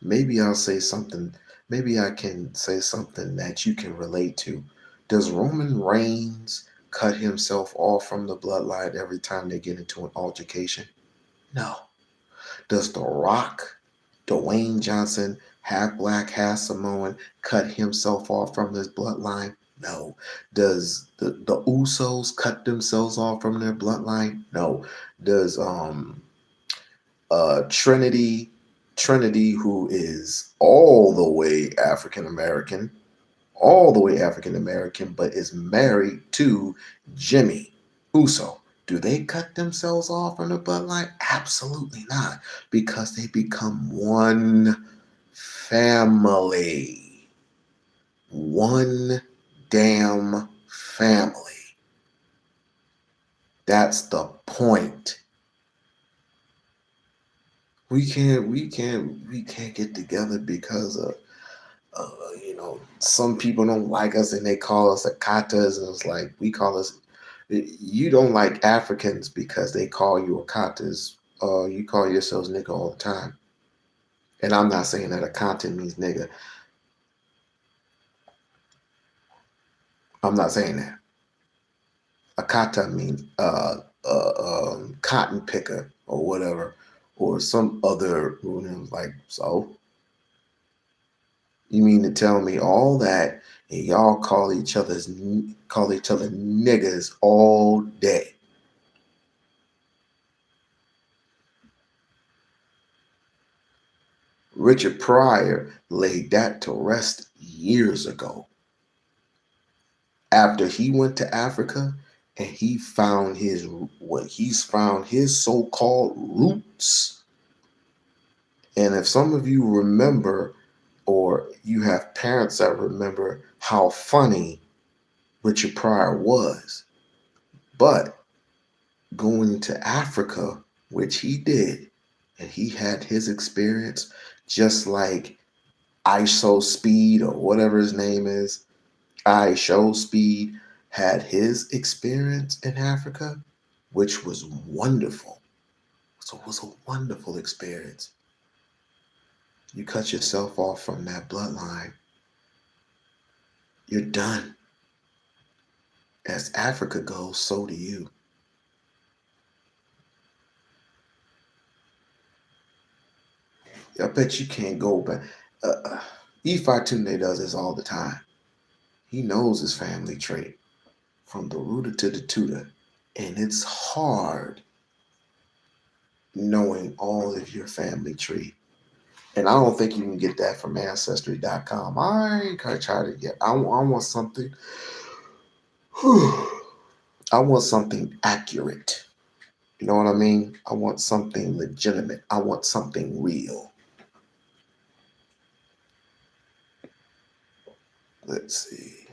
Maybe I'll say something. Maybe I can say something that you can relate to. Does Roman Reigns cut himself off from the bloodline every time they get into an altercation? No. Does The Rock, Dwayne Johnson, half black, half Samoan, cut himself off from his bloodline? No. Does the Usos cut themselves off from their bloodline? No. Does Trinity, who is all the way African American, but is married to Jimmy Uso, do they cut themselves off from the bloodline? Absolutely not, because they become one family. One damn family. That's the point. We can't get together because of some people don't like us and they call us Akatas, and it's like we call us. You don't like Africans because they call you Akatas. You call yourselves nigga all the time, and I'm not saying that Akata means nigga. I'm not saying that. Akata means cotton picker or whatever, or some other like so. You mean to tell me all that and y'all call each other niggas all day? Richard Pryor laid that to rest years ago. After he went to Africa and he's found his so-called roots. And if some of you remember, or you have parents that remember how funny Richard Pryor was, but going to Africa, which he did, and he had his experience, just like ISO Speed or whatever his name is, ISO Speed had his experience in Africa, which was wonderful. So it was a wonderful experience. You cut yourself off from that bloodline, you're done. As Africa goes, so do you. I bet you can't go back. Ifa Tunde does this all the time. He knows his family trait from the rooter to the tutor. And it's hard knowing all of your family tree. And I don't think you can get that from Ancestry.com. I ain't gonna try to get. I want something. I want something accurate. You know what I mean? I want something legitimate. I want something real. Let's see.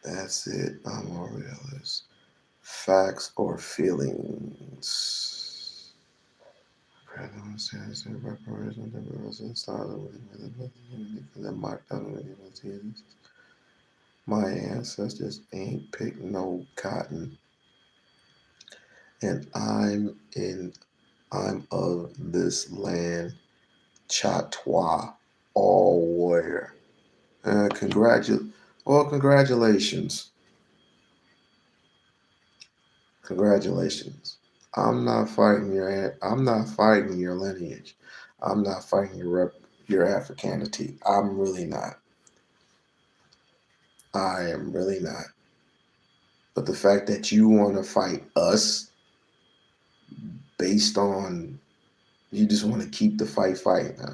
That's it. I'm a realist. Facts or feelings. My ancestors ain't picked no cotton, and I'm of this land, Chatwa, all warrior. Congratulations. Congratulations. I'm not fighting your lineage. I'm not fighting your Africanity. I'm really not. I am really not. But the fact that you want to fight us based on you just want to keep the fight fighting, huh?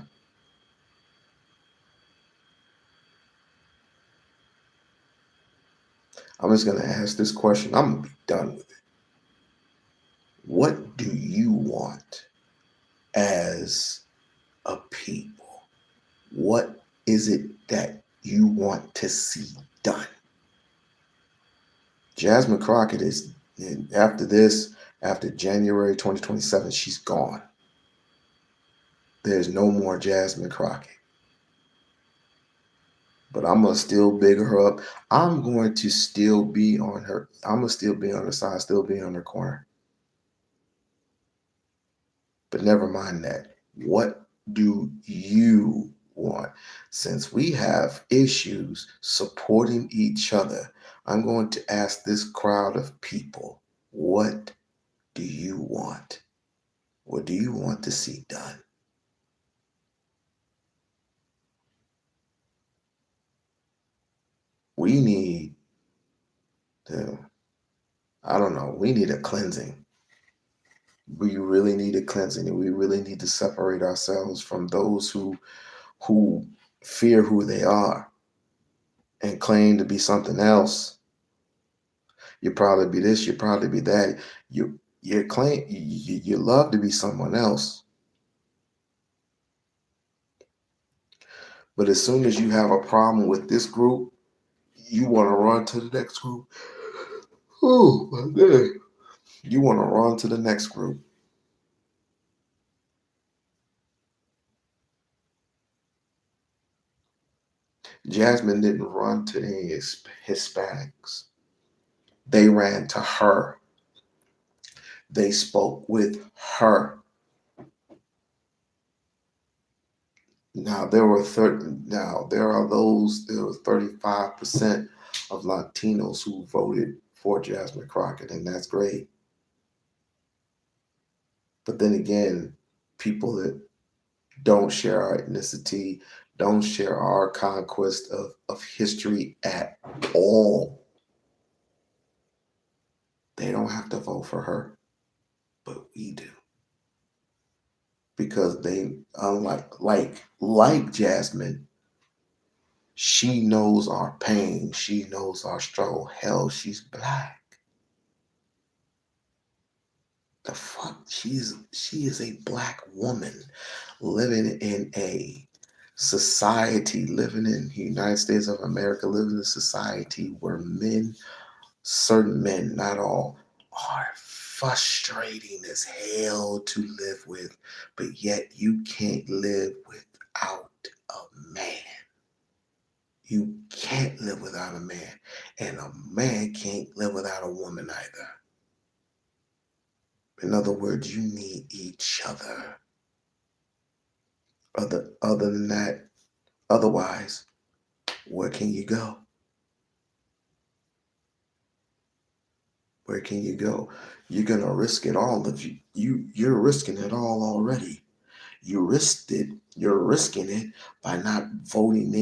I'm just going to ask this question. I'm going to be done with it. What do you want as a people? What is it that you want to see done? Jasmine Crockett is, after January 2027, she's gone. There's no more Jasmine Crockett. But I'm going to still big her up. I'm going to still be on her. I'm going to still be on her side, still be on her corner. But never mind that. What do you want? Since we have issues supporting each other, I'm going to ask this crowd of people, what do you want? What do you want to see done? We need to, I don't know, we need a cleansing. We really need a cleansing, and we really need to separate ourselves from those who fear who they are and claim to be something else. You probably be this, you probably be that. You love to be someone else. But as soon as you have a problem with this group, you want to run to the next group. Oh my God. You want to run to the next group. Jasmine didn't run to any Hispanics. They ran to her. They spoke with her. Now there were 35% of Latinos who voted for Jasmine Crockett, and that's great. But then again, people that don't share our ethnicity, don't share our conquest of history at all, they don't have to vote for her, but we do. Because they, like Jasmine, she knows our pain. She knows our struggle. Hell, she's black. The fuck? She is a black woman living in a society, living in the United States of America, living in a society where men, certain men, not all, are frustrating as hell to live with, but yet you can't live without a man. You can't live without a man, and a man can't live without a woman either. In other words, you need each other. Other than that, otherwise, where can you go? Where can you go? You're gonna risk it all. If you're risking it all already. You risked it. You're risking it by not voting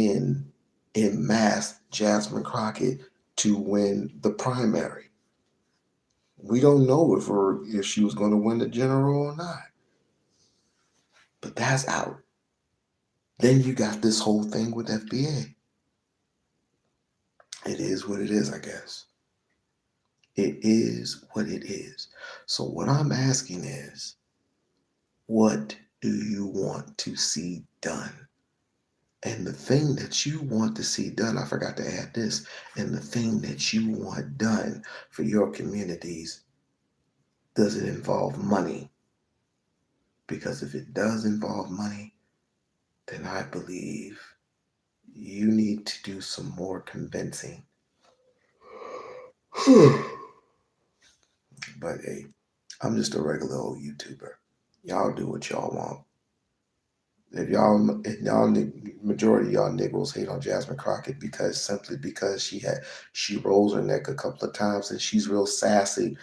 in mass Jasmine Crockett to win the primary. We don't know if she was going to win the general or not. But that's out. Then you got this whole thing with FBA. It is what it is, I guess. It is what it is. So what I'm asking is, what do you want to see done? And the thing that you want to see done, I forgot to add this, and the thing that you want done for your communities, does it involve money? Because if it does involve money, then I believe you need to do some more convincing. But hey, I'm just a regular old YouTuber. Y'all do what y'all want. If y'all majority of y'all niggas hate on Jasmine Crockett simply because she rolls her neck a couple of times and she's real sassy.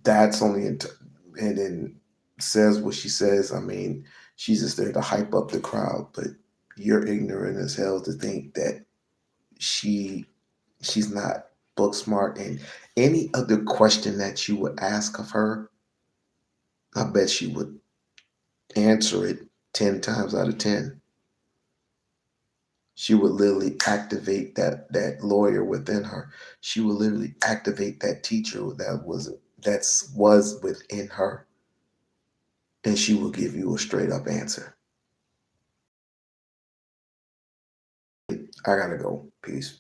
That's only and then says what she says. I mean, she's just there to hype up the crowd, but you're ignorant as hell to think that she's not book smart. And any other question that you would ask of her, I bet she would answer it 10 times out of 10. She would literally activate that lawyer within her. She would literally activate that teacher that was within her. And she will give you a straight up answer. I gotta go. Peace.